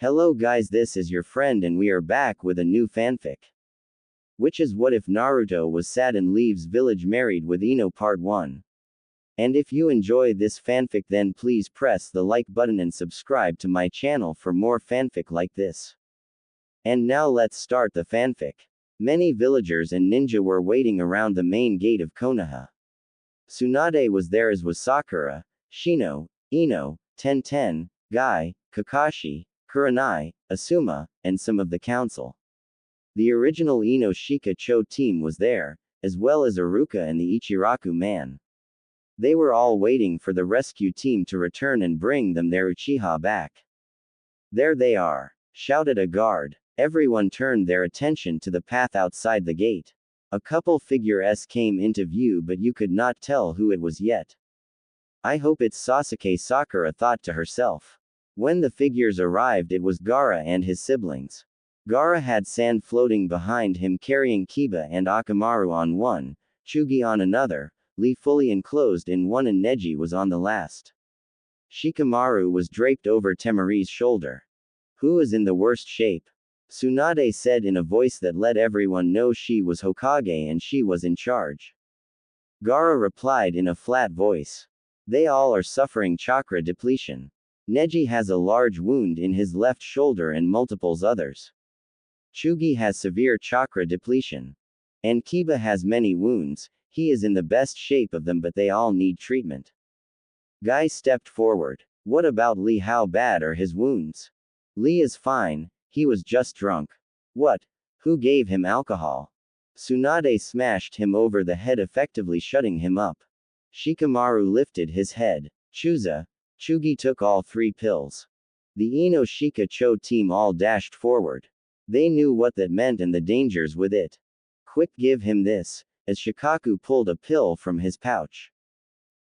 Hello guys, this is your friend and we are back with a new fanfic. Which is what if Naruto was sad and leaves village married with Ino part 1. And if you enjoy this fanfic then please press the like button and subscribe to my channel for more fanfic like this. And now let's start the fanfic. Many villagers and ninja were waiting around the main gate of Konoha. Tsunade was there as was Sakura, Shino, Ino, Tenten, Guy, Kakashi, Kurenai, Asuma, and some of the council. The original Ino Shika Cho team was there, as well as Iruka and the Ichiraku man. They were all waiting for the rescue team to return and bring them their Uchiha back. There they are, shouted a guard. Everyone turned their attention to the path outside the gate. A couple figures came into view but you could not tell who it was yet. I hope it's Sasuke, Sakura thought to herself. When the figures arrived it was Gaara and his siblings. Gaara had sand floating behind him carrying Kiba and Akamaru on one, Chugi on another, Lee fully enclosed in one and Neji was on the last. Shikamaru was draped over Temari's shoulder. Who is in the worst shape? Tsunade said in a voice that let everyone know she was Hokage and she was in charge. Gaara replied in a flat voice. They all are suffering chakra depletion. Neji has a large wound in his left shoulder and multiples others. Chugi has severe chakra depletion. And Kiba has many wounds, he is in the best shape of them but they all need treatment. Guy stepped forward. What about Lee? How bad are his wounds? Lee is fine, he was just drunk. What? Who gave him alcohol? Tsunade smashed him over the head effectively shutting him up. Shikamaru lifted his head. Chugi took all 3 pills. The Ino Shika Cho team all dashed forward. They knew what that meant and the dangers with it. Quick, give him this, as Shikaku pulled a pill from his pouch.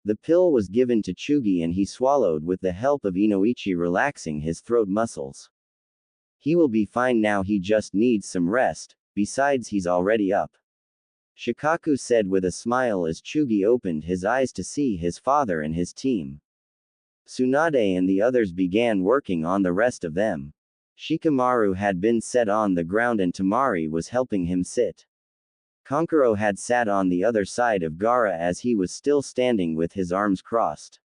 The pill was given to Chugi and he swallowed with the help of Inoichi, relaxing his throat muscles. He will be fine now, he just needs some rest, besides he's already up. Shikaku said with a smile as Chugi opened his eyes to see his father and his team. Tsunade and the others began working on the rest of them. Shikamaru had been set on the ground and Temari was helping him sit. Kankuro had sat on the other side of Gaara as he was still standing with his arms crossed.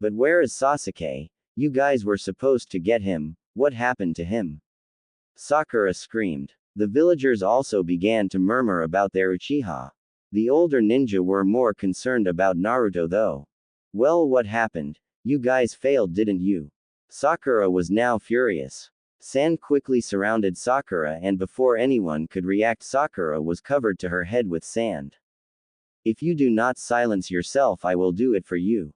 But where is Sasuke? You guys were supposed to get him, what happened to him? Sakura screamed. The villagers also began to murmur about their Uchiha. The older ninja were more concerned about Naruto though. Well, what happened? You guys failed, didn't you? Sakura was now furious. Sand quickly surrounded Sakura and before anyone could react Sakura was covered to her head with sand. If you do not silence yourself I will do it for you.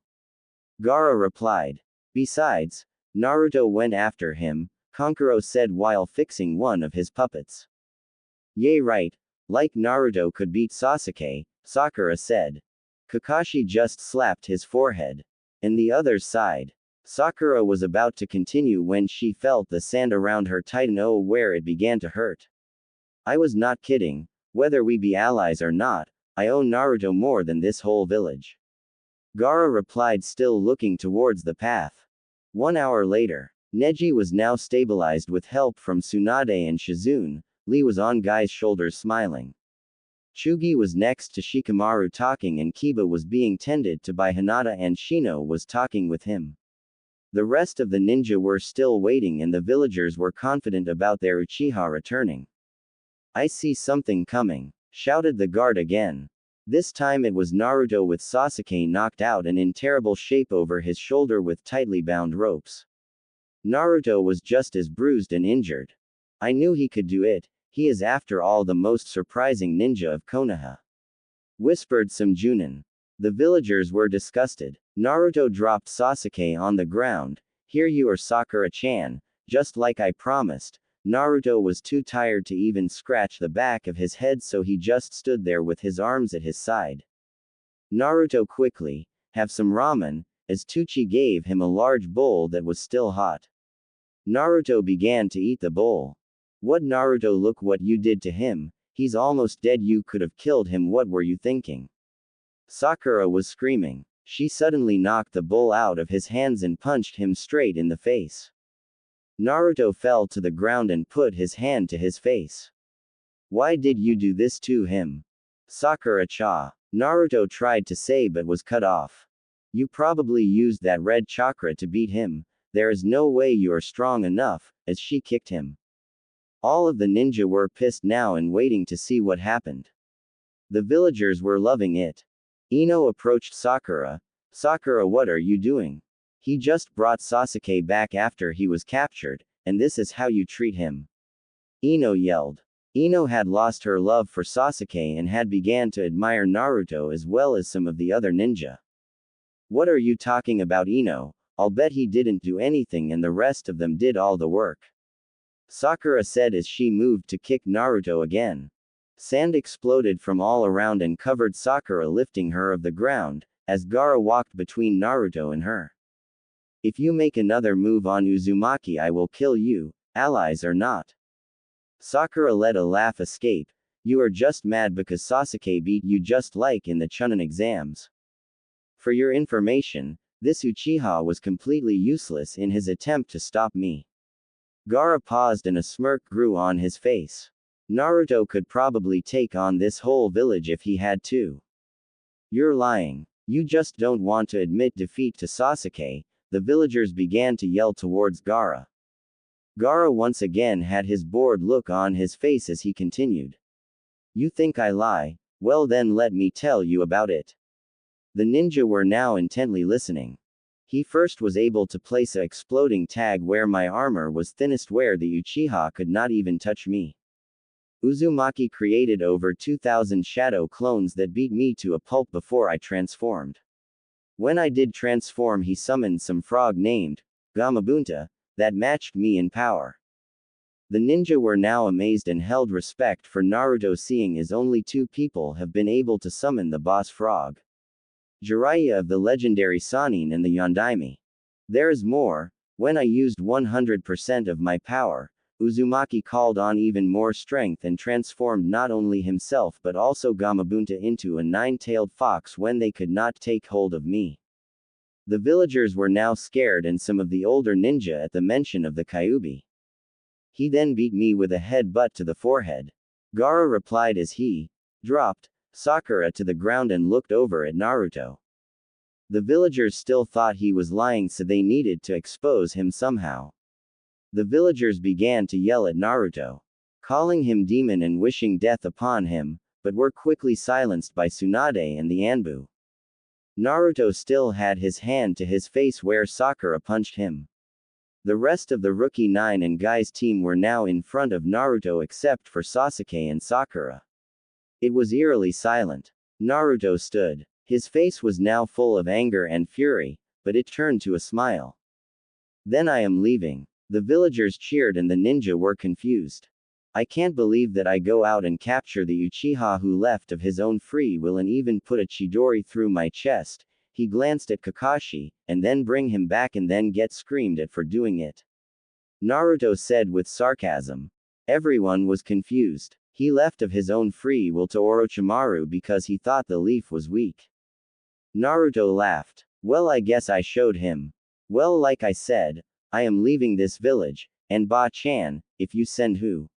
Gaara replied. Besides, Naruto went after him, Kankuro said while fixing one of his puppets. Yay, right. Like Naruto could beat Sasuke, Sakura said. Kakashi just slapped his forehead. And the other side. Sakura was about to continue when she felt the sand around her tighten. Oh, where it began to hurt. I was not kidding. Whether we be allies or not, I owe Naruto more than this whole village. Gaara replied, still looking towards the path. 1 hour later. Neji was now stabilized with help from Tsunade and Shizune. Lee was on Guy's shoulders smiling. Chugi was next to Shikamaru talking and Kiba was being tended to by Hinata and Shino was talking with him. The rest of the ninja were still waiting and the villagers were confident about their Uchiha returning. I see something coming, shouted the guard again. This time it was Naruto with Sasuke knocked out and in terrible shape over his shoulder with tightly bound ropes. Naruto was just as bruised and injured. I knew he could do it, he is after all the most surprising ninja of Konoha. Whispered some Junin. The villagers were disgusted. Naruto dropped Sasuke on the ground. Here you are, Sakura-chan, just like I promised. Naruto was too tired to even scratch the back of his head so he just stood there with his arms at his side. Naruto quickly, have some ramen, as Tuchi gave him a large bowl that was still hot. Naruto began to eat the bowl. What, Naruto, look what you did to him, he's almost dead, you could have killed him, what were you thinking? Sakura was screaming. She suddenly knocked the bowl out of his hands and punched him straight in the face. Naruto fell to the ground and put his hand to his face. Why did you do this to him? Sakura-cha. Naruto tried to say but was cut off. You probably used that red chakra to beat him. There is no way you are strong enough, as she kicked him. All of the ninja were pissed now and waiting to see what happened. The villagers were loving it. Ino approached Sakura. Sakura, what are you doing? He just brought Sasuke back after he was captured, and this is how you treat him. Ino yelled. Ino had lost her love for Sasuke and had began to admire Naruto as well as some of the other ninja. What are you talking about, Ino? I'll bet he didn't do anything and the rest of them did all the work. Sakura said as she moved to kick Naruto again. Sand exploded from all around and covered Sakura, lifting her of the ground, as Gaara walked between Naruto and her. If you make another move on Uzumaki, I will kill you, allies or not. Sakura let a laugh escape. You are just mad because Sasuke beat you just like in the Chunin exams. For your information, this Uchiha was completely useless in his attempt to stop me. Gaara paused and a smirk grew on his face. Naruto could probably take on this whole village if he had to. You're lying. You just don't want to admit defeat to Sasuke. The villagers began to yell towards Gaara. Gaara once again had his bored look on his face as he continued. You think I lie? Well then let me tell you about it. The ninja were now intently listening. He first was able to place a exploding tag where my armor was thinnest, where the Uchiha could not even touch me. Uzumaki created over 2,000 shadow clones that beat me to a pulp before I transformed. When I did transform, he summoned some frog named Gamabunta that matched me in power. The ninja were now amazed and held respect for Naruto, seeing as only 2 people have been able to summon the boss frog. Jiraiya of the legendary Sannin and the Yondaime. There is more. When I used 100% of my power, Uzumaki called on even more strength and transformed not only himself but also Gamabunta into a 9-tailed fox when they could not take hold of me. The villagers were now scared and some of the older ninja at the mention of the Kyuubi. He then beat me with a headbutt to the forehead. Gaara replied as he dropped Sakura to the ground and looked over at Naruto. The villagers still thought he was lying, so they needed to expose him somehow. The villagers began to yell at Naruto, calling him demon and wishing death upon him, but were quickly silenced by Tsunade and the Anbu. Naruto still had his hand to his face where Sakura punched him. The rest of the Rookie 9 and Guy's team were now in front of Naruto except for Sasuke and Sakura. It was eerily silent. Naruto stood. His face was now full of anger and fury, but it turned to a smile. Then I am leaving. The villagers cheered and the ninja were confused. I can't believe that I go out and capture the Uchiha who left of his own free will and even put a Chidori through my chest. He glanced at Kakashi, and then bring him back and then get screamed at for doing it. Naruto said with sarcasm. Everyone was confused. He left of his own free will to Orochimaru because he thought the leaf was weak. Naruto laughed. Well, I guess I showed him. Well, like I said, I am leaving this village, and Ba-chan, if you send who?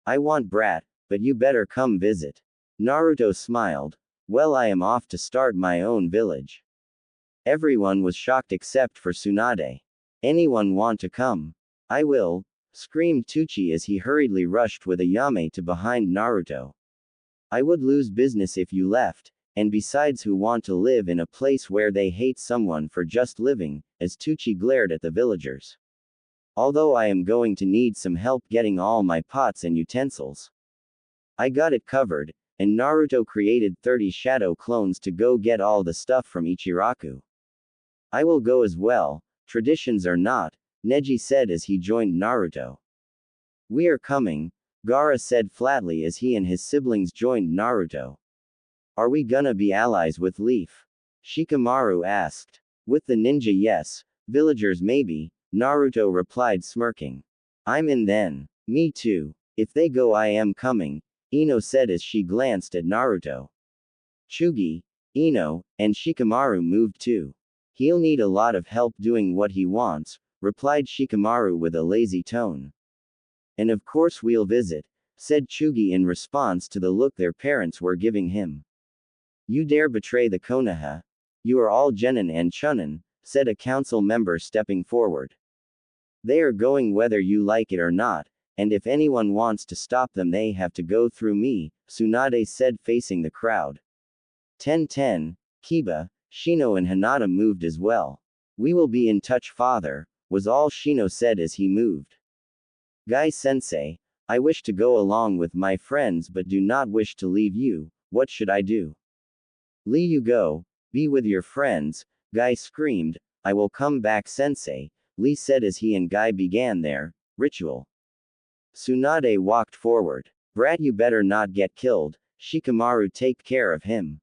I want Brat, but you better come visit. Naruto smiled. Well, I am off to start my own village. Everyone was shocked except for Tsunade. Anyone want to come? I will, screamed Tucci as he hurriedly rushed with a yame to behind Naruto. I would lose business if you left, and besides, who want to live in a place where they hate someone for just living, as Tucci glared at the villagers. Although I am going to need some help getting all my pots and utensils. I got it covered, and Naruto created 30 shadow clones to go get all the stuff from Ichiraku. I will go as well, traditions or not, Neji said as he joined Naruto. We are coming, Gaara said flatly as he and his siblings joined Naruto. Are we gonna be allies with Leaf? Shikamaru asked. With the ninja, yes, villagers maybe, Naruto replied smirking. I'm in then. Me too. If they go I am coming, Ino said as she glanced at Naruto. Chugi, Ino, and Shikamaru moved too. He'll need a lot of help doing what he wants, replied Shikamaru with a lazy tone. And of course we'll visit, said Chugi in response to the look their parents were giving him. You dare betray the Konoha? You are all genin and chunin, said a council member stepping forward. They are going whether you like it or not, and if anyone wants to stop them they have to go through me, Tsunade said facing the crowd. 10-10, Kiba, Shino and Hinata moved as well. We will be in touch, father, was all Shino said as he moved. Guy-sensei, I wish to go along with my friends but do not wish to leave you, what should I do? Lee, you go, be with your friends, Guy screamed. I will come back, sensei, Lee said as he and Guy began their ritual. Tsunade walked forward. Brat, you better not get killed, Shikamaru, take care of him.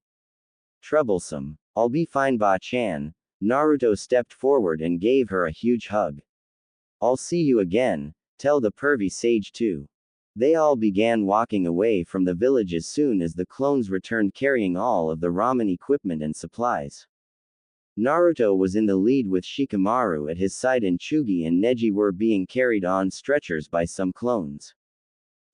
Troublesome. I'll be fine, Ba-chan. Naruto stepped forward and gave her a huge hug. I'll see you again, tell the pervy sage too. They all began walking away from the village as soon as the clones returned carrying all of the ramen equipment and supplies. Naruto was in the lead with Shikamaru at his side and Chugi and Neji were being carried on stretchers by some clones.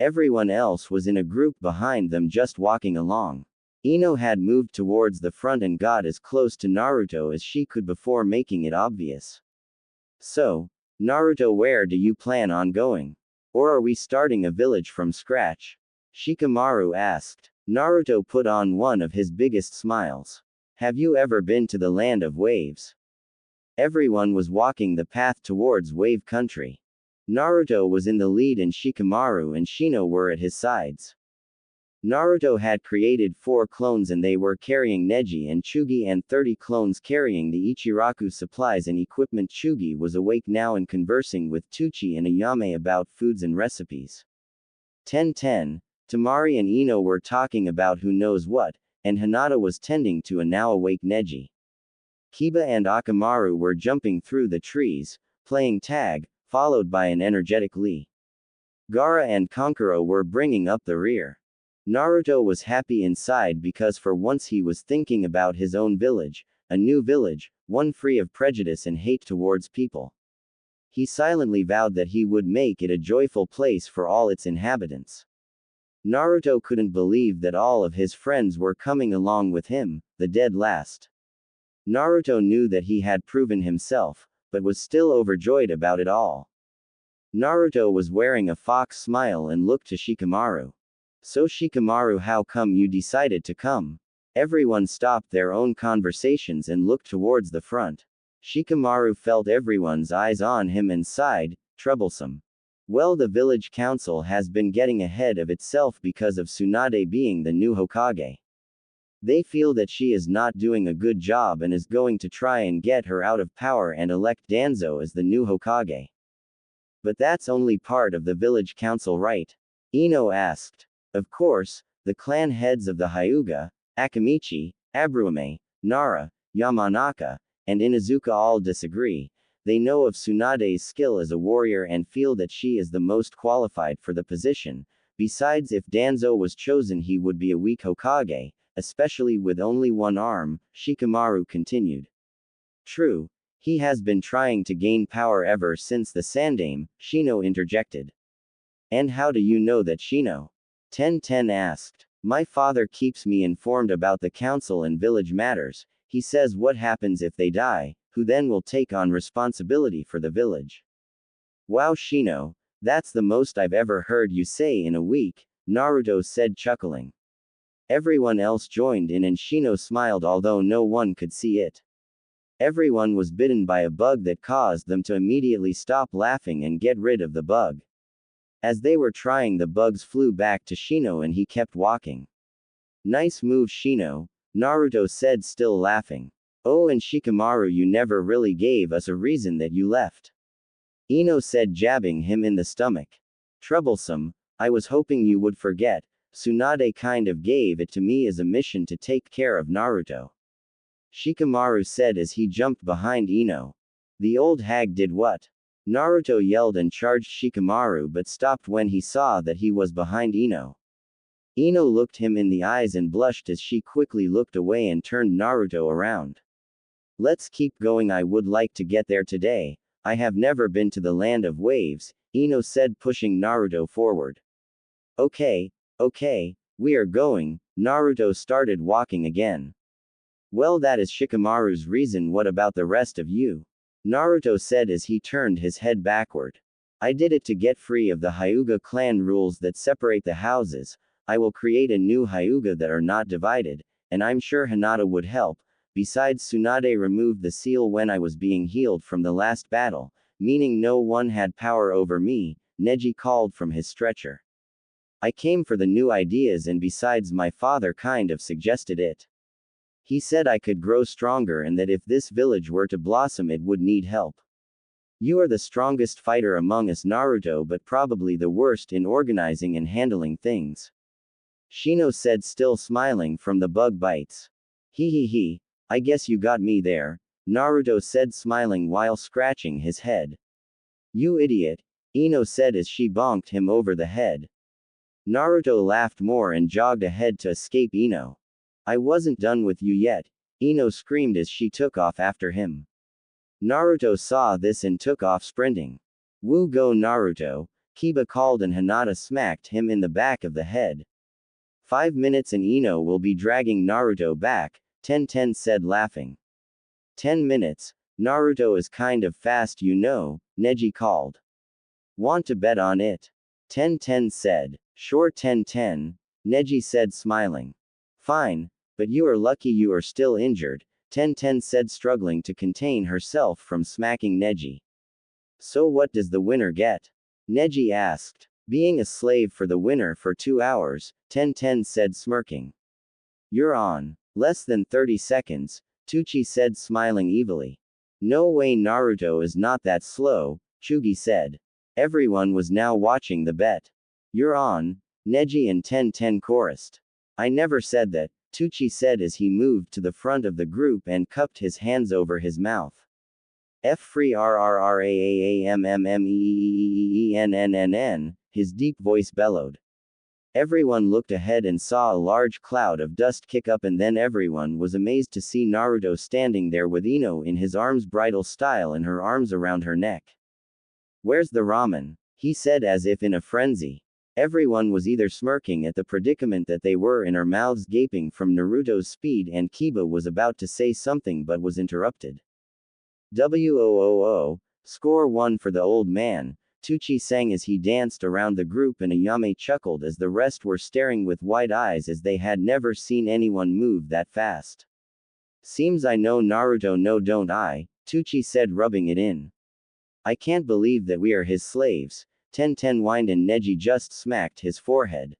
Everyone else was in a group behind them just walking along. Ino had moved towards the front and got as close to Naruto as she could before making it obvious. So, Naruto, where do you plan on going? Or are we starting a village from scratch? Shikamaru asked. Naruto put on one of his biggest smiles. Have you ever been to the land of waves? Everyone was walking the path towards wave country. Naruto was in the lead and Shikamaru and Shino were at his sides. Naruto had created 4 clones and they were carrying Neji and Chugi and 30 clones carrying the Ichiraku supplies and equipment. Chugi was awake now and conversing with Tucci and Ayame about foods and recipes. 10-10, Tamari and Ino were talking about who knows what, and Hinata was tending to a now awake Neji. Kiba and Akamaru were jumping through the trees, playing tag, followed by an energetic Lee. Gaara and Kankuro were bringing up the rear. Naruto was happy inside because for once he was thinking about his own village, a new village, one free of prejudice and hate towards people. He silently vowed that he would make it a joyful place for all its inhabitants. Naruto couldn't believe that all of his friends were coming along with him, the dead last. Naruto knew that he had proven himself, but was still overjoyed about it all. Naruto was wearing a fox smile and looked to Shikamaru. So Shikamaru, how come you decided to come? Everyone stopped their own conversations and looked towards the front. Shikamaru felt everyone's eyes on him and sighed, troublesome. Well, the village council has been getting ahead of itself because of Tsunade being the new Hokage. They feel that she is not doing a good job and is going to try and get her out of power and elect Danzo as the new Hokage. But that's only part of the village council, right? Ino asked. Of course, the clan heads of the Hyuga, Akamichi, Aruame, Nara, Yamanaka, and Inuzuka all disagree. They know of Tsunade's skill as a warrior and feel that she is the most qualified for the position. Besides, if Danzo was chosen he would be a weak Hokage, especially with only one arm, Shikamaru continued. True, he has been trying to gain power ever since the Sandaime, Shino interjected. And how do you know that, Shino? 10-10 asked. My father keeps me informed about the council and village matters. He says what happens if they die, who then will take on responsibility for the village. Wow, Shino, that's the most I've ever heard you say in a week, Naruto said, chuckling. Everyone else joined in and Shino smiled although no one could see it. Everyone was bitten by a bug that caused them to immediately stop laughing and get rid of the bug. As they were trying, the bugs flew back to Shino and he kept walking. Nice move, Shino, Naruto said, still laughing. Oh, and Shikamaru, you never really gave us a reason that you left. Ino said, jabbing him in the stomach. Troublesome, I was hoping you would forget. Tsunade kind of gave it to me as a mission to take care of Naruto. Shikamaru said as he jumped behind Ino. The old hag did what? Naruto yelled and charged Shikamaru but stopped when he saw that he was behind Ino. Ino looked him in the eyes and blushed as she quickly looked away and turned Naruto around. Let's keep going, I would like to get there today. I have never been to the land of waves, Ino said, pushing Naruto forward. Okay, we are going. Naruto started walking again. Well, that is Shikamaru's reason. What about the rest of you? Naruto said as he turned his head backward. I did it to get free of the Hyuga clan rules that separate the houses. I will create a new Hyuga that are not divided, and I'm sure Hinata would help. Besides, Tsunade removed the seal when I was being healed from the last battle, meaning no one had power over me, Neji called from his stretcher. I came for the new ideas, and besides, my father kind of suggested it. He said I could grow stronger and that if this village were to blossom it would need help. You are the strongest fighter among us, Naruto, but probably the worst in organizing and handling things. Shino said, still smiling from the bug bites. He, I guess you got me there, Naruto said, smiling while scratching his head. You idiot, Ino said as she bonked him over the head. Naruto laughed more and jogged ahead to escape Ino. I wasn't done with you yet, Ino screamed as she took off after him. Naruto saw this and took off sprinting. Woo go Naruto, Kiba called, and Hinata smacked him in the back of the head. 5 minutes and Ino will be dragging Naruto back, Ten said, laughing. 10 minutes, Naruto is kind of fast, you know, Neji called. Want to bet on it? Ten said. Sure, Ten, Neji said, smiling. Fine, but you are lucky you are still injured, Ten said, struggling to contain herself from smacking Neji. So what does the winner get? Neji asked. Being a slave for the winner for 2 hours, Ten said, smirking. You're on. Less than 30 seconds, Tucci said, smiling evilly. No way, Naruto is not that slow, Chugi said. Everyone was now watching the bet. You're on, Neji and Ten chorused. I never said that, Tucci said as he moved to the front of the group and cupped his hands over his mouth. F free RRRAAMMMEEEENNNN, his deep voice bellowed. Everyone looked ahead and saw a large cloud of dust kick up, and then everyone was amazed to see Naruto standing there with Ino in his arms, bridal style, and her arms around her neck. Where's the ramen? He said as if in a frenzy. Everyone was either smirking at the predicament that they were in or mouths gaping from Naruto's speed, and Kiba was about to say something but was interrupted. WOOO, score 1 for the old man, Tucci sang as he danced around the group, and Ayame chuckled as the rest were staring with wide eyes as they had never seen anyone move that fast. Seems I know Naruto, no don't I, Tucci said, rubbing it in. I can't believe that we are his slaves, Ten whined, and Neji just smacked his forehead.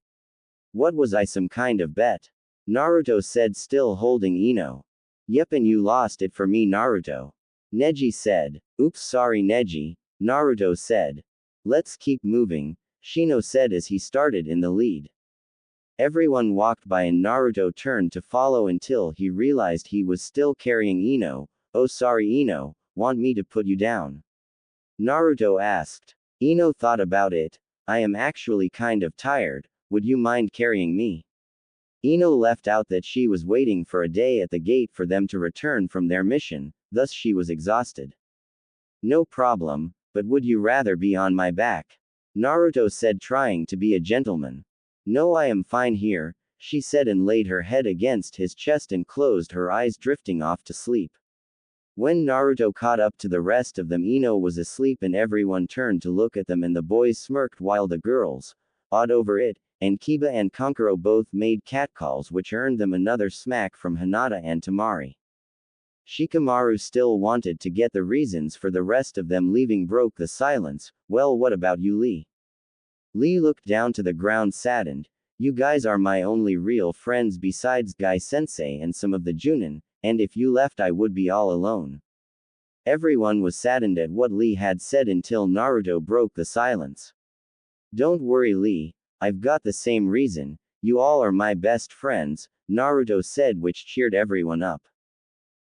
What was I, some kind of bet? Naruto said, still holding Ino. Yep, and you lost it for me, Naruto. Neji said. Oops, sorry Neji, Naruto said. Let's keep moving, Shino said as he started in the lead. Everyone walked by and Naruto turned to follow until he realized he was still carrying Ino. Oh sorry Ino, want me to put you down? Naruto asked. Ino thought about it. I am actually kind of tired, would you mind carrying me? Ino left out that she was waiting for a day at the gate for them to return from their mission, thus she was exhausted. No problem, but would you rather be on my back? Naruto said, trying to be a gentleman. No, I am fine here, she said, and laid her head against his chest and closed her eyes, drifting off to sleep. When Naruto caught up to the rest of them, Ino was asleep and everyone turned to look at them, and the boys smirked while the girls, awed over it, and Kiba and Kankuro both made catcalls which earned them another smack from Hinata and Tamari. Shikamaru still wanted to get the reasons for the rest of them leaving, broke the silence. Well, what about you, Lee? Lee looked down to the ground, saddened. You guys are my only real friends besides Guy-sensei and some of the Junin, and if you left I would be all alone. Everyone was saddened at what Lee had said until Naruto broke the silence. Don't worry Lee, I've got the same reason, you all are my best friends, Naruto said, which cheered everyone up.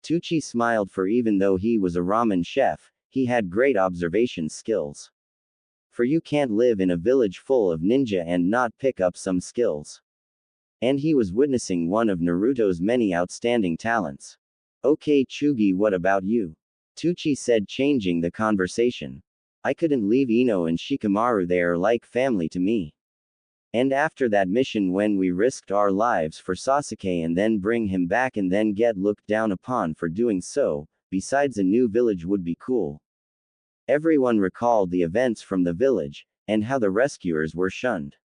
Tucci smiled, for even though he was a ramen chef, he had great observation skills. For you can't live in a village full of ninja and not pick up some skills. And he was witnessing one of Naruto's many outstanding talents. Okay Chugi, what about you? Tucci said, changing the conversation. I couldn't leave Ino and Shikamaru, they are like family to me. And after that mission when we risked our lives for Sasuke and then bring him back and then get looked down upon for doing so, besides a new village would be cool. Everyone recalled the events from the village, and how the rescuers were shunned.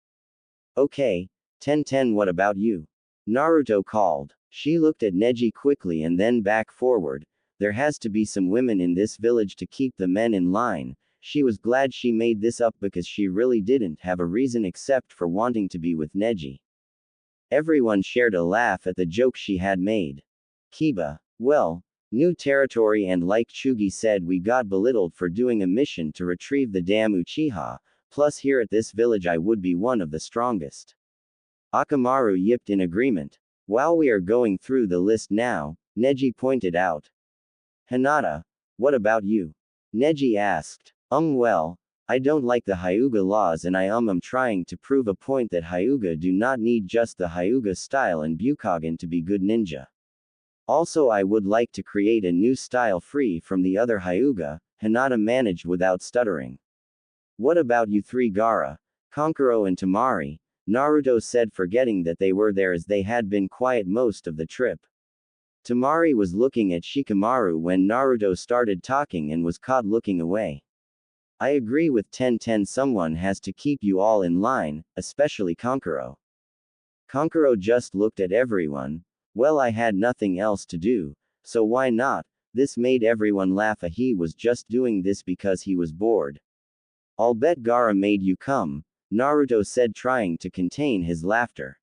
Okay, 10-10, what about you? Naruto called. She looked at Neji quickly and then back forward. There has to be some women in this village to keep the men in line. She was glad she made this up because she really didn't have a reason except for wanting to be with Neji. Everyone shared a laugh at the joke she had made. Kiba, well, new territory, and like Chugi said, we got belittled for doing a mission to retrieve the damn Uchiha, plus here at this village I would be one of the strongest. Akamaru yipped in agreement. While we are going through the list now, Neji pointed out. Hinata, what about you? Neji asked. Well, I don't like the Hyuga laws and I am trying to prove a point that Hyuga do not need just the Hyuga style and Bukagen to be good ninja. Also I would like to create a new style free from the other Hyuga, Hinata managed without stuttering. What about you three, Gaara, Kankuro and Temari? Naruto said, forgetting that they were there as they had been quiet most of the trip. Temari was looking at Shikamaru when Naruto started talking and was caught looking away. I agree with 10-10, someone has to keep you all in line, especially Kankuro. Kankuro just looked at everyone. Well, I had nothing else to do, so why not? This made everyone laugh. He was just doing this because he was bored. I'll bet Gaara made you come, Naruto said, trying to contain his laughter.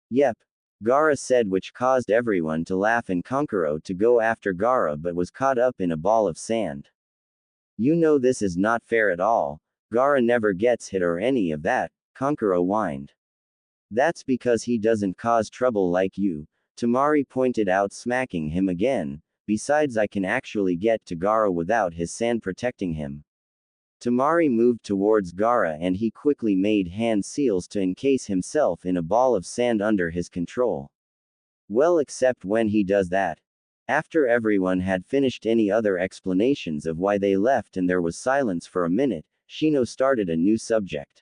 Yep, Gaara said, which caused everyone to laugh and Kankuro to go after Gaara but was caught up in a ball of sand. You know this is not fair at all. Gaara never gets hit or any of that, Kankuro whined. That's because he doesn't cause trouble like you, Temari pointed out, smacking him again. Besides, I can actually get to Gaara without his sand protecting him. Temari moved towards Gaara and he quickly made hand seals to encase himself in a ball of sand under his control. Well, except when he does that. After everyone had finished any other explanations of why they left and there was silence for a minute, Shino started a new subject.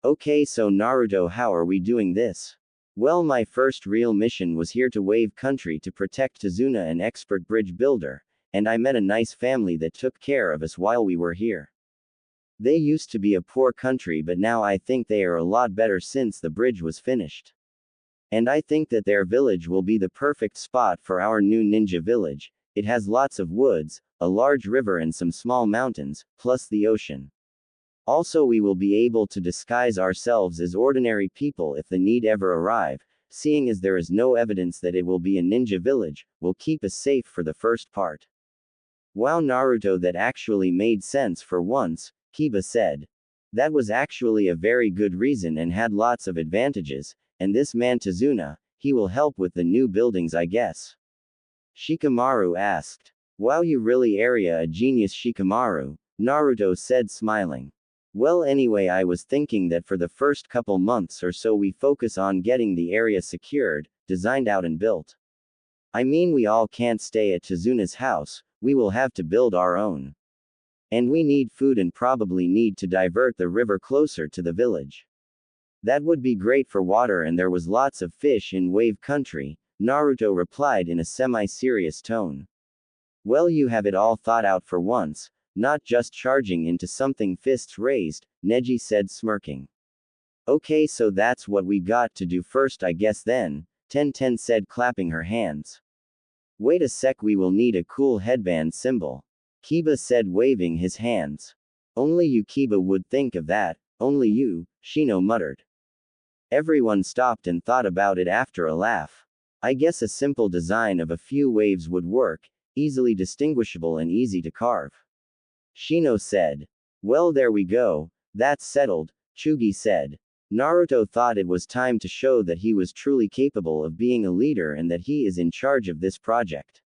Okay, so Naruto, how are we doing this? Well, my first real mission was here to Wave Country to protect Tazuna, an expert bridge builder, and I met a nice family that took care of us while we were here. They used to be a poor country, but now I think they are a lot better since the bridge was finished. And I think that their village will be the perfect spot for our new ninja village. It has lots of woods, a large river and some small mountains, plus the ocean. Also, we will be able to disguise ourselves as ordinary people if the need ever arrive, seeing as there is no evidence that it will be a ninja village, will keep us safe for the first part. Wow, Naruto, that actually made sense for once, Kiba said. That was actually a very good reason and had lots of advantages, and this man Tazuna, he will help with the new buildings, I guess. Shikamaru asked. Wow, you really are a genius, Shikamaru, Naruto said, smiling. Well, anyway, I was thinking that for the first couple months or so we focus on getting the area secured, designed out and built. I mean, we all can't stay at Tazuna's house, we will have to build our own. And we need food and probably need to divert the river closer to the village. That would be great for water, and there was lots of fish in Wave Country, Naruto replied in a semi-serious tone. Well, you have it all thought out for once, not just charging into something fists raised, Neji said, smirking. Okay, so that's what we got to do first, I guess then, 10-10 said, clapping her hands. Wait a sec, we will need a cool headband symbol. Kiba said, waving his hands. Only you, Kiba, would think of that, only you, Shino muttered. Everyone stopped and thought about it after a laugh. I guess a simple design of a few waves would work, easily distinguishable and easy to carve. Shino said. Well, there we go, that's settled, Chugi said. Naruto thought it was time to show that he was truly capable of being a leader and that he is in charge of this project.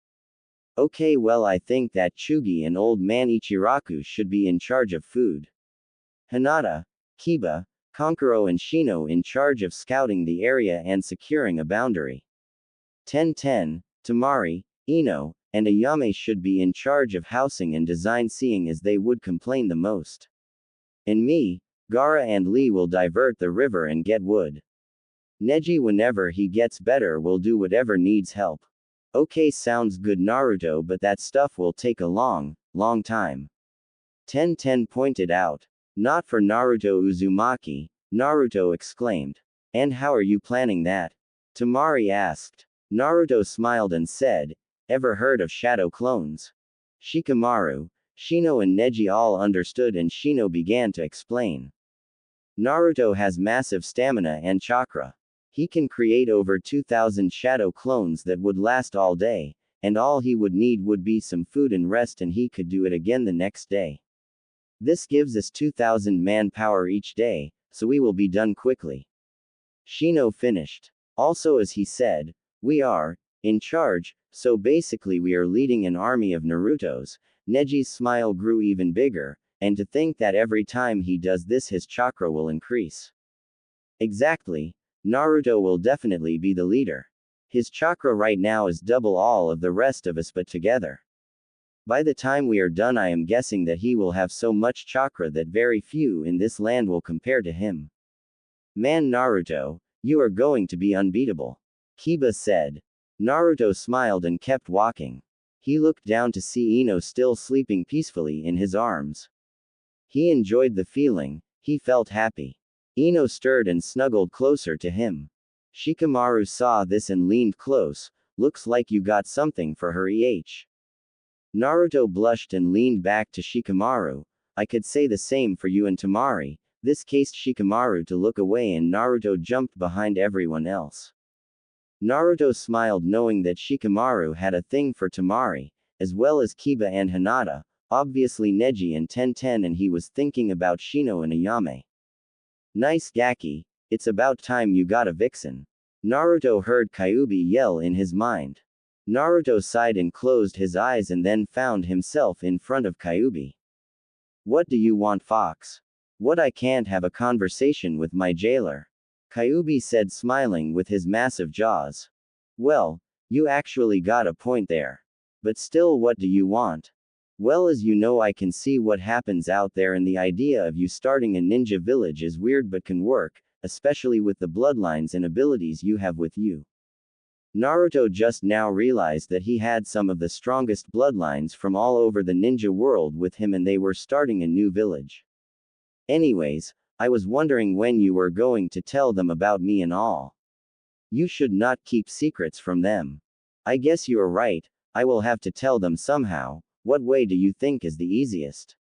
Okay, well, I think that Chugi and old man Ichiraku should be in charge of food. Hinata, Kiba, Kankuro and Shino in charge of scouting the area and securing a boundary. 10-10, Temari, Ino, and Ayame should be in charge of housing and design seeing as they would complain the most. And me, Gaara and Lee will divert the river and get wood. Neji whenever he gets better will do whatever needs help. Okay, sounds good Naruto, but that stuff will take a long time. 1010 pointed out. Not for Naruto Uzumaki, Naruto exclaimed. And how are you planning that? Temari asked. Naruto smiled and said, ever heard of shadow clones? Shikamaru, Shino and Neji all understood and Shino began to explain. Naruto has massive stamina and chakra. He can create over 2,000 shadow clones that would last all day, and all he would need would be some food and rest and he could do it again the next day. This gives us 2,000 manpower each day, so we will be done quickly. Shino finished. Also as he said, we are in charge, so basically we are leading an army of Narutos. Neji's smile grew even bigger, and to think that every time he does this his chakra will increase. Exactly. Naruto will definitely be the leader. His chakra right now is double all of the rest of us put together. By the time we are done I am guessing that he will have so much chakra that very few in this land will compare to him. Man Naruto, you are going to be unbeatable. Kiba said. Naruto smiled and kept walking. He looked down to see Ino still sleeping peacefully in his arms. He enjoyed the feeling, he felt happy. Ino stirred and snuggled closer to him. Shikamaru saw this and leaned close. Looks like you got something for her Naruto blushed and leaned back to Shikamaru. I could say the same for you and Temari. This cased Shikamaru to look away and Naruto jumped behind everyone else. Naruto smiled knowing that Shikamaru had a thing for Temari, as well as Kiba and Hinata, obviously Neji and Tenten, and he was thinking about Shino and Ayame. Nice Gaki, it's about time you got a vixen. Naruto heard Kyuubi yell in his mind. Naruto sighed and closed his eyes and then found himself in front of Kyuubi. What do you want, Fox? What, I can't have a conversation with my jailer. Kyuubi said, smiling with his massive jaws. Well, you actually got a point there. But still, what do you want? Well, as you know, I can see what happens out there, and the idea of you starting a ninja village is weird but can work, especially with the bloodlines and abilities you have with you. Naruto just now realized that he had some of the strongest bloodlines from all over the ninja world with him and they were starting a new village. Anyways, I was wondering when you were going to tell them about me and all. You should not keep secrets from them. I guess you are right, I will have to tell them somehow. What way do you think is the easiest?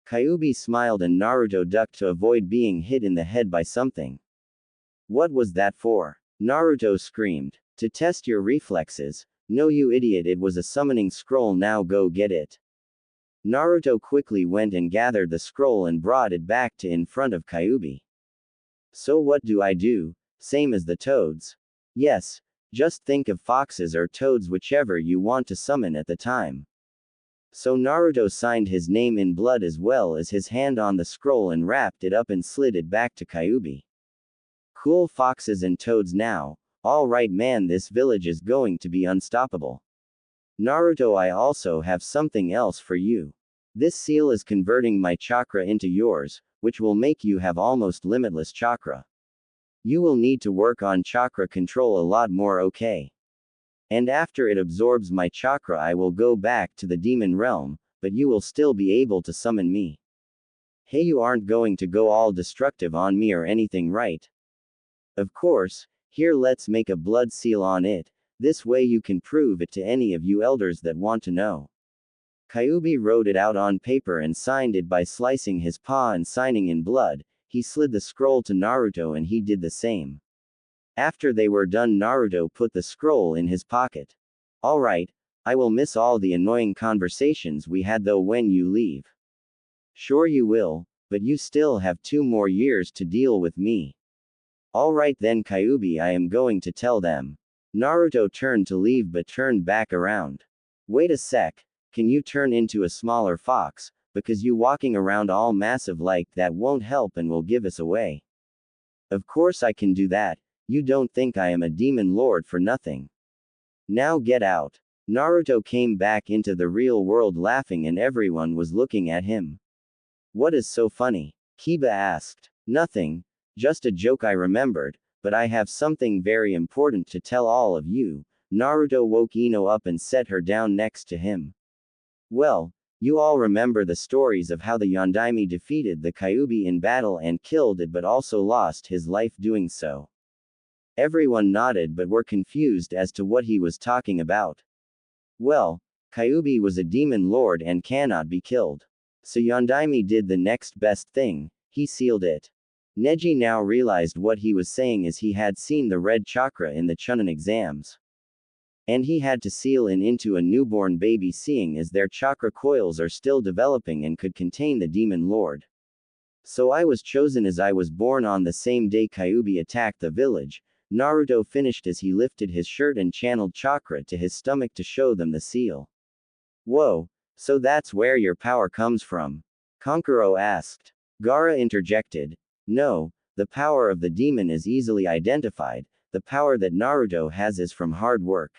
Kyuubi smiled and Naruto ducked to avoid being hit in the head by something. What was that for? Naruto screamed. To test your reflexes. No, you idiot, it was a summoning scroll, now go get it. Naruto quickly went and gathered the scroll and brought it back to in front of Kyuubi. So what do I do? Same as the toads? Yes, just think of foxes or toads, whichever you want to summon at the time. So Naruto signed his name in blood as well as his hand on the scroll and wrapped it up and slid it back to Kyuubi. Cool, foxes and toads now. Alright man, this village is going to be unstoppable. Naruto, I also have something else for you. This seal is converting my chakra into yours, which will make you have almost limitless chakra. You will need to work on chakra control a lot more, okay? And after it absorbs my chakra I will go back to the demon realm, but you will still be able to summon me. Hey, you aren't going to go all destructive on me or anything, right? Of course. Here, let's make a blood seal on it, this way you can prove it to any of you elders that want to know. Kyuubi wrote it out on paper and signed it by slicing his paw and signing in blood. He slid the scroll to Naruto and he did the same. After they were done, Naruto put the scroll in his pocket. Alright, I will miss all the annoying conversations we had though when you leave. Sure you will, but you still have 2 more years to deal with me. Alright then Kyuubi, I am going to tell them. Naruto turned to leave but turned back around. Wait a sec, can you turn into a smaller fox, because you walking around all massive like that won't help and will give us away. Of course I can do that. You don't think I am a demon lord for nothing. Now get out. Naruto came back into the real world laughing and everyone was looking at him. What is so funny? Kiba asked. Nothing, just a joke I remembered, but I have something very important to tell all of you. Naruto woke Ino up and set her down next to him. Well, you all remember the stories of how the Yondaime defeated the Kyuubi in battle and killed it but also lost his life doing so. Everyone nodded but were confused as to what he was talking about. Well, Kyuubi was a demon lord and cannot be killed. So Yondaime did the next best thing, he sealed it. Neji now realized what he was saying as he had seen the red chakra in the Chunin exams. And he had to seal in into a newborn baby seeing as their chakra coils are still developing and could contain the demon lord. So I was chosen as I was born on the same day Kyuubi attacked the village. Naruto finished as he lifted his shirt and channeled chakra to his stomach to show them the seal. Whoa, so that's where your power comes from? Kankuro asked. Gaara interjected. No, the power of the demon is easily identified, the power that Naruto has is from hard work.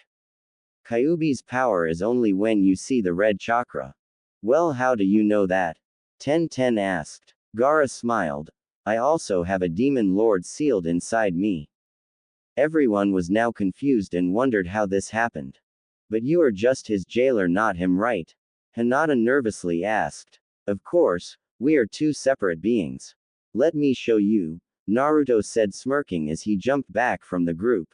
Kyuubi's power is only when you see the red chakra. Well, how do you know that? Ten asked. Gaara smiled. I also have a demon lord sealed inside me. Everyone was now confused and wondered how this happened. But you are just his jailer, not him, right? Hinata nervously asked. Of course, we are two separate beings. Let me show you, Naruto said smirking as he jumped back from the group.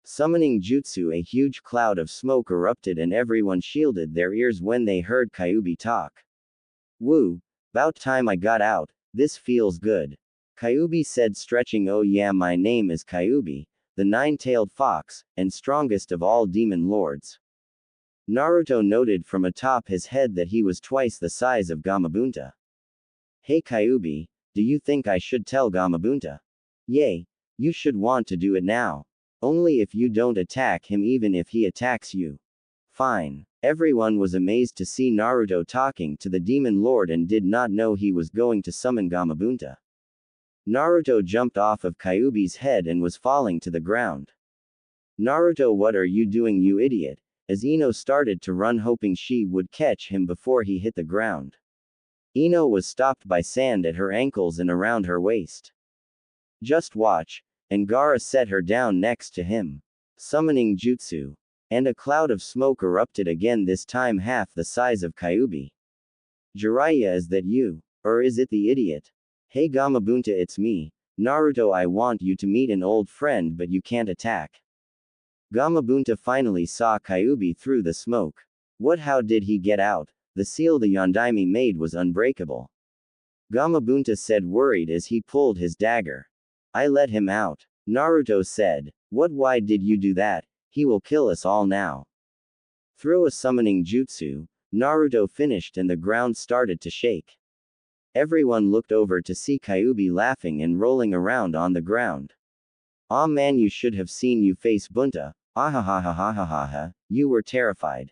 Summoning jutsu, a huge cloud of smoke erupted and everyone shielded their ears when they heard Kyuubi talk. Woo, about time I got out, this feels good. Kyuubi said stretching. Oh yeah, my name is Kyuubi, the nine-tailed fox, and strongest of all demon lords. Naruto noted from atop his head that he was twice the size of Gamabunta. Hey Kyuubi, do you think I should tell Gamabunta? Yay, you should want to do it now. Only if you don't attack him even if he attacks you. Fine. Everyone was amazed to see Naruto talking to the demon lord and did not know he was going to summon Gamabunta. Naruto jumped off of Kyuubi's head and was falling to the ground. Naruto, what are you doing, you idiot? As Ino started to run hoping she would catch him before he hit the ground. Ino was stopped by sand at her ankles and around her waist. Just watch, and Gaara set her down next to him. Summoning jutsu. And a cloud of smoke erupted again, this time half the size of Kyuubi. Jiraiya, is that you? Or is it the idiot? Hey Gamabunta, it's me, Naruto. I want you to meet an old friend but you can't attack. Gamabunta finally saw Kyuubi through the smoke. What, how did he get out? The seal the Yondaime made was unbreakable. Gamabunta said worried as he pulled his dagger. I let him out. Naruto said. What, why did you do that? He will kill us all now. Throw a summoning jutsu. Naruto finished and the ground started to shake. Everyone looked over to see Kyuubi laughing and rolling around on the ground. Aw man, you should have seen you face Bunta. Ahahahahahaha, you were terrified.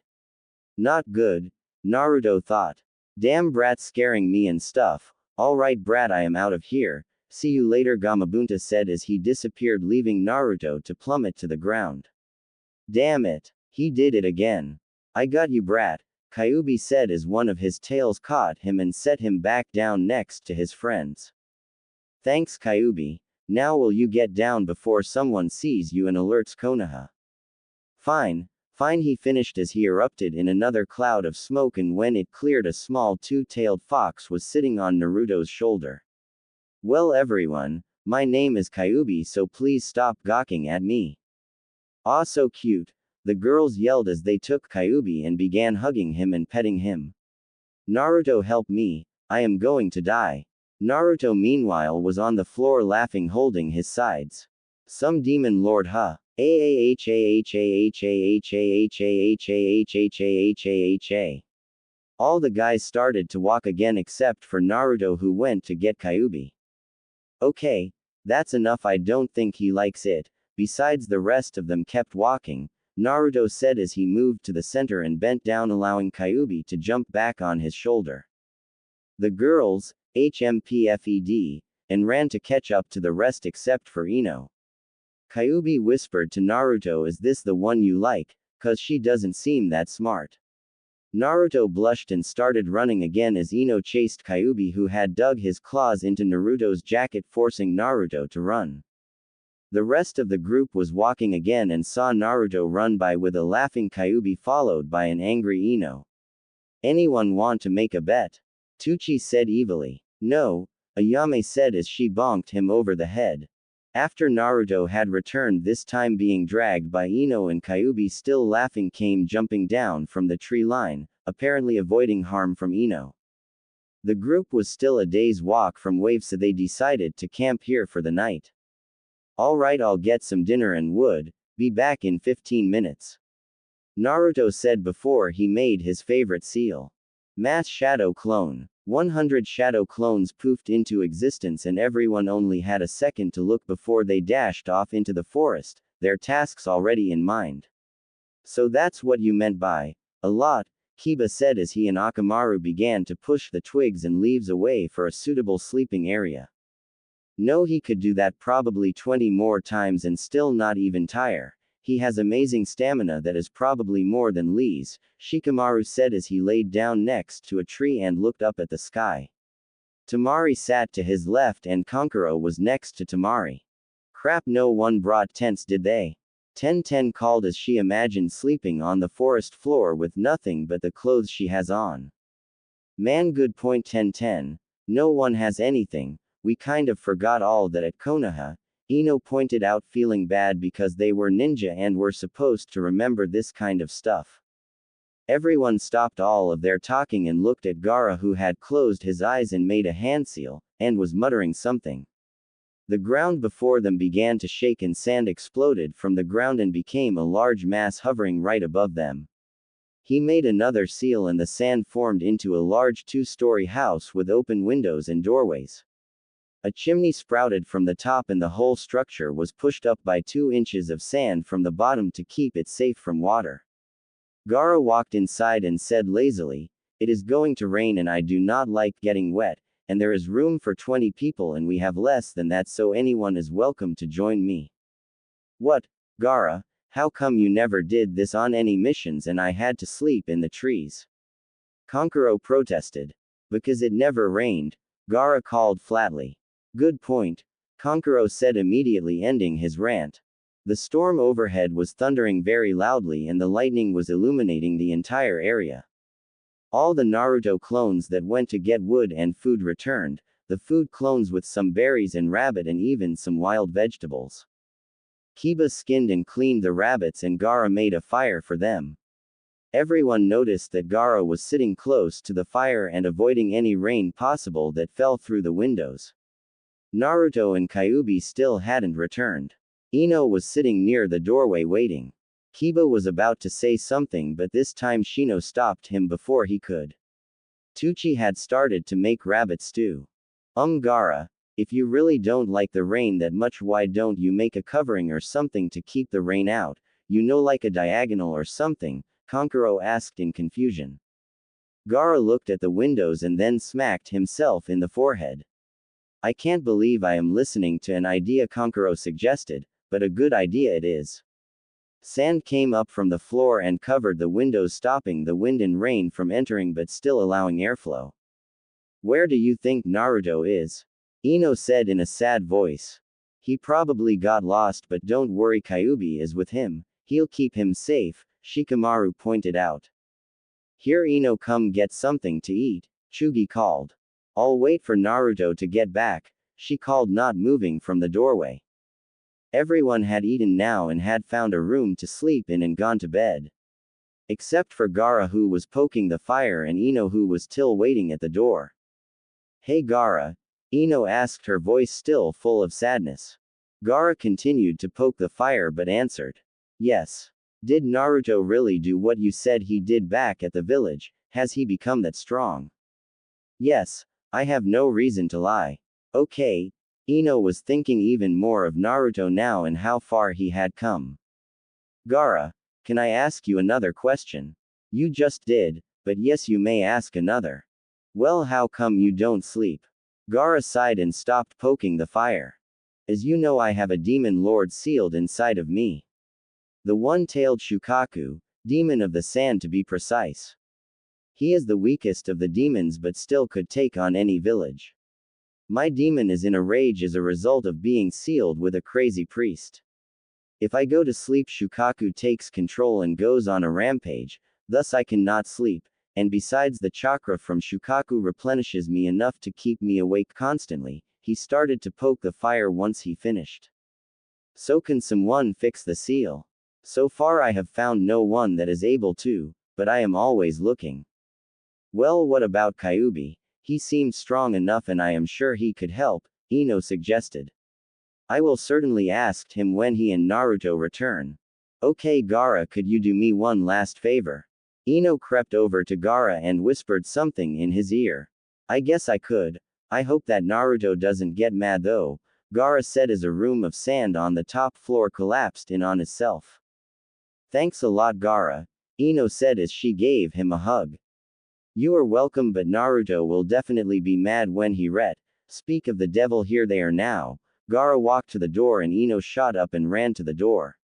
Not good, Naruto thought. Damn brat, scaring me and stuff. Alright brat, I am out of here. See you later, Gamabunta said as he disappeared, leaving Naruto to plummet to the ground. Damn it. He did it again. I got you brat, Kyuubi said as one of his tails caught him and set him back down next to his friends. Thanks Kyuubi. Now will you get down before someone sees you and alerts Konoha? Fine, fine, he finished as he erupted in another cloud of smoke, and when it cleared, a small two-tailed fox was sitting on Naruto's shoulder. Well everyone, my name is Kyuubi, so please stop gawking at me. Aw, so cute, the girls yelled as they took Kyuubi and began hugging him and petting him. Naruto, help me, I am going to die. Naruto meanwhile was on the floor laughing, holding his sides. Some demon lord, huh? All the guys started to walk again except for Naruto, who went to get Kyuubi. Okay, that's enough, I don't think he likes it. Besides, the rest of them kept walking, Naruto said as he moved to the center and bent down, allowing Kyuubi to jump back on his shoulder. The girls, HMPFED, and ran to catch up to the rest except for Ino. Kyuubi whispered to Naruto, is this the one you like? 'Cause she doesn't seem that smart. Naruto blushed and started running again as Ino chased Kyuubi, who had dug his claws into Naruto's jacket, forcing Naruto to run. The rest of the group was walking again and saw Naruto run by with a laughing Kyuubi followed by an angry Ino. Anyone want to make a bet? Tucci said evilly. No, Ayame said as she bonked him over the head. After Naruto had returned, this time being dragged by Ino, and Kyuubi still laughing came jumping down from the tree line, apparently avoiding harm from Ino. The group was still a day's walk from Wave, so they decided to camp here for the night. Alright, I'll get some dinner and wood, be back in 15 minutes. Naruto said before he made his favorite seal. Mass shadow clone. 100 shadow clones poofed into existence, and everyone only had a second to look before they dashed off into the forest, their tasks already in mind. So that's what you meant by a lot, Kiba said as he and Akamaru began to push the twigs and leaves away for a suitable sleeping area. No, he could do that probably 20 more times and still not even tire. He has amazing stamina that is probably more than Lee's, Shikamaru said as he laid down next to a tree and looked up at the sky. Tamari sat to his left and Kankuro was next to Tamari. Crap, no one brought tents, did they? Ten called as she imagined sleeping on the forest floor with nothing but the clothes she has on. Man, good point. Ten. No one has anything, we kind of forgot all that at Konoha, Ino pointed out, feeling bad because they were ninja and were supposed to remember this kind of stuff. Everyone stopped all of their talking and looked at Gaara, who had closed his eyes and made a hand seal, and was muttering something. The ground before them began to shake and sand exploded from the ground and became a large mass hovering right above them. He made another seal and the sand formed into a large 2-story house with open windows and doorways. A chimney sprouted from the top and the whole structure was pushed up by 2 inches of sand from the bottom to keep it safe from water. Gaara walked inside and said lazily, "It is going to rain and I do not like getting wet, and there is room for 20 people and we have less than that, so anyone is welcome to join me." What, Gaara, how come you never did this on any missions and I had to sleep in the trees? Kankuro protested. Because it never rained, Gaara called flatly. Good point, Kankuro said, immediately ending his rant. The storm overhead was thundering very loudly and the lightning was illuminating the entire area. All the Naruto clones that went to get wood and food returned, the food clones with some berries and rabbit and even some wild vegetables. Kiba skinned and cleaned the rabbits and Gaara made a fire for them. Everyone noticed that Gaara was sitting close to the fire and avoiding any rain possible that fell through the windows. Naruto and Kyuubi still hadn't returned. Ino was sitting near the doorway waiting. Kiba was about to say something, but this time Shino stopped him before he could. Tucci had started to make rabbit stew. Gaara, if you really don't like the rain that much, why don't you make a covering or something to keep the rain out, like a diagonal or something, Kankuro asked in confusion. Gaara looked at the windows and then smacked himself in the forehead. I can't believe I am listening to an idea, Kankuro suggested, but a good idea it is. Sand came up from the floor and covered the windows, stopping the wind and rain from entering but still allowing airflow. Where do you think Naruto is? Ino said in a sad voice. He probably got lost, but don't worry, Kyuubi is with him, he'll keep him safe, Shikamaru pointed out. Here Ino, come get something to eat, Chugi called. I'll wait for Naruto to get back, she called, not moving from the doorway. Everyone had eaten now and had found a room to sleep in and gone to bed. Except for Gaara, who was poking the fire, and Ino, who was still waiting at the door. Hey Gaara, Ino asked, her voice still full of sadness. Gaara continued to poke the fire but answered. Yes. Did Naruto really do what you said he did back at the village? Has he become that strong? Yes. I have no reason to lie. Okay. Ino was thinking even more of Naruto now and how far he had come. Gaara, can I ask you another question? You just did, but yes, you may ask another. Well, how come you don't sleep? Gaara sighed and stopped poking the fire. As you know, I have a demon lord sealed inside of me. The one-tailed Shukaku, Demon of the sand to be precise. He is the weakest of the demons but still could take on any village. My demon is in a rage as a result of being sealed with a crazy priest. If I go to sleep, Shukaku takes control and goes on a rampage, thus I cannot sleep, and besides the chakra from Shukaku replenishes me enough to keep me awake constantly. He started to poke the fire once he finished. So can someone fix the seal? So far I have found no one that is able to, but I am always looking. Well, what about Kyubi? He seemed strong enough and I am sure he could help, Ino suggested. I will certainly ask him when he and Naruto return. Okay Gaara, could you do me one last favor? Ino crept over to Gaara and whispered something in his ear. I guess I could. I hope that Naruto doesn't get mad though, Gaara said as a room of sand on the top floor collapsed in on itself. Thanks a lot Gaara, Ino said as she gave him a hug. You are welcome, but Naruto will definitely be mad when he speak of the devil, here they are now. Gaara walked to the door and Ino shot up and ran to the door.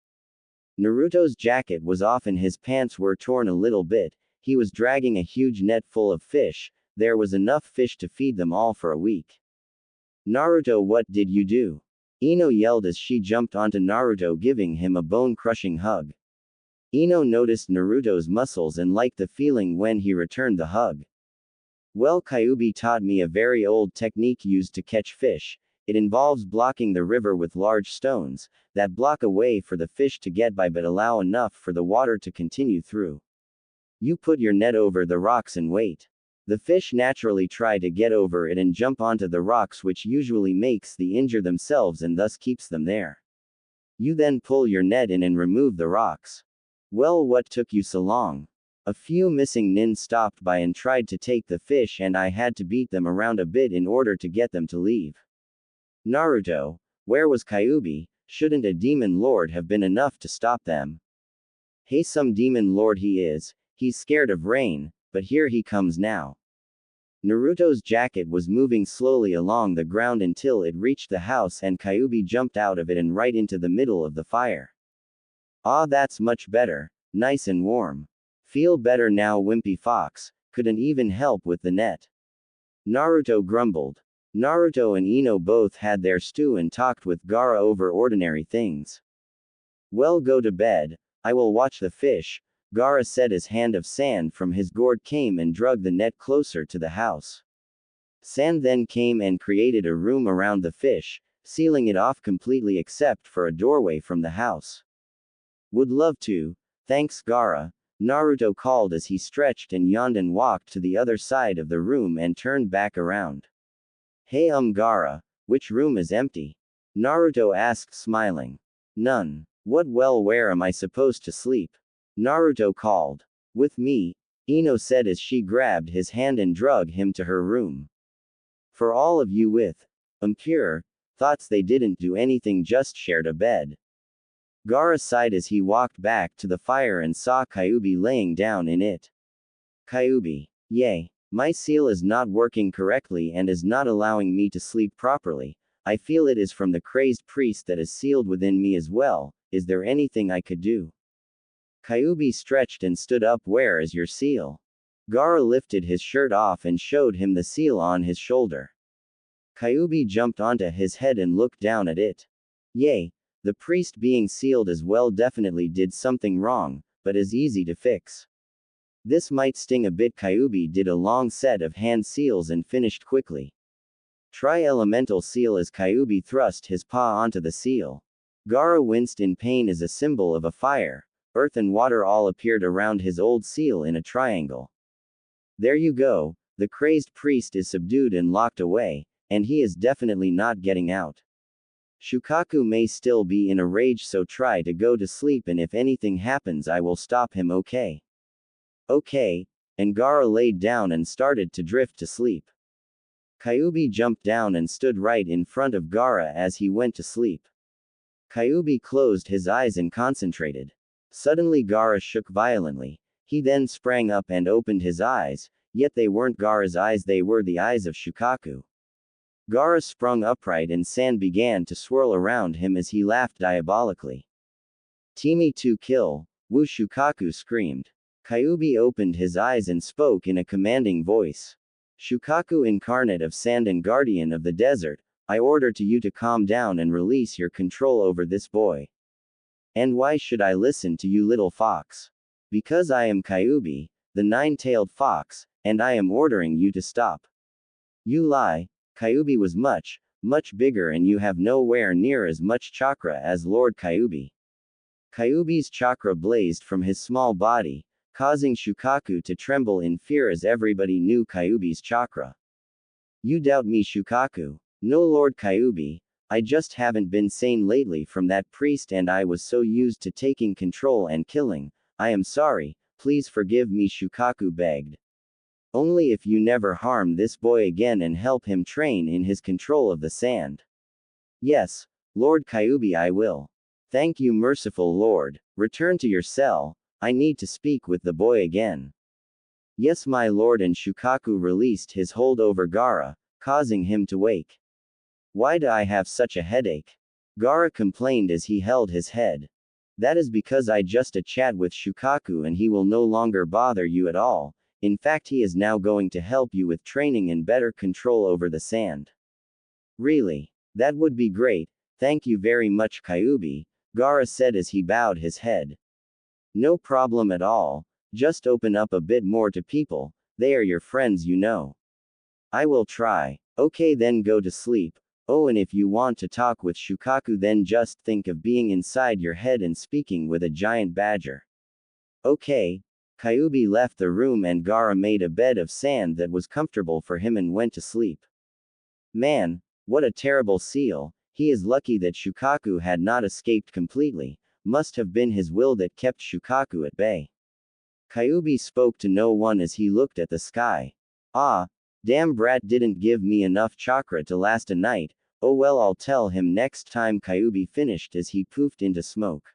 Naruto's jacket was off and his pants were torn a little bit. He was dragging a huge net full of fish. There was enough fish to feed them all for a week. Naruto, what did you do? Ino yelled as she jumped onto Naruto, giving him a bone-crushing hug. Ino noticed Naruto's muscles and liked the feeling when he returned the hug. Well, Kyubi taught me a very old technique used to catch fish. It involves blocking the river with large stones that block a way for the fish to get by but allow enough for the water to continue through. You put your net over the rocks and wait. The fish naturally try to get over it and jump onto the rocks, which usually makes the injure themselves and thus keeps them there. You then pull your net in and remove the rocks. Well, what took you so long? A few missing nin stopped by and tried to take the fish and I had to beat them around a bit in order to get them to leave. Naruto, where was Kyubi? Shouldn't a demon lord have been enough to stop them? Hey, some demon lord he is. He's scared of rain, but here he comes now. Naruto's jacket was moving slowly along the ground until it reached the house and Kyubi jumped out of it and right into the middle of the fire. Ah, that's much better. Nice and warm. Feel better now, Wimpy Fox. Couldn't even help with the net. Naruto grumbled. Naruto and Ino both had their stew and talked with Gaara over ordinary things. Well, go to bed. I will watch the fish, Gaara said as hand of sand from his gourd came and dragged the net closer to the house. Sand then came and created a room around the fish, sealing it off completely except for a doorway from the house. Would love to. Thanks Gaara, Naruto called as he stretched and yawned and walked to the other side of the room and turned back around. Hey Gaara, which room is empty? Naruto asked smiling. None. What, well, where am I supposed to sleep? Naruto called. With me, Ino said as she grabbed his hand and dragged him to her room. For all of you with impure thoughts, they didn't do anything, just shared a bed. Gaara sighed as he walked back to the fire and saw Kyubi laying down in it. Kyubi. Yay. My seal is not working correctly and is not allowing me to sleep properly. I feel it is from the crazed priest that is sealed within me as well. Is there anything I could do? Kyubi stretched and stood up. Where is your seal? Gaara lifted his shirt off and showed him the seal on his shoulder. Kyubi jumped onto his head and looked down at it. Yay. The priest being sealed as well definitely did something wrong, but is easy to fix. This might sting a bit. Kyubi did a long set of hand seals and finished quickly. Try elemental seal as Kyubi thrust his paw onto the seal. Gaara winced in pain as a symbol of a fire. Earth and water all appeared around his old seal in a triangle. There you go, the crazed priest is subdued and locked away, and he is definitely not getting out. Shukaku may still be in a rage, so try to go to sleep and if anything happens I will stop him, okay? Okay, and Gaara laid down and started to drift to sleep. Kyubi jumped down and stood right in front of Gaara as he went to sleep. Kyubi closed his eyes and concentrated. Suddenly Gaara shook violently. He then sprang up and opened his eyes, yet they weren't Gaara's eyes, they were the eyes of Shukaku. Gaara sprung upright and sand began to swirl around him as he laughed diabolically. Teamy to kill. Wu Shukaku screamed. Kyuubi opened his eyes and spoke in a commanding voice. Shukaku, incarnate of sand and guardian of the desert, I order to you to calm down and release your control over this boy. And why should I listen to you, little fox? Because I am Kyuubi, the nine-tailed fox, and I am ordering you to stop. You lie. Kyuubi was much, much bigger, and you have nowhere near as much chakra as Lord Kyuubi. Kyuubi's chakra blazed from his small body, causing Shukaku to tremble in fear as everybody knew Kyuubi's chakra. You doubt me, Shukaku? No, Lord Kyuubi, I just haven't been sane lately from that priest, and I was so used to taking control and killing. I am sorry, please forgive me, Shukaku begged. Only if you never harm this boy again and help him train in his control of the sand. Yes, Lord Kyuubi, I will. Thank you, merciful Lord. Return to your cell. I need to speak with the boy again. Yes, my lord, and Shukaku released his hold over Gaara, causing him to wake. Why do I have such a headache? Gaara complained as he held his head. That is because I just a chat with Shukaku and he will no longer bother you at all. In fact, he is now going to help you with training and better control over the sand. Really? That would be great. Thank you very much, Kyuubi, Gaara said as he bowed his head. No problem at all. Just open up a bit more to people. They are your friends, you know. I will try. Okay, then go to sleep. Oh, and if you want to talk with Shukaku, then just think of being inside your head and speaking with a giant badger. Okay. Kyuubi left the room and Gaara made a bed of sand that was comfortable for him and went to sleep. Man, what a terrible seal. He is lucky that Shukaku had not escaped completely. Must have been his will that kept Shukaku at bay. Kyuubi spoke to no one as he looked at the sky. Ah, damn brat didn't give me enough chakra to last a night. Oh well, I'll tell him next time, Kyuubi finished as he poofed into smoke.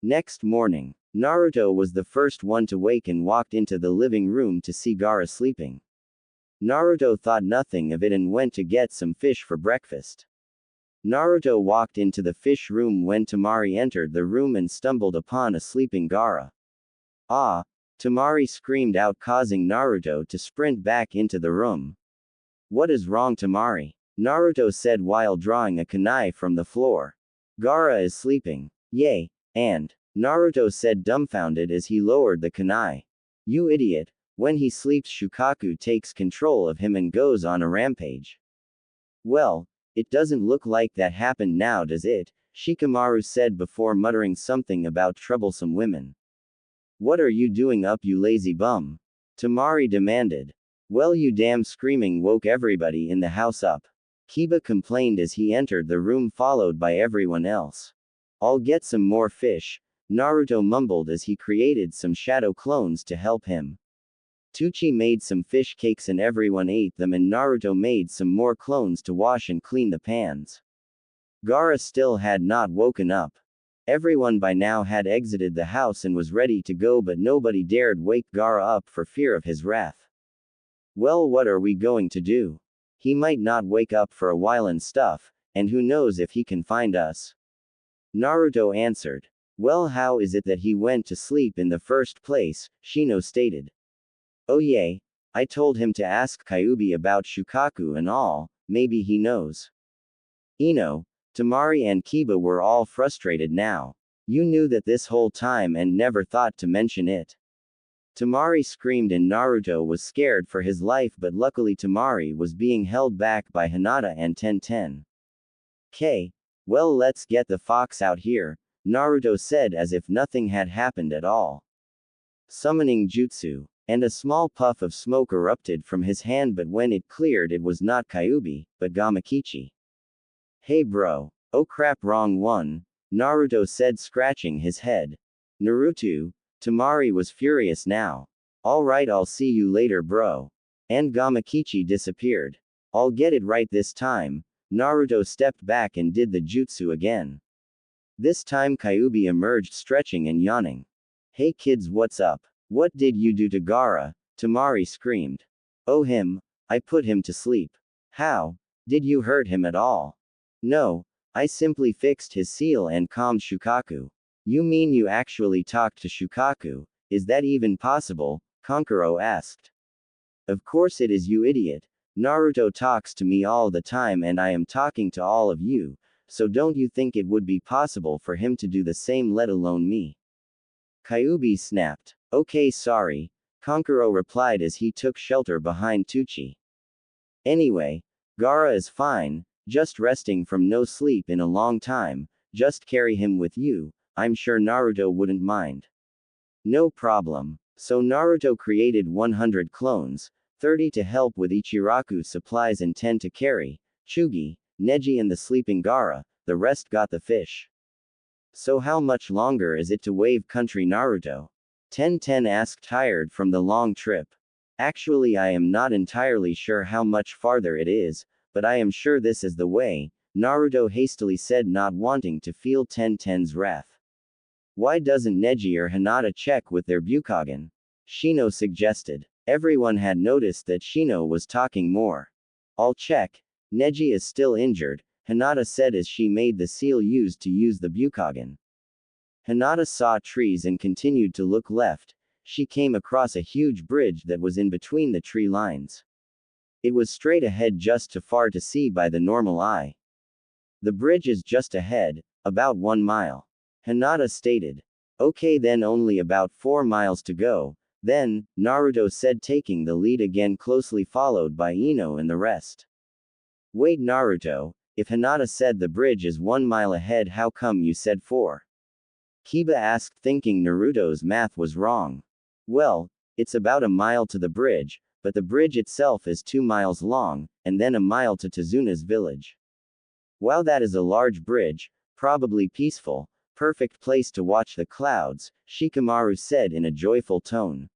Next morning, Naruto was the first one to wake and walked into the living room to see Gaara sleeping. Naruto thought nothing of it and went to get some fish for breakfast. Naruto walked into the fish room when Temari entered the room and stumbled upon a sleeping Gaara. Ah! Temari screamed out, causing Naruto to sprint back into the room. What is wrong, Temari? Naruto said while drawing a kunai from the floor. Gaara is sleeping. Yay! And Naruto said, dumbfounded as he lowered the kunai. You idiot! When he sleeps, Shukaku takes control of him and goes on a rampage. Well, it doesn't look like that happened now, does it? Shikamaru said before muttering something about troublesome women. What are you doing up, you lazy bum? Temari demanded. Well, you damn screaming woke everybody in the house up. Kiba complained as he entered the room followed by everyone else. I'll get some more fish, Naruto mumbled as he created some shadow clones to help him. Tucci made some fish cakes and everyone ate them, and Naruto made some more clones to wash and clean the pans. Gaara still had not woken up. Everyone by now had exited the house and was ready to go, but nobody dared wake Gaara up for fear of his wrath. Well, what are we going to do? He might not wake up for a while and stuff, and who knows if he can find us? Naruto answered. Well, how is it that he went to sleep in the first place? Shino stated. Oh yay, I told him to ask Kyuubi about Shukaku and all, maybe he knows. Ino, Temari and Kiba were all frustrated now. You knew that this whole time and never thought to mention it. Temari screamed and Naruto was scared for his life, but luckily Temari was being held back by Hinata and Tenten. K. Well, let's get the fox out here, Naruto said as if nothing had happened at all. Summoning jutsu. And a small puff of smoke erupted from his hand, but when it cleared it was not Kyuubi, but Gamakichi. Hey bro. Oh crap, wrong one, Naruto said, scratching his head. Naruto. Temari was furious now. Alright, I'll see you later, bro. And Gamakichi disappeared. I'll get it right this time. Naruto stepped back and did the jutsu again. This time Kyuubi emerged stretching and yawning. Hey kids, what's up? What did you do to Gaara? Temari screamed. Oh, him. I put him to sleep. How? Did you hurt him at all? No. I simply fixed his seal and calmed Shukaku. You mean you actually talked to Shukaku? Is that even possible? Kankuro asked. Of course it is, you idiot. Naruto talks to me all the time and I am talking to all of you, so don't you think it would be possible for him to do the same, let alone me? Kyuubi snapped. Okay, sorry, Kankuro replied as he took shelter behind Tucci. Anyway, Gaara is fine, just resting from no sleep in a long time, just carry him with you, I'm sure Naruto wouldn't mind. No problem. So Naruto created 100 clones, 30 to help with Ichiraku's supplies and 10 to carry Chugi, Neji and the sleeping Gaara, the rest got the fish. So how much longer is it to Wave Country, Naruto? Ten asked, tired from the long trip. Actually, I am not entirely sure how much farther it is, but I am sure this is the way, Naruto hastily said, not wanting to feel Ten's wrath. Why doesn't Neji or Hinata check with their Bukagen? Shino suggested. Everyone had noticed that Shino was talking more. I'll check. Neji is still injured, Hinata said as she made the seal used to use the Bukagen. Hinata saw trees and continued to look left. She came across a huge bridge that was in between the tree lines. It was straight ahead, just too far to see by the normal eye. The bridge is just ahead, about 1 mile. Hinata stated. Okay, then only about 4 miles to go. Then, Naruto said, taking the lead again, closely followed by Ino and the rest. Wait, Naruto, if Hinata said the bridge is 1 mile ahead, how come you said 4? Kiba asked, thinking Naruto's math was wrong. Well, it's about a mile to the bridge, but the bridge itself is 2 miles long, and then a mile to Tazuna's village. While that is a large bridge, probably peaceful, perfect place to watch the clouds, Shikamaru said in a joyful tone.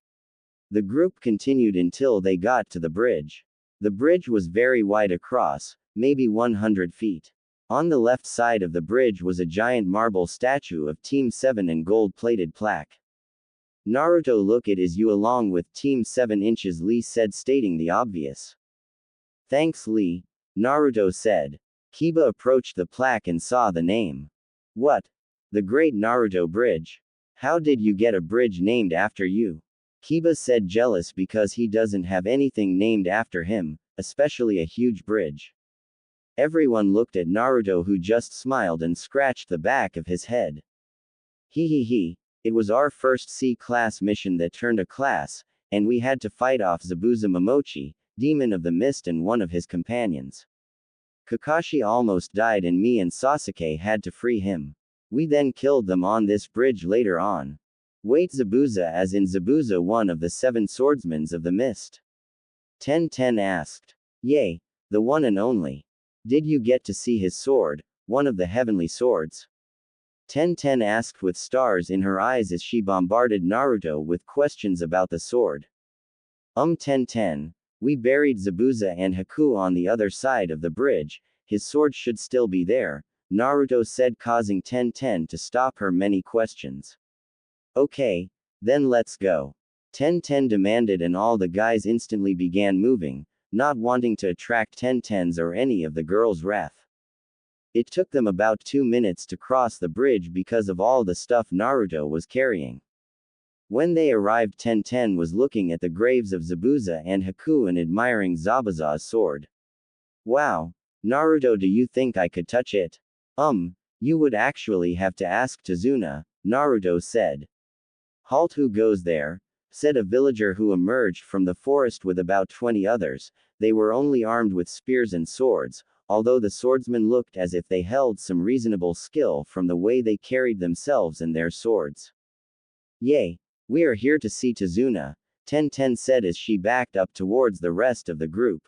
The group continued until they got to the bridge. The bridge was very wide across, maybe 100 feet. On the left side of the bridge was a giant marble statue of Team 7 and gold-plated plaque. Naruto, look, it is you along with Team 7 inches, Lee said, stating the obvious. Thanks, Lee, Naruto said. Kiba approached the plaque and saw the name. What? The Great Naruto Bridge. How did you get a bridge named after you? Kiba said, jealous because he doesn't have anything named after him, especially a huge bridge. Everyone looked at Naruto, who just smiled and scratched the back of his head. He. It was our first C-class mission that turned a class, and we had to fight off Zabuza Momochi, demon of the mist, and one of his companions. Kakashi almost died and me and Sasuke had to free him. We then killed them on this bridge later on. Wait, Zabuza as in Zabuza, one of the 7 swordsmen of the mist? Ten asked. Yay, the one and only. Did you get to see his sword, one of the heavenly swords? Ten asked with stars in her eyes as she bombarded Naruto with questions about the sword. Ten. We buried Zabuza and Haku on the other side of the bridge, his sword should still be there, Naruto said, causing Ten to stop her many questions. Okay, then let's go. Ten demanded, and all the guys instantly began moving, not wanting to attract Ten's or any of the girls' wrath. It took them about 2 minutes to cross the bridge because of all the stuff Naruto was carrying. When they arrived, Ten was looking at the graves of Zabuza and Haku and admiring Zabuza's sword. Wow, Naruto, do you think I could touch it? You would actually have to ask Tazuna, Naruto said. Halt, who goes there? Said a villager who emerged from the forest with about 20 others. They were only armed with spears and swords, although the swordsmen looked as if they held some reasonable skill from the way they carried themselves and their swords. Yay! We are here to see Tazuna, Ten said as she backed up towards the rest of the group.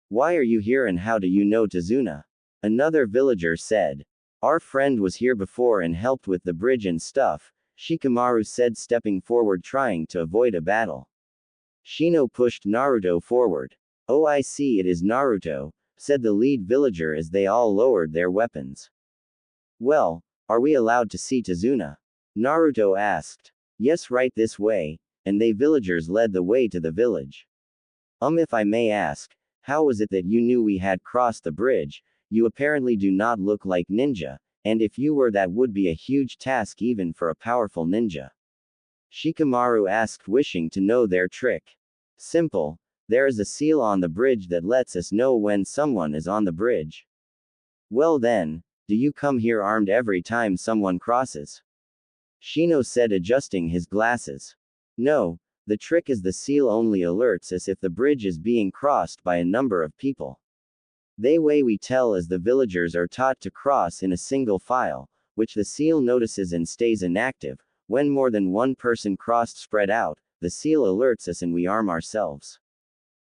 Why are you here and how do you know Tazuna? Another villager said. Our friend was here before and helped with the bridge and stuff, Shikamaru said, stepping forward trying to avoid a battle. Shino pushed Naruto forward. Oh, I see, it is Naruto, said the lead villager as they all lowered their weapons. Well, are we allowed to see Tazuna? Naruto asked. Yes, right this way, and they villagers led the way to the village. If I may ask, how was it that you knew we had crossed the bridge? You apparently do not look like ninja, And if you were, that would be a huge task even for a powerful ninja. Shikamaru asked, wishing to know their trick. Simple. There is a seal on the bridge that lets us know when someone is on the bridge. Well then, do you come here armed every time someone crosses? Shino said, adjusting his glasses. No, the trick is the seal only alerts us if the bridge is being crossed by a number of people. The way we tell is the villagers are taught to cross in a single file, which the seal notices and stays inactive. When more than one person crossed spread out, the seal alerts us and we arm ourselves.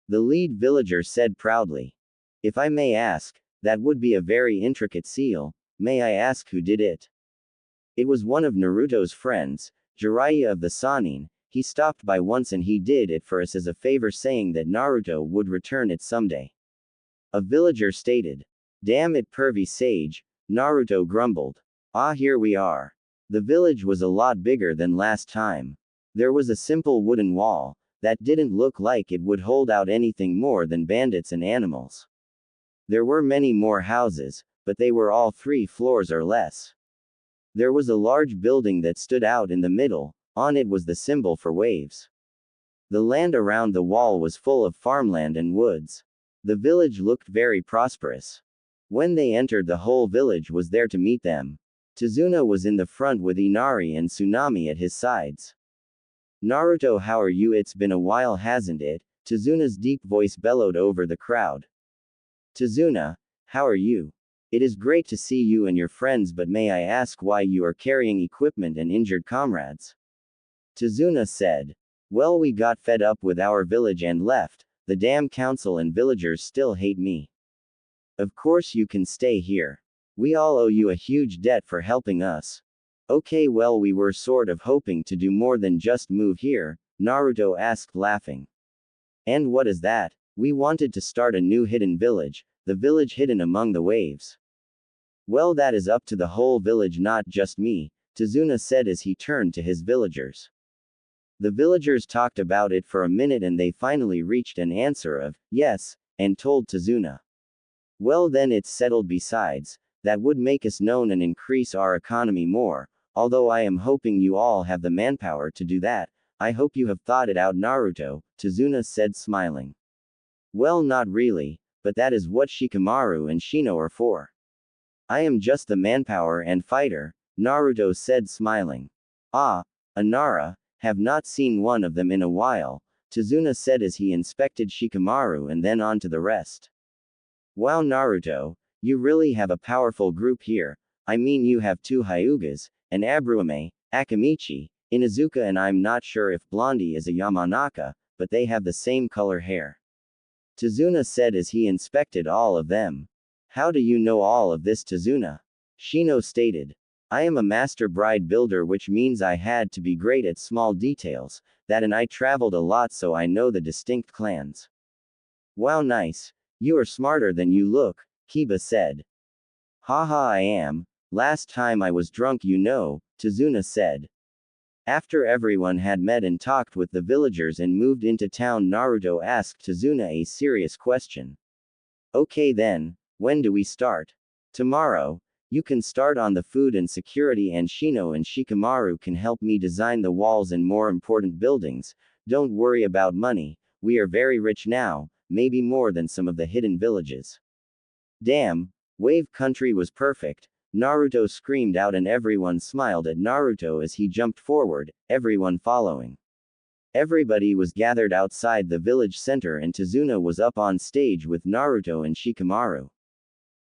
The lead villager said proudly. If I may ask, that would be a very intricate seal. May I ask who did it? It was one of Naruto's friends, Jiraiya of the Sannin. He stopped by once and he did it for us as a favor, saying that Naruto would return it someday. A villager stated. Damn it, pervy sage, Naruto grumbled. Ah, here we are. The village was a lot bigger than last time. There was a simple wooden wall that didn't look like it would hold out anything more than bandits and animals. There were many more houses, but they were all 3 floors or less. There was a large building that stood out in the middle. On it was the symbol for waves. The land around the wall was full of farmland and woods. The village looked very prosperous. When they entered, the whole village was there to meet them. Tazuna was in the front with Inari and Tsunami at his sides. Naruto, how are you? It's been a while, hasn't it? Tazuna's deep voice bellowed over the crowd. Tazuna, how are you? It is great to see you and your friends, but may I ask why you are carrying equipment and injured comrades? Tazuna said. Well, we got fed up with our village and left. The damn council and villagers still hate me. Of course you can stay here. We all owe you a huge debt for helping us. Okay, well, we were sort of hoping to do more than just move here, Naruto asked, laughing. And what is that? We wanted to start a new hidden village, the village hidden among the waves. Well, that is up to the whole village, not just me, Tazuna said as he turned to his villagers. The villagers talked about it for a minute and they finally reached an answer of, yes, and told Tazuna. Well then, it's settled. Besides, that would make us known and increase our economy more, although I am hoping you all have the manpower to do that. I hope you have thought it out, Naruto, Tazuna said, smiling. Well, not really, but that is what Shikamaru and Shino are for. I am just the manpower and fighter, Naruto said, smiling. Ah, Anara, have not seen one of them in a while, Tazuna said as he inspected Shikamaru and then on to the rest. Wow, Naruto, you really have a powerful group here. I mean, you have 2 Hyugas, an Abuame, Akamichi, Inuzuka, and I'm not sure if Blondie is a Yamanaka, but they have the same color hair. Tazuna said as he inspected all of them. How do you know all of this, Tazuna? Shino stated. I am a master bride builder, which means I had to be great at small details, and I traveled a lot, so I know the distinct clans. Wow, nice. You are smarter than you look, Kiba said. Haha, I am. Last time I was drunk, you know, Tazuna said. After everyone had met and talked with the villagers and moved into town, Naruto asked Tazuna a serious question. Okay then, when do we start? Tomorrow. You can start on the food and security, and Shino and Shikamaru can help me design the walls and more important buildings. Don't worry about money, we are very rich now, maybe more than some of the hidden villages. Damn, Wave Country was perfect, Naruto screamed out, and everyone smiled at Naruto as he jumped forward, everyone following. Everybody was gathered outside the village center and Tazuna was up on stage with Naruto and Shikamaru.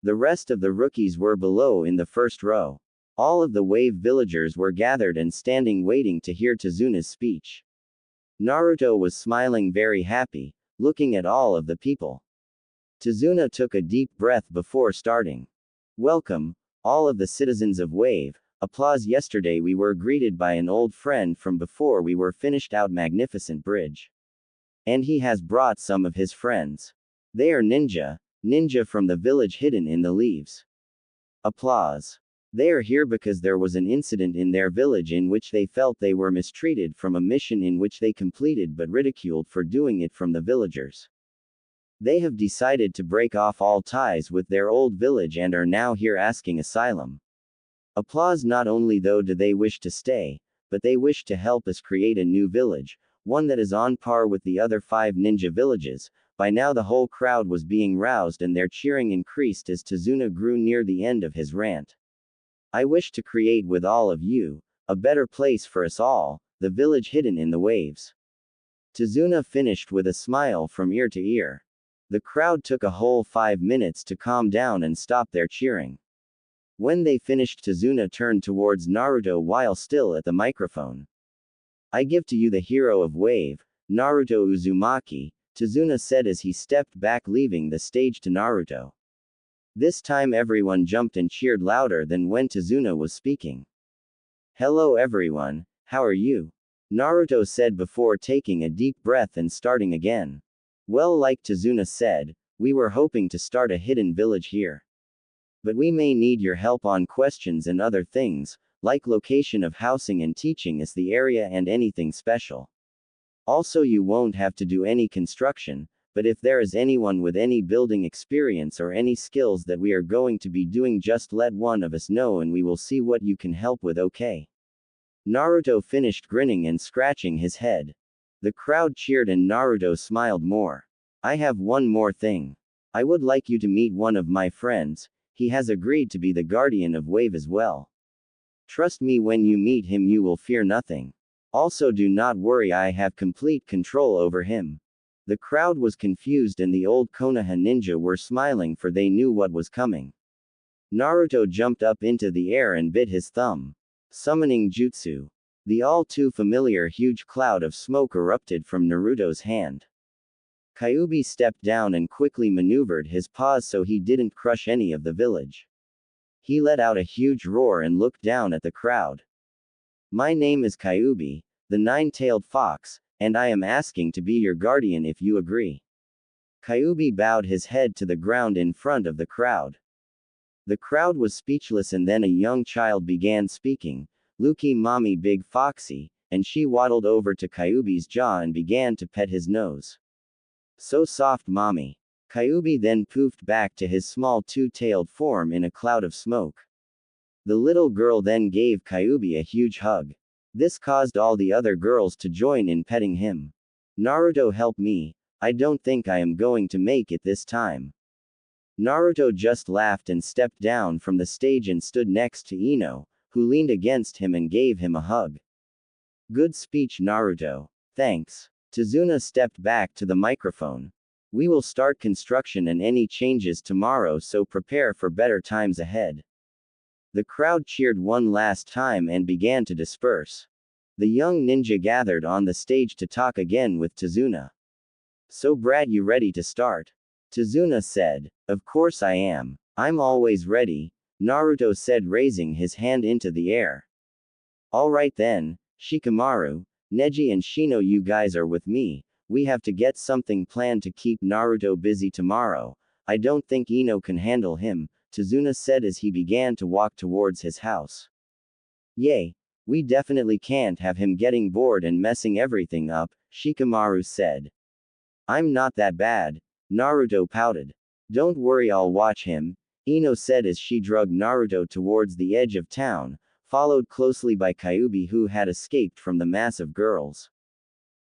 The rest of the rookies were below in the first row. All of the wave villagers were gathered and standing waiting to hear Tazuna's speech. Naruto was smiling very happy, looking at all of the people. Tazuna took a deep breath before starting. Welcome, all of the citizens of Wave. Applause. Yesterday we were greeted by an old friend from before we were finished out magnificent bridge. And he has brought some of his friends. They are ninja from the village hidden in the leaves. Applause. They are here because there was an incident in their village in which they felt they were mistreated from a mission in which they completed but ridiculed for doing it from the villagers. They have decided to break off all ties with their old village and are now here asking asylum. Applause. Not only though do they wish to stay, but they wish to help us create a new village, one that is on par with the other 5 ninja villages. By now the whole crowd was being roused and their cheering increased as Tazuna grew near the end of his rant. I wish to create with all of you a better place for us all, the village hidden in the waves. Tazuna finished with a smile from ear to ear. The crowd took a whole 5 minutes to calm down and stop their cheering. When they finished, Tazuna turned towards Naruto while still at the microphone. I give to you the hero of Wave, Naruto Uzumaki, Tazuna said as he stepped back leaving the stage to Naruto. This time everyone jumped and cheered louder than when Tazuna was speaking. Hello everyone, how are you? Naruto said before taking a deep breath and starting again. Well, like Tazuna said, we were hoping to start a hidden village here. But we may need your help on questions and other things, like location of housing and teaching us the area and anything special. Also, you won't have to do any construction, but if there is anyone with any building experience or any skills that we are going to be doing, just let one of us know and we will see what you can help with, okay? Naruto finished grinning and scratching his head. The crowd cheered and Naruto smiled more. I have one more thing. I would like you to meet one of my friends. He has agreed to be the guardian of Wave as well. Trust me, when you meet him you will fear nothing. Also do not worry, I have complete control over him. The crowd was confused and the old Konoha ninja were smiling for they knew what was coming. Naruto jumped up into the air and bit his thumb. Summoning jutsu. The all too familiar huge cloud of smoke erupted from Naruto's hand. Kyuubi stepped down and quickly maneuvered his paws so he didn't crush any of the village. He let out a huge roar and looked down at the crowd. My name is Kyuubi, the nine-tailed fox, and I am asking to be your guardian if you agree. Kyuubi bowed his head to the ground in front of the crowd. The crowd was speechless and then a young child began speaking, Luki Mommy Big Foxy, and she waddled over to Kyuubi's jaw and began to pet his nose. So soft, Mommy. Kyuubi then poofed back to his small two-tailed form in a cloud of smoke. The little girl then gave Kyuubi a huge hug. This caused all the other girls to join in petting him. Naruto, help me, I don't think I am going to make it this time. Naruto just laughed and stepped down from the stage and stood next to Ino, who leaned against him and gave him a hug. Good speech, Naruto. Thanks. Tazuna stepped back to the microphone. We will start construction and any changes tomorrow, so prepare for better times ahead. The crowd cheered one last time and began to disperse. The young ninja gathered on the stage to talk again with Tazuna. So Brat, you ready to start? Tazuna said. Of course I am. I'm always ready, Naruto said, raising his hand into the air. Alright then, Shikamaru, Neji and Shino, you guys are with me. We have to get something planned to keep Naruto busy tomorrow. I don't think Ino can handle him, Tazuna said as he began to walk towards his house. Yay. We definitely can't have him getting bored and messing everything up, Shikamaru said. I'm not that bad, Naruto pouted. Don't worry, I'll watch him, Ino said as she dragged Naruto towards the edge of town, followed closely by Kyuubi, who had escaped from the mass of girls.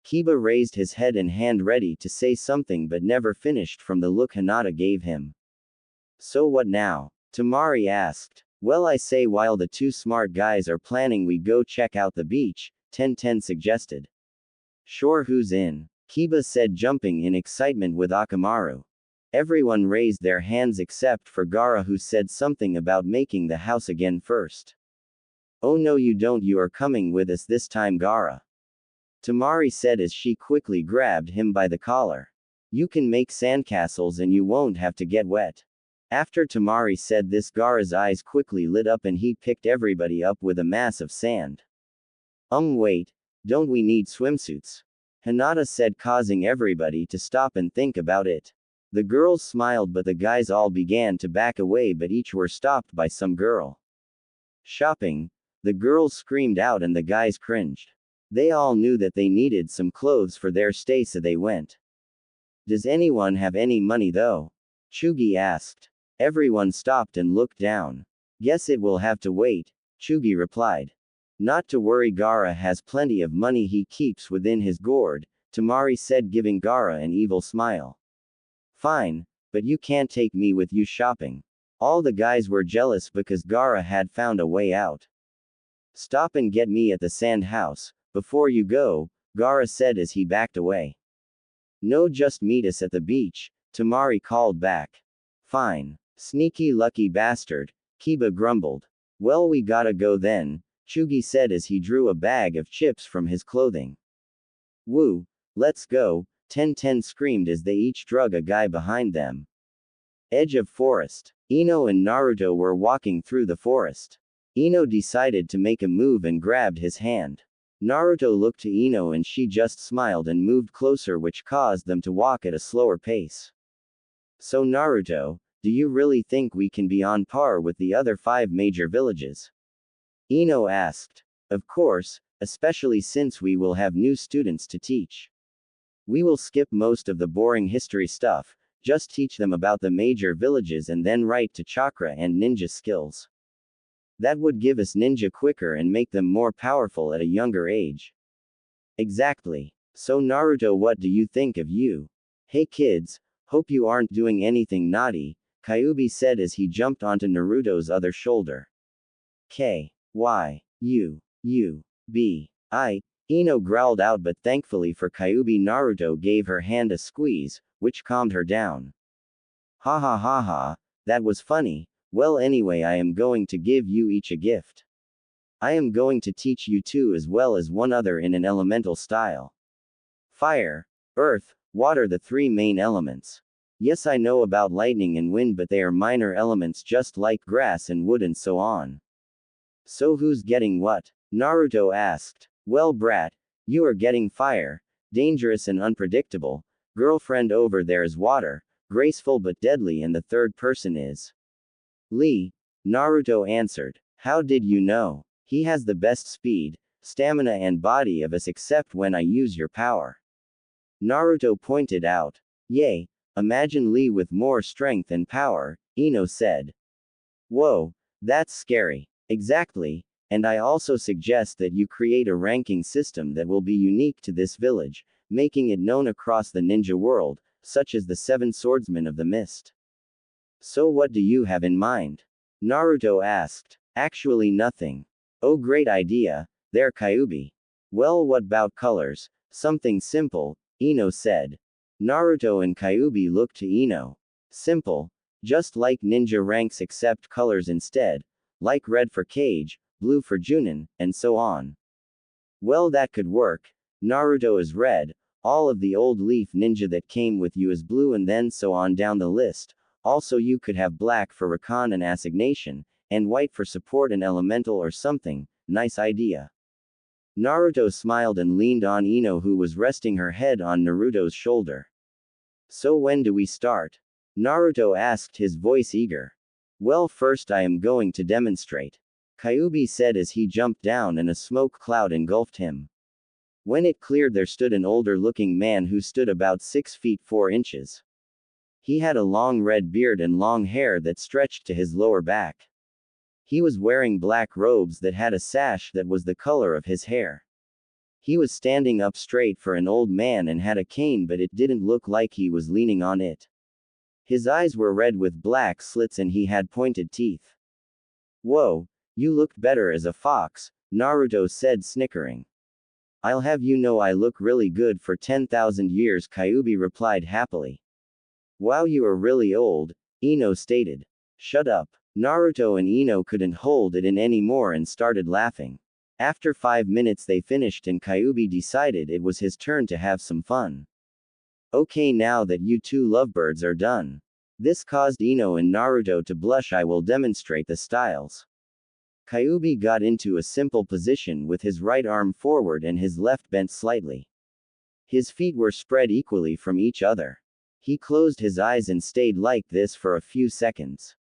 Kiba raised his head and hand ready to say something but never finished from the look Hinata gave him. So what now? Tamari asked. Well, I say while the two smart guys are planning we go check out the beach, Ten suggested. Sure, who's in? Kiba said, jumping in excitement with Akamaru. Everyone raised their hands except for Gaara, who said something about making the house again first. Oh no, you don't, you are coming with us this time, Gaara. Tamari said as she quickly grabbed him by the collar. You can make sandcastles and you won't have to get wet. After Tamari said this, Gaara's eyes quickly lit up and he picked everybody up with a mass of sand. Wait, don't we need swimsuits? Hinata said, causing everybody to stop and think about it. The girls smiled but the guys all began to back away, but each were stopped by some girl. Shopping? The girls screamed out and the guys cringed. They all knew that they needed some clothes for their stay, so they went. Does anyone have any money though? Chugi asked. Everyone stopped and looked down. Guess it will have to wait, Chugi replied. Not to worry, Gaara has plenty of money he keeps within his gourd, Tamari said, giving Gaara an evil smile. Fine, but you can't take me with you shopping. All the guys were jealous because Gaara had found a way out. Stop and get me at the sand house, before you go, Gaara said as he backed away. No, just meet us at the beach, Tamari called back. Fine. Sneaky lucky bastard, Kiba grumbled. Well, we gotta go then, Chugi said as he drew a bag of chips from his clothing. Woo, let's go, Ten screamed as they each drug a guy behind them. Edge of forest. Ino and Naruto were walking through the forest. Ino decided to make a move and grabbed his hand. Naruto looked to Ino and she just smiled and moved closer, which caused them to walk at a slower pace. So Naruto, do you really think we can be on par with the other 5 major villages? Ino asked. Of course, especially since we will have new students to teach. We will skip most of the boring history stuff, just teach them about the major villages and then right to chakra and ninja skills. That would give us ninja quicker and make them more powerful at a younger age. Exactly. So Naruto, what do you think of you? Hey kids, hope you aren't doing anything naughty, Kyuubi said as he jumped onto Naruto's other shoulder. K-Y-U-U-B-I, Ino growled out, but thankfully for Kyuubi, Naruto gave her hand a squeeze, which calmed her down. Ha ha ha ha, that was funny. Well, anyway, I am going to give you each a gift. I am going to teach you 2 as well as one other in an elemental style. Fire, earth, water, the 3 main elements. Yes, I know about lightning and wind, but they are minor elements just like grass and wood and so on. So who's getting what? Naruto asked. Well, brat, you are getting fire, dangerous and unpredictable. Girlfriend over there is water, graceful but deadly, and the third person is Lee, Naruto answered. How did you know? He has the best speed, stamina and body of us except when I use your power. Naruto pointed out. Yay, imagine Lee with more strength and power, Ino said. Whoa, that's scary. Exactly, and I also suggest that you create a ranking system that will be unique to this village, making it known across the ninja world, such as the 7 swordsmen of the mist. So what do you have in mind? Naruto asked. Actually nothing. Oh, great idea, there Kyuubi. Well, what about colors? Something simple, Ino said. Naruto and Kyuubi looked to Ino. Simple, just like ninja ranks except colors instead, like red for Kage, blue for Junin, and so on. Well, that could work. Naruto is red, all of the old leaf ninja that came with you is blue, and then so on down the list. Also, you could have black for recon and assignation, and white for support and elemental or something. Nice idea. Naruto smiled and leaned on Ino, who was resting her head on Naruto's shoulder. So when do we start? Naruto asked, his voice eager. Well, first I am going to demonstrate, Kyuubi said as he jumped down and a smoke cloud engulfed him. When it cleared, there stood an older-looking man who stood about 6 feet 4 inches. He had a long red beard and long hair that stretched to his lower back. He was wearing black robes that had a sash that was the color of his hair. He was standing up straight for an old man and had a cane, but it didn't look like he was leaning on it. His eyes were red with black slits and he had pointed teeth. Whoa, you looked better as a fox, Naruto said, snickering. I'll have you know I look really good for 10,000 years, Kyuubi replied happily. Wow, you are really old, Ino stated. Shut up. Naruto and Ino couldn't hold it in anymore and started laughing. After 5 minutes they finished and Kyuubi decided it was his turn to have some fun. Okay, now that you 2 lovebirds are done. This caused Ino and Naruto to blush. I will demonstrate the styles. Kyuubi got into a simple position with his right arm forward and his left bent slightly. His feet were spread equally from each other. He closed his eyes and stayed like this for a few seconds.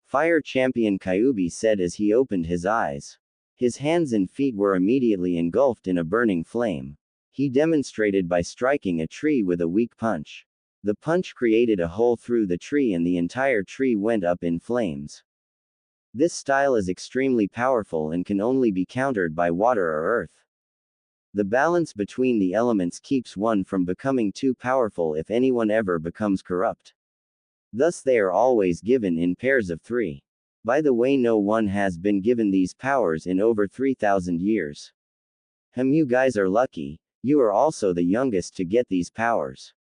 Fire champion, Kyuubi said as he opened his eyes. His hands and feet were immediately engulfed in a burning flame. He demonstrated by striking a tree with a weak punch. The punch created a hole through the tree and the entire tree went up in flames. This style is extremely powerful and can only be countered by water or earth. The balance between the elements keeps one from becoming too powerful if anyone ever becomes corrupt. Thus they are always given in pairs of 3. By the way, no one has been given these powers in over 3,000 years. You guys are lucky, you are also the youngest to get these powers.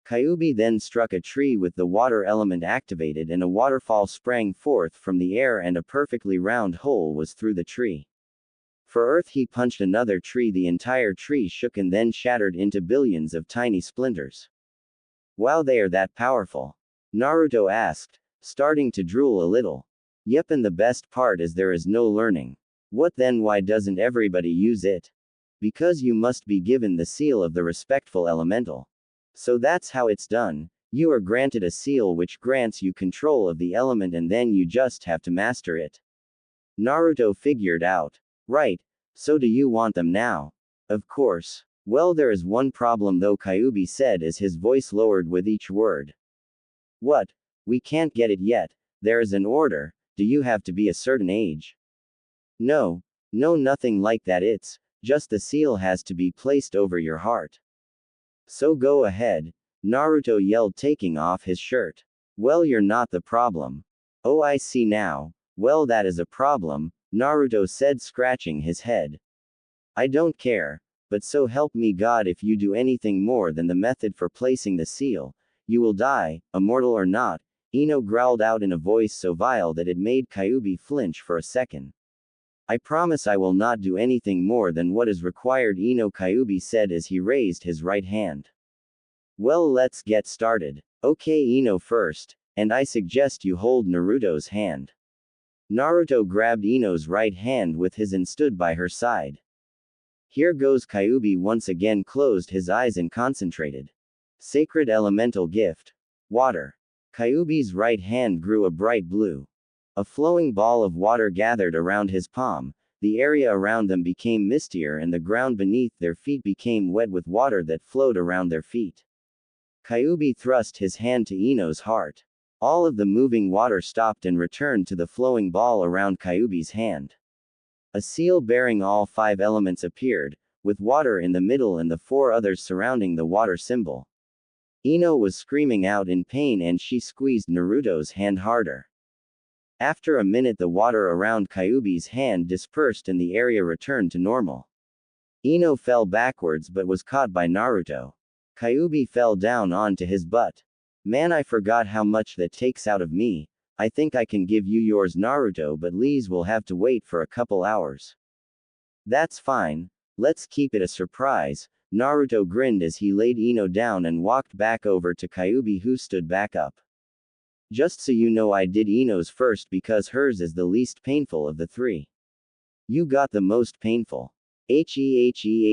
Kyuubi then struck a tree with the water element activated and a waterfall sprang forth from the air and a perfectly round hole was through the tree. For earth he punched another tree, the entire tree shook and then shattered into billions of tiny splinters. Wow, they are that powerful? Naruto asked, starting to drool a little. Yep, and the best part is there is no learning. What then, why doesn't everybody use it? Because you must be given the seal of the respectful elemental. So that's how it's done. You are granted a seal which grants you control of the element and then you just have to master it. Naruto figured out. Right. So do you want them now? Of course. Well, there is one problem though, Kyuubi said as his voice lowered with each word. What? We can't get it yet. There is an order. Do you have to be a certain age? No, nothing like that. It's just the seal has to be placed over your heart. So go ahead, Naruto yelled, taking off his shirt. Well, you're not the problem. Oh, I see now. Well, that is a problem, Naruto said, scratching his head. I don't care, but so help me God, if you do anything more than the method for placing the seal, you will die, immortal or not, Ino growled out in a voice so vile that it made Kyuubi flinch for a second. I promise I will not do anything more than what is required, Ino, Kyuubi said as he raised his right hand. Well, let's get started. Okay, Ino first, and I suggest you hold Naruto's hand. Naruto grabbed Ino's right hand with his and stood by her side. Here goes. Kyuubi once again closed his eyes and concentrated. Sacred elemental gift. Water. Kyuubi's right hand grew a bright blue. A flowing ball of water gathered around his palm, the area around them became mistier and the ground beneath their feet became wet with water that flowed around their feet. Kyuubi thrust his hand to Ino's heart. All of the moving water stopped and returned to the flowing ball around Kyuubi's hand. A seal bearing all 5 elements appeared, with water in the middle and the 4 others surrounding the water symbol. Ino was screaming out in pain and she squeezed Naruto's hand harder. After a minute, the water around Kyuubi's hand dispersed and the area returned to normal. Ino fell backwards but was caught by Naruto. Kyuubi fell down onto his butt. Man, I forgot how much that takes out of me. I think I can give you yours, Naruto, but Lee's will have to wait for a couple hours. That's fine. Let's keep it a surprise. Naruto grinned as he laid Ino down and walked back over to Kyuubi, who stood back up. Just so you know, I did Ino's first because hers is the least painful of the 3. You got the most painful. Gee,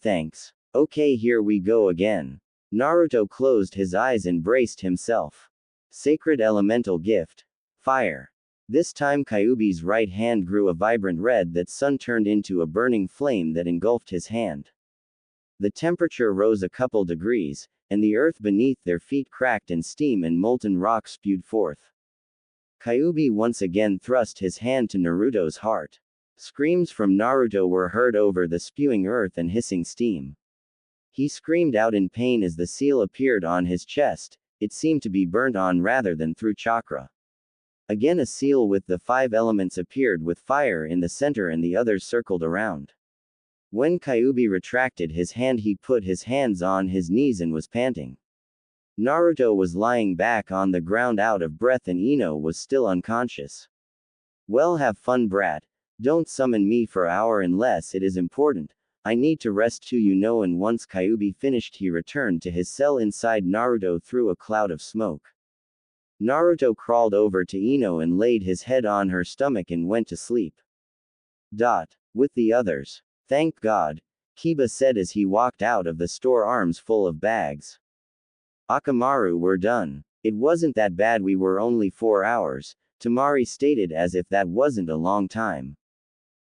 thanks. Okay, here we go again. Naruto closed his eyes and braced himself. Sacred elemental gift. Fire. This time Kyuubi's right hand grew a vibrant red that sun turned into a burning flame that engulfed his hand. The temperature rose a couple degrees, and the earth beneath their feet cracked and steam and molten rock spewed forth. Kyuubi once again thrust his hand to Naruto's heart. Screams from Naruto were heard over the spewing earth and hissing steam. He screamed out in pain as the seal appeared on his chest. It seemed to be burnt on rather than through chakra. Again a seal with the 5 elements appeared with fire in the center and the others circled around. When Kyuubi retracted his hand, he put his hands on his knees and was panting. Naruto was lying back on the ground out of breath and Ino was still unconscious. Well, have fun, brat. Don't summon me for an hour unless it is important. I need to rest too, you know. And once Kyuubi finished, he returned to his cell inside Naruto through a cloud of smoke. Naruto crawled over to Ino and laid his head on her stomach and went to sleep. With the others. Thank God, Kiba said as he walked out of the store, arms full of bags. Akamaru, we're done. It wasn't that bad, we were only 4 hours, Tamari stated as if that wasn't a long time.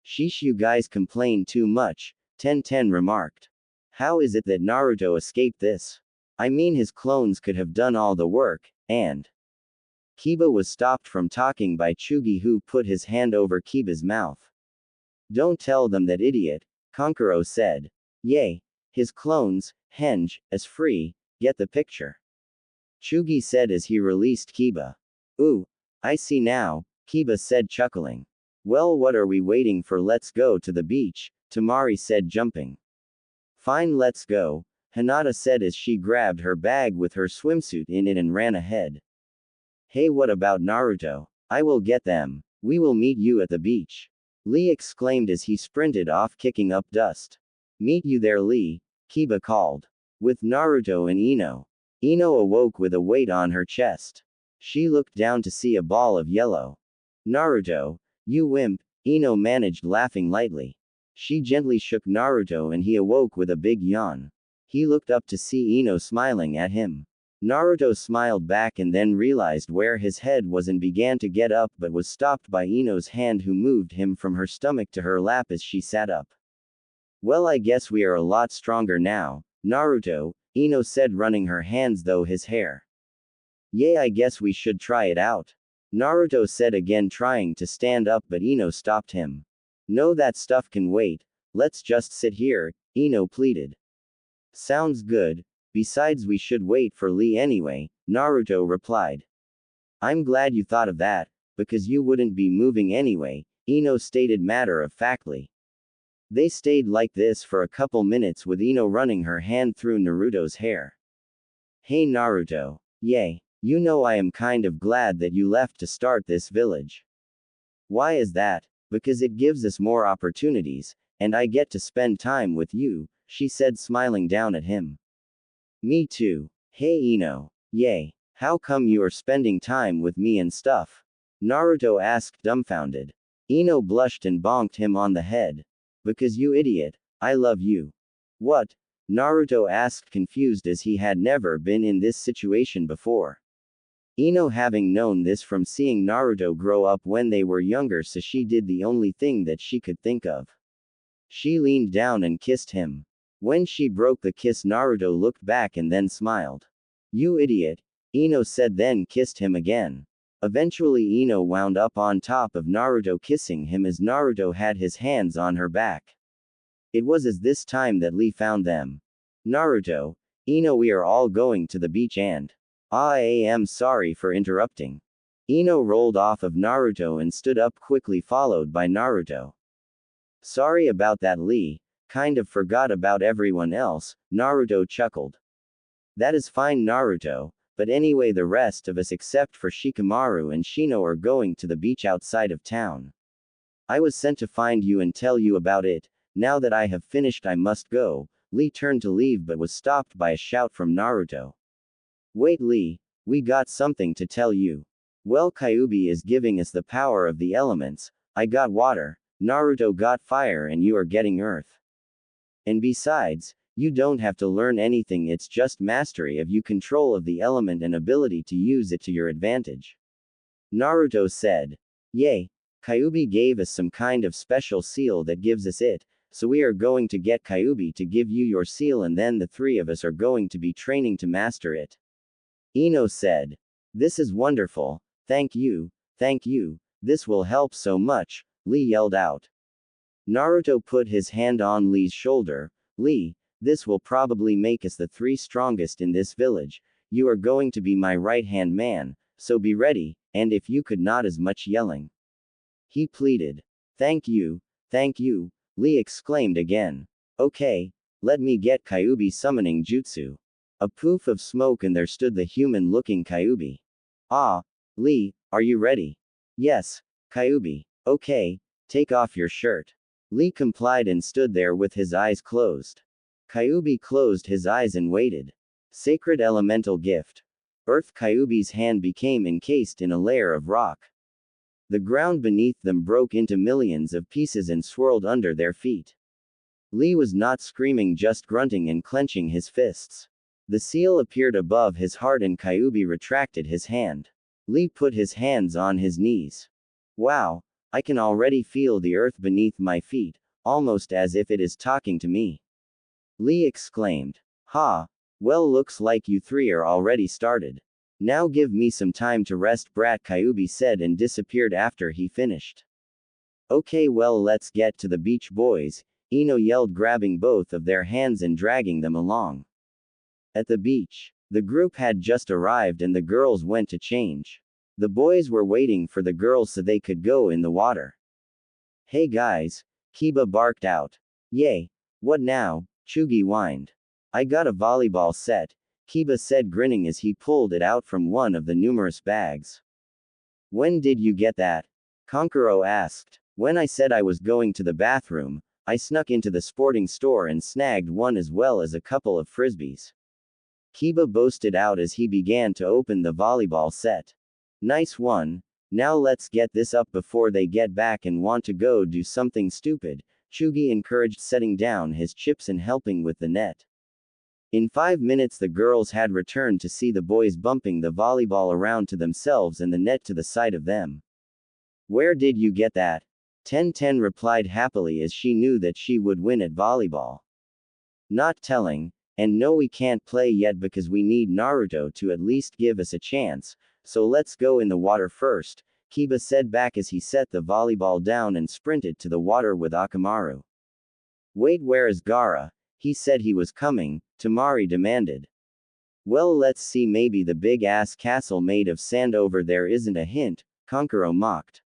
Sheesh, you guys complain too much, Ten remarked. How is it that Naruto escaped this? I mean, his clones could have done all the work, and Kiba was stopped from talking by Chugi, who put his hand over Kiba's mouth. Don't tell them that, idiot, Konkuro said. Yay. His clones, Henge, is free, get the picture. Chugi said as he released Kiba. Ooh, I see now, Kiba said, chuckling. Well, what are we waiting for? Let's go to the beach, Tamari said, jumping. Fine, let's go, Hinata said as she grabbed her bag with her swimsuit in it and ran ahead. Hey, what about Naruto? I will get them. We will meet you at the beach. Lee exclaimed as he sprinted off, kicking up dust. Meet you there, Lee, Kiba called. With Naruto and Ino. Ino awoke with a weight on her chest. She looked down to see a ball of yellow. Naruto, you wimp, Ino managed, laughing lightly. She gently shook Naruto and he awoke with a big yawn. He looked up to see Ino smiling at him. Naruto smiled back and then realized where his head was and began to get up, but was stopped by Ino's hand, who moved him from her stomach to her lap as she sat up. Well, I guess we are a lot stronger now, Naruto, Ino said, running her hands through his hair. Yeah, I guess we should try it out, Naruto said again, trying to stand up, but Ino stopped him. No, that stuff can wait, let's just sit here, Ino pleaded. Sounds good, besides we should wait for Lee anyway, Naruto replied. I'm glad you thought of that, because you wouldn't be moving anyway, Ino stated matter-of-factly. They stayed like this for a couple minutes, with Ino running her hand through Naruto's hair. Hey Naruto. Yay. You know, I am kind of glad that you left to start this village. Why is that? Because it gives us more opportunities, and I get to spend time with you, she said, smiling down at him. Me too. Hey Ino. Yay. How come you are spending time with me and stuff? Naruto asked, dumbfounded. Ino blushed and bonked him on the head. Because you idiot, I love you. What? Naruto asked, confused, as he had never been in this situation before. Ino, having known this from seeing Naruto grow up when they were younger, so she did the only thing that she could think of. She leaned down and kissed him. When she broke the kiss, Naruto looked back and then smiled. You idiot, Ino said, then kissed him again. Eventually Ino wound up on top of Naruto, kissing him as Naruto had his hands on her back. It was as this time that Lee found them. Naruto, Ino, we are all going to the beach and… I am sorry for interrupting. Ino rolled off of Naruto and stood up quickly, followed by Naruto. Sorry about that, Lee. Kind of forgot about everyone else, Naruto chuckled. That is fine, Naruto, but anyway, the rest of us except for Shikamaru and Shino are going to the beach outside of town. I was sent to find you and tell you about it. Now that I have finished, I must go. Lee turned to leave but was stopped by a shout from Naruto. Wait, Lee, we got something to tell you. Well, Kyuubi is giving us the power of the elements. I got water, Naruto got fire, and you are getting earth. And besides, you don't have to learn anything, it's just mastery of you, control of the element and ability to use it to your advantage. Naruto said. Yay. Kyuubi gave us some kind of special seal that gives us it, so we are going to get Kyuubi to give you your seal, and then the three of us are going to be training to master it. Ino said. This is wonderful, thank you, this will help so much, Lee yelled out. Naruto put his hand on Lee's shoulder. Lee, this will probably make us the three strongest in this village. You are going to be my right-hand man, so be ready, and if you could not as much yelling. He pleaded. Thank you, Lee exclaimed again. Okay, let me get Kyuubi summoning jutsu. A poof of smoke, and there stood the human-looking Kyuubi. Ah, Lee, are you ready? Yes, Kyuubi. Okay, take off your shirt. Lee complied and stood there with his eyes closed. Kyuubi closed his eyes and waited. Sacred elemental gift. Earth. Kyuubi's hand became encased in a layer of rock. The ground beneath them broke into millions of pieces and swirled under their feet. Lee was not screaming, just grunting and clenching his fists. The seal appeared above his heart and Kyuubi retracted his hand. Lee put his hands on his knees. Wow, I can already feel the earth beneath my feet, almost as if it is talking to me. Lee exclaimed. Ha! Well, looks like you three are already started. Now give me some time to rest, Brat Kyubi said and disappeared after he finished. Okay, well, let's get to the beach, boys, Ino yelled, grabbing both of their hands and dragging them along. At the beach, the group had just arrived and the girls went to change. The boys were waiting for the girls so they could go in the water. Hey guys, Kiba barked out. Yay. What now? Chugi whined. I got a volleyball set, Kiba said, grinning as he pulled it out from one of the numerous bags. When did you get that? Kankuro asked. When I said I was going to the bathroom, I snuck into the sporting store and snagged one as well as a couple of frisbees. Kiba boasted out as he began to open the volleyball set. Nice one. Now let's get this up before they get back and want to go do something stupid, Chugi encouraged, setting down his chips and helping with the net. In 5 minutes the girls had returned to see the boys bumping the volleyball around to themselves and the net to the side of them. Where did you get that? Ten replied happily as she knew that she would win at volleyball. Not telling, and no, we can't play yet because we need Naruto to at least give us a chance, so let's go in the water first, Kiba said back as he set the volleyball down and sprinted to the water with Akamaru. Wait, where is Gaara? He said he was coming, Tamari demanded. Well, let's see, maybe the big-ass castle made of sand over there isn't a hint, Kankuro mocked.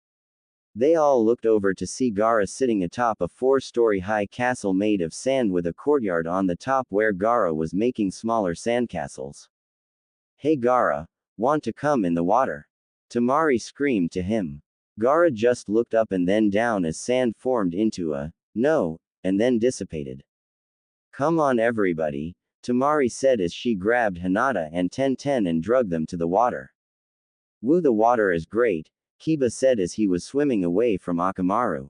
They all looked over to see Gaara sitting atop a 4-story-high castle made of sand with a courtyard on the top where Gaara was making smaller sandcastles. Hey Gaara, want to come in the water? Tamari screamed to him. Gaara just looked up and then down as sand formed into a no, and then dissipated. Come on everybody, Tamari said as she grabbed Hinata and Ten and dragged them to the water. Woo, the water is great, Kiba said as he was swimming away from Akamaru.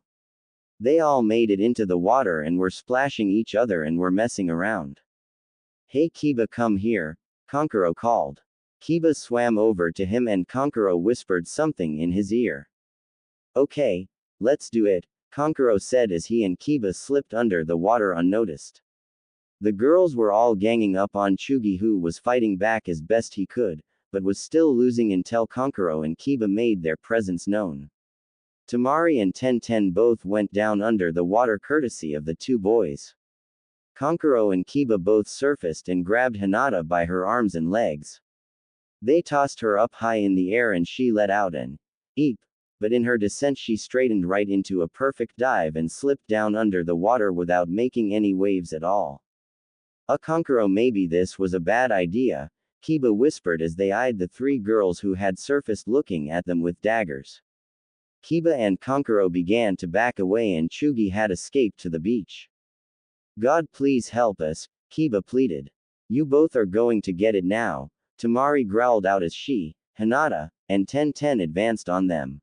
They all made it into the water and were splashing each other and were messing around. Hey Kiba, come here, Kankuro called. Kiba swam over to him and Kankuro whispered something in his ear. Okay, let's do it, Kankuro said as he and Kiba slipped under the water unnoticed. The girls were all ganging up on Chugi, who was fighting back as best he could, but was still losing until Kankuro and Kiba made their presence known. Tamari and Ten both went down under the water courtesy of the two boys. Kankuro and Kiba both surfaced and grabbed Hinata by her arms and legs. They tossed her up high in the air and she let out an eep, but in her descent she straightened right into a perfect dive and slipped down under the water without making any waves at all. Kankuro, maybe this was a bad idea, Kiba whispered as they eyed the three girls who had surfaced looking at them with daggers. Kiba and Kankuro began to back away and Chugi had escaped to the beach. God, please help us, Kiba pleaded. You both are going to get it now, Tamari growled out as she, Hinata, and Ten advanced on them.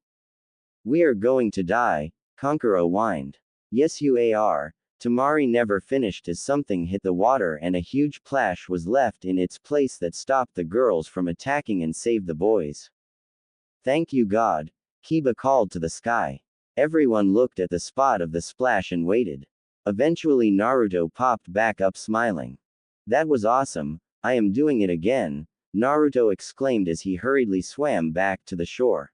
We are going to die, Kankuro whined. Yes you are. Tamari never finished as something hit the water and a huge splash was left in its place that stopped the girls from attacking and saved the boys. Thank you God, Kiba called to the sky. Everyone looked at the spot of the splash and waited. Eventually Naruto popped back up smiling. That was awesome, I am doing it again, Naruto exclaimed as he hurriedly swam back to the shore.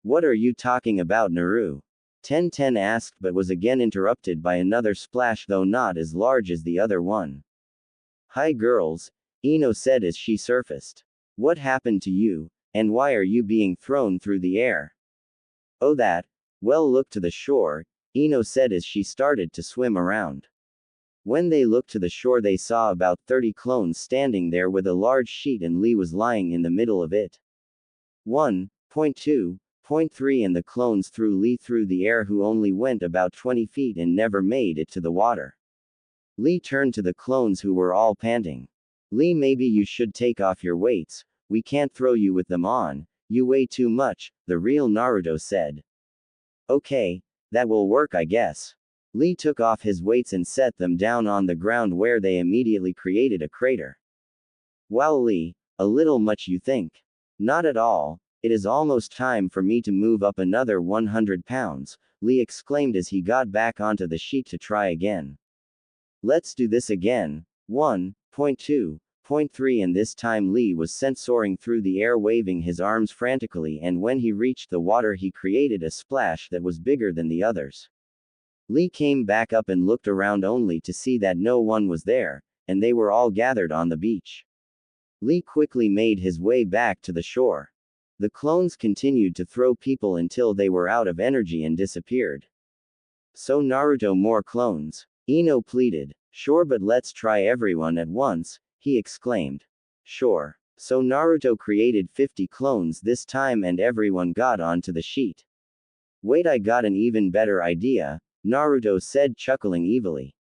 What are you talking about, Naru? Ten asked but was again interrupted by another splash, though not as large as the other one. Hi girls, Ino said as she surfaced. What happened to you, and why are you being thrown through the air? Oh that, well look to the shore, Ino said as she started to swim around. When they looked to the shore they saw about 30 clones standing there with a large sheet and Lee was lying in the middle of it. 1.2. Point 3 and the clones threw Lee through the air, who only went about 20 feet and never made it to the water. Lee turned to the clones who were all panting. Lee, maybe you should take off your weights, we can't throw you with them on, you weigh too much, the real Naruto said. Okay, that will work I guess. Lee took off his weights and set them down on the ground where they immediately created a crater. Wow Lee, a little much you think? Not at all. It is almost time for me to move up another 100 pounds, Lee exclaimed as he got back onto the sheet to try again. Let's do this again. 1.2. Point 3 And this time Lee was sent soaring through the air waving his arms frantically, and when he reached the water he created a splash that was bigger than the others. Lee came back up and looked around only to see that no one was there, and they were all gathered on the beach. Lee quickly made his way back to the shore. The clones continued to throw people until they were out of energy and disappeared. So Naruto, more clones? Ino pleaded. Sure, but let's try everyone at once, he exclaimed. Sure. So Naruto created 50 clones this time and everyone got onto the sheet. Wait, I got an even better idea, Naruto said, chuckling evilly.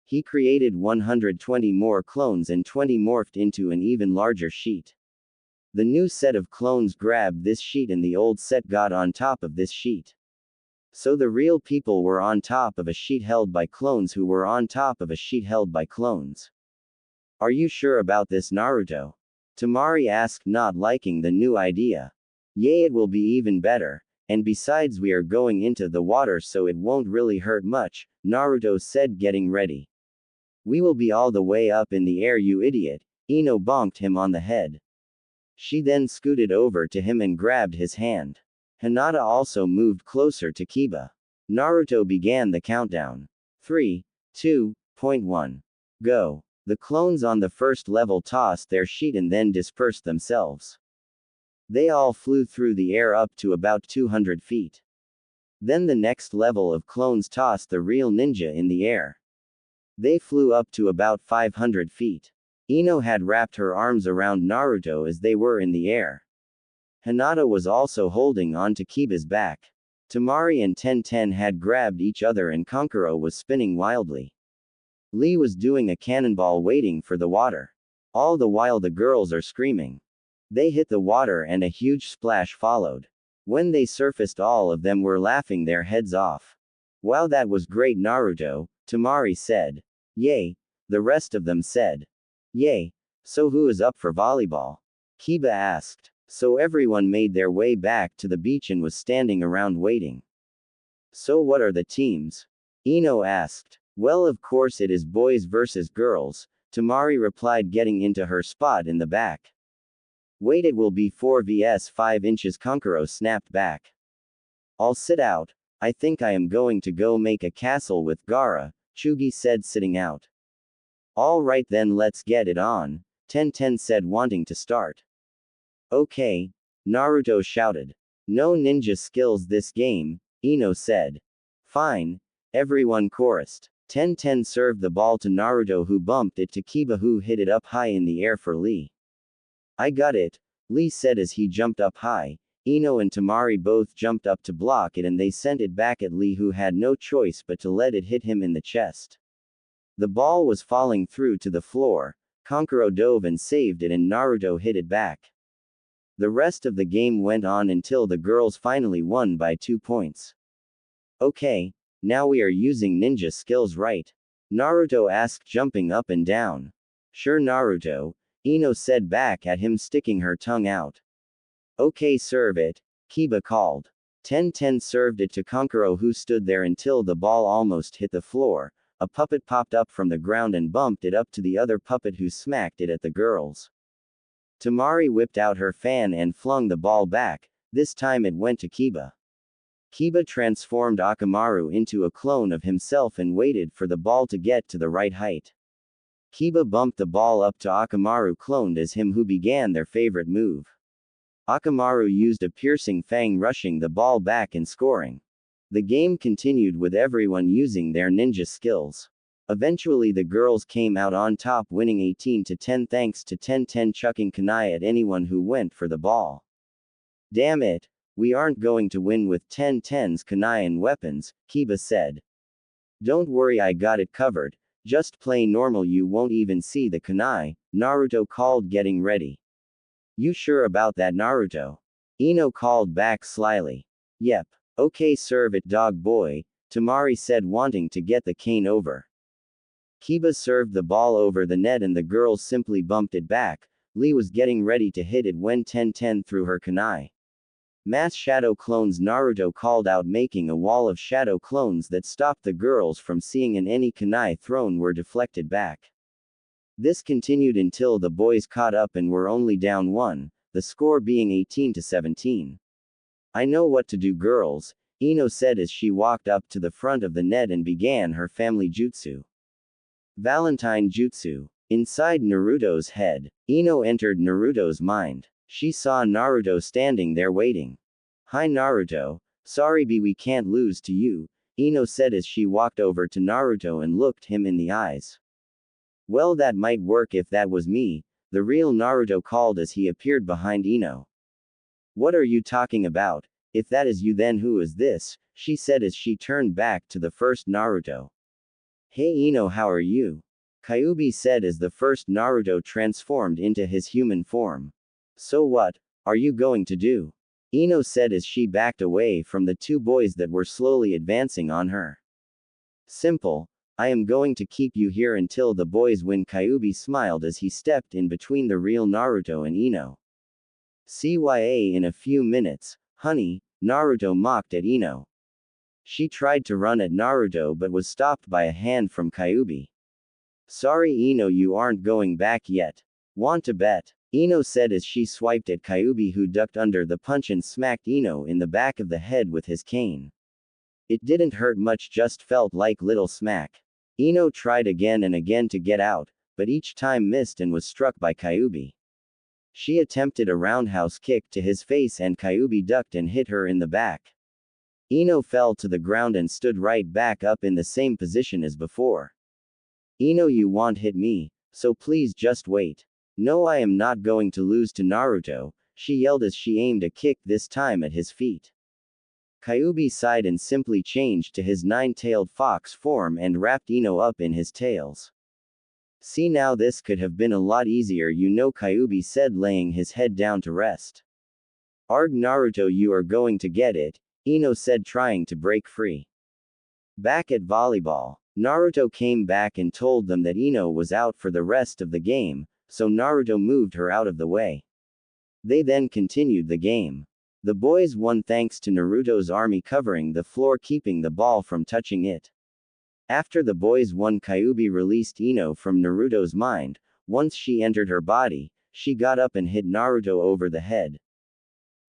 He created 120 more clones and 20 morphed into an even larger sheet. The new set of clones grabbed this sheet and the old set got on top of this sheet. So the real people were on top of a sheet held by clones who were on top of a sheet held by clones. Are you sure about this, Naruto? Temari asked, not liking the new idea. Yay, it will be even better, and besides we are going into the water so it won't really hurt much, Naruto said, getting ready. We will be all the way up in the air, you idiot, Ino bonked him on the head. She then scooted over to him and grabbed his hand. Hinata also moved closer to Kiba. Naruto began the countdown. 3, 2, 1. Go. The clones on the first level tossed their sheet and then dispersed themselves. They all flew through the air up to about 200 feet. Then the next level of clones tossed the real ninja in the air. They flew up to about 500 feet. Ino had wrapped her arms around Naruto as they were in the air. Hinata was also holding on to Kiba's back. Temari and Tenten had grabbed each other and Kankuro was spinning wildly. Lee was doing a cannonball waiting for the water. All the while the girls are screaming. They hit the water and a huge splash followed. When they surfaced all of them were laughing their heads off. Wow, that was great, Naruto, Temari said. Yay. The rest of them said. Yay. So who is up for volleyball? Kiba asked. So everyone made their way back to the beach and was standing around waiting. So what are the teams? Ino asked. Well, of course it is boys versus girls, Temari replied, getting into her spot in the back. Wait, it will be 4 vs 5 inches, Kankuro snapped back. I'll sit out. I think I am going to go make a castle with Gaara, Chugi said, sitting out. All right then, let's get it on, Tenten said, wanting to start. Okay, Naruto shouted. No ninja skills this game, Ino said. Fine, everyone chorused. Tenten served the ball to Naruto, who bumped it to Kiba, who hit it up high in the air for Lee. I got it, Lee said as he jumped up high. Ino and Temari both jumped up to block it and they sent it back at Lee, who had no choice but to let it hit him in the chest. The ball was falling through to the floor. Kankuro dove and saved it and Naruto hit it back. The rest of the game went on until the girls finally won by 2 points. Okay, now we are using ninja skills, right? Naruto asked, jumping up and down. Sure, Naruto, Ino said back at him, sticking her tongue out. Okay, serve it, Kiba called. Tenten served it to Kankuro, who stood there until the ball almost hit the floor. A puppet popped up from the ground and bumped it up to the other puppet, who smacked it at the girls. Temari whipped out her fan and flung the ball back. This time it went to Kiba. Kiba transformed Akamaru into a clone of himself and waited for the ball to get to the right height. Kiba bumped the ball up to Akamaru, cloned as him, who began their favorite move. Akamaru used a piercing fang, rushing the ball back and scoring. The game continued with everyone using their ninja skills. Eventually the girls came out on top, winning 18-10 thanks to Tenten chucking kunai at anyone who went for the ball. Damn it, we aren't going to win with Tenten's kunai and weapons, Kiba said. Don't worry, I got it covered, just play normal, you won't even see the kunai, Naruto called, getting ready. You sure about that, Naruto? Ino called back slyly. Yep. Okay, serve it, dog boy, Temari said, wanting to get the cane over. Kiba served the ball over the net and the girls simply bumped it back. Lee was getting ready to hit it when Tenten threw her kunai. Mass shadow clones, Naruto called out, making a wall of shadow clones that stopped the girls from seeing, and any kunai thrown were deflected back. This continued until the boys caught up and were only down one, the score being 18-17. I know what to do, girls, Ino said as she walked up to the front of the net and began her family jutsu. Valentine Jutsu. Inside Naruto's head, Ino entered Naruto's mind. She saw Naruto standing there waiting. Hi Naruto, sorry we can't lose to you, Ino said as she walked over to Naruto and looked him in the eyes. Well, that might work if that was me, the real Naruto called as he appeared behind Ino. What are you talking about? If that is you, then who is this? She said as she turned back to the first Naruto. Hey Ino, how are you? Kyuubi said as the first Naruto transformed into his human form. So what are you going to do? Ino said as she backed away from the two boys that were slowly advancing on her. Simple. I am going to keep you here until the boys win, Kyuubi smiled as he stepped in between the real Naruto and Ino. CYA in a few minutes, honey, Naruto mocked at Ino. She tried to run at Naruto but was stopped by a hand from Kyuubi. Sorry Ino, you aren't going back yet. Want to bet? Ino said as she swiped at Kyuubi, who ducked under the punch and smacked Ino in the back of the head with his cane. It didn't hurt much, just felt like little smack. Ino tried again and again to get out, but each time missed and was struck by Kyuubi. She attempted a roundhouse kick to his face and Kyuubi ducked and hit her in the back. Ino fell to the ground and stood right back up in the same position as before. Ino, you won't hit me, so please just wait. No, I am not going to lose to Naruto, she yelled as she aimed a kick, this time at his feet. Kyuubi sighed and simply changed to his nine-tailed fox form and wrapped Ino up in his tails. See, now this could have been a lot easier, you know, Kyuubi said, laying his head down to rest. Arg Naruto, you are going to get it, Ino said, trying to break free. Back at volleyball, Naruto came back and told them that Ino was out for the rest of the game, so Naruto moved her out of the way. They then continued the game. The boys won thanks to Naruto's army covering the floor, keeping the ball from touching it. After the boys won, Kyuubi released Ino from Naruto's mind. Once she entered her body, she got up and hit Naruto over the head.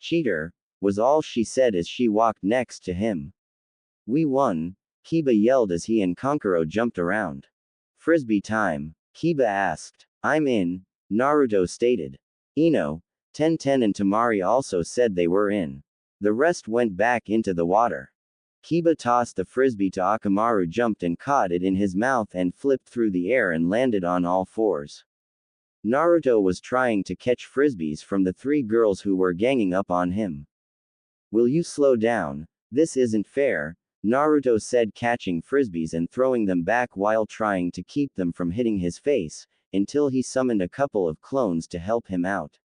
Cheater, was all she said as she walked next to him. We won, Kiba yelled as he and Kankuro jumped around. Frisbee time, Kiba asked. I'm in, Naruto stated. Ino, Tenten and Temari also said they were in. The rest went back into the water. Kiba tossed the frisbee to Akamaru, jumped and caught it in his mouth and flipped through the air and landed on all fours. Naruto was trying to catch frisbees from the three girls who were ganging up on him. Will you slow down? This isn't fair, Naruto said, catching frisbees and throwing them back while trying to keep them from hitting his face, until he summoned a couple of clones to help him out.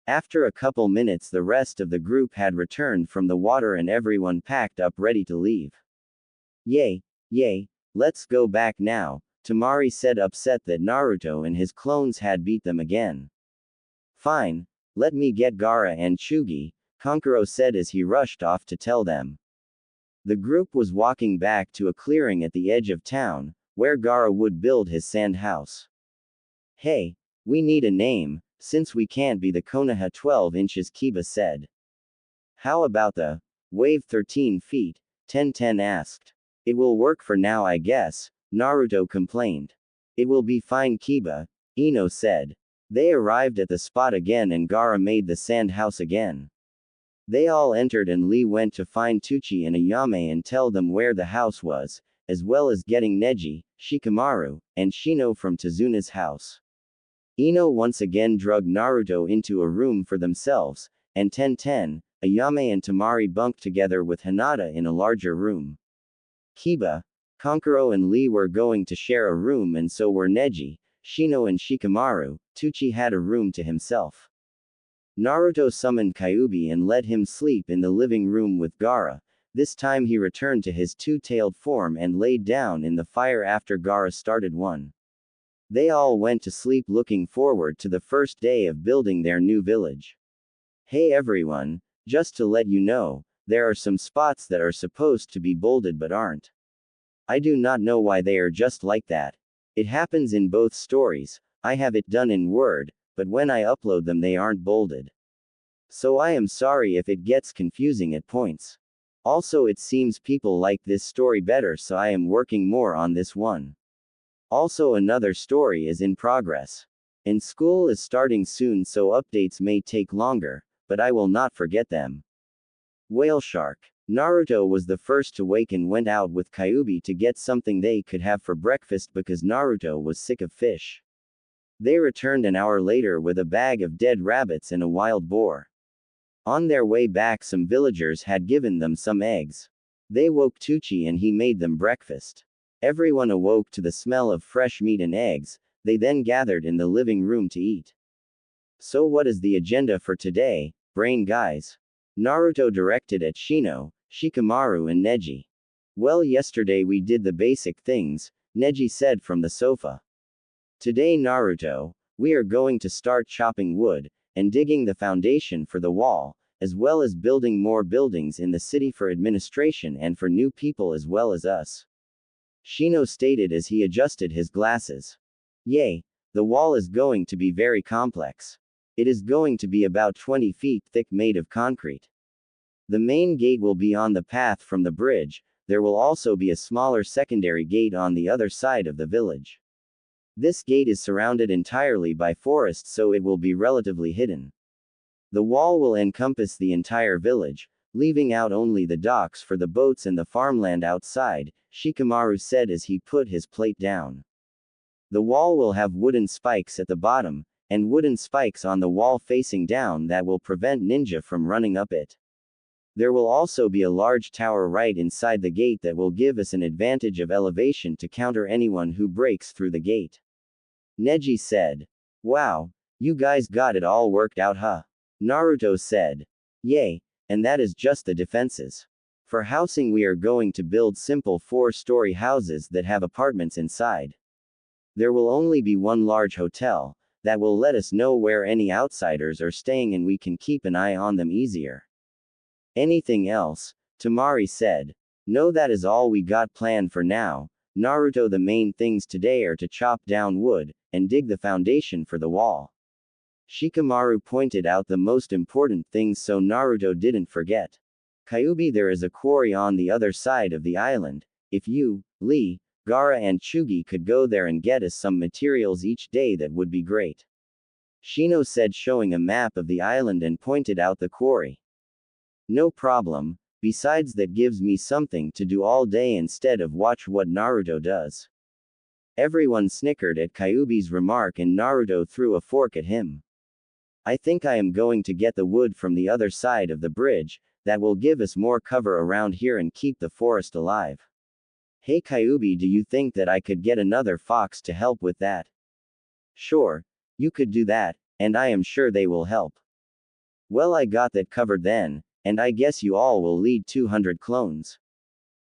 After a couple minutes, the rest of the group had returned from the water and everyone packed up ready to leave. Yay, let's go back now, Temari said, upset that Naruto and his clones had beat them again. Fine, let me get Gaara and Chugi, Kankuro said as he rushed off to tell them. The group was walking back to a clearing at the edge of town, where Gaara would build his sand house. Hey, we need a name, since we can't be the Konoha 12 inches, Kiba said. How about the wave 13 feet, Tenten asked. It will work for now, I guess, Naruto complained. It will be fine, Kiba, Ino said. They arrived at the spot again and Gaara made the sand house again. They all entered and Lee went to find Tucci and Ayame and tell them where the house was, as well as getting Neji, Shikamaru, and Shino from Tazuna's house. Ino once again drugged Naruto into a room for themselves, and Tenten, Ayame and Temari bunked together with Hinata in a larger room. Kiba, Kankuro and Lee were going to share a room and so were Neji, Shino and Shikamaru. Tucci had a room to himself. Naruto summoned Kyuubi and let him sleep in the living room with Gaara. This time he returned to his two-tailed form and laid down in the fire after Gaara started one. They all went to sleep looking forward to the first day of building their new village. Hey everyone, just to let you know, there are some spots that are supposed to be bolded but aren't. I do not know why they are just like that. It happens in both stories. I have it done in Word, but when I upload them they aren't bolded. So I am sorry if it gets confusing at points. Also it seems people like this story better, so I am working more on this one. Also another story is in progress. And school is starting soon, so updates may take longer, but I will not forget them. Whaleshark. Naruto was the first to wake and went out with Kyuubi to get something they could have for breakfast because Naruto was sick of fish. They returned an hour later with a bag of dead rabbits and a wild boar. On their way back, some villagers had given them some eggs. They woke Tucci and he made them breakfast. Everyone awoke to the smell of fresh meat and eggs. They then gathered in the living room to eat. So what is the agenda for today, brain guys? Naruto directed at Shino, Shikamaru and Neji. Well, yesterday we did the basic things, Neji said from the sofa. Today, Naruto, we are going to start chopping wood, and digging the foundation for the wall, as well as building more buildings in the city for administration and for new people as well as us. Shino stated as he adjusted his glasses. Yay, the wall is going to be very complex. It is going to be about 20 feet thick, made of concrete. The main gate will be on the path from the bridge. There will also be a smaller secondary gate on the other side of the village. This gate is surrounded entirely by forest, so it will be relatively hidden. The wall will encompass the entire village, leaving out only the docks for the boats and the farmland outside, Shikamaru said as he put his plate down. The wall will have wooden spikes at the bottom, and wooden spikes on the wall facing down that will prevent ninja from running up it. There will also be a large tower right inside the gate that will give us an advantage of elevation to counter anyone who breaks through the gate. Neji said. Wow, you guys got it all worked out, huh? Naruto said. Yay, and that is just the defenses. For housing we are going to build simple 4-story houses that have apartments inside. There will only be one large hotel, that will let us know where any outsiders are staying and we can keep an eye on them easier. Anything else? Tamari said. No, that is all we got planned for now, Naruto. The main things today are to chop down wood, and dig the foundation for the wall. Shikamaru pointed out the most important things so Naruto didn't forget. Kyuubi, there is a quarry on the other side of the island. If you, Lee, Gaara and Chugi could go there and get us some materials each day, that would be great. Shino said, showing a map of the island and pointed out the quarry. No problem, besides that gives me something to do all day instead of watch what Naruto does. Everyone snickered at Kyuubi's remark and Naruto threw a fork at him. I think I am going to get the wood from the other side of the bridge, that will give us more cover around here and keep the forest alive. Hey Kyuubi, do you think that I could get another fox to help with that? Sure, you could do that, and I am sure they will help. Well, I got that covered then, and I guess you all will lead 200 clones.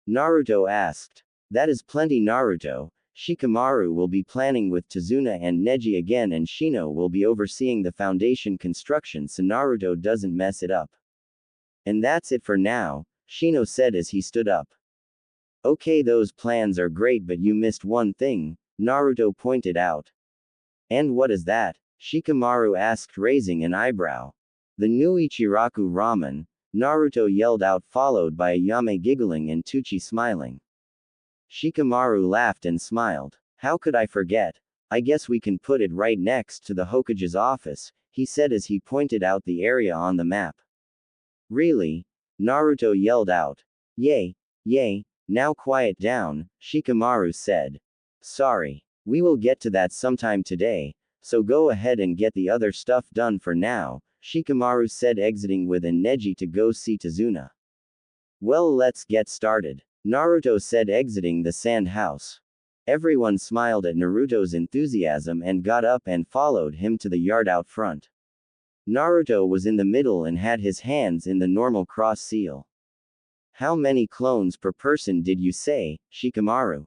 Naruto asked. That is plenty, Naruto. Shikamaru will be planning with Tazuna and Neji again, and Shino will be overseeing the foundation construction so Naruto doesn't mess it up. And that's it for now, Shino said as he stood up. Okay, those plans are great, but you missed one thing, Naruto pointed out. And what is that? Shikamaru asked, raising an eyebrow. The new Ichiraku ramen, Naruto yelled out, followed by Ayame giggling and Tucci smiling. Shikamaru laughed and smiled. How could I forget? I guess we can put it right next to the Hokage's office, he said as he pointed out the area on the map. Really? Naruto yelled out. Yay, yay, now quiet down, Shikamaru said. Sorry. We will get to that sometime today, so go ahead and get the other stuff done for now, Shikamaru said, exiting with Neji to go see Tazuna. Well, let's get started, Naruto said, exiting the sand house. Everyone smiled at Naruto's enthusiasm and got up and followed him to the yard out front. Naruto was in the middle and had his hands in the normal cross seal. How many clones per person did you say, Shikamaru?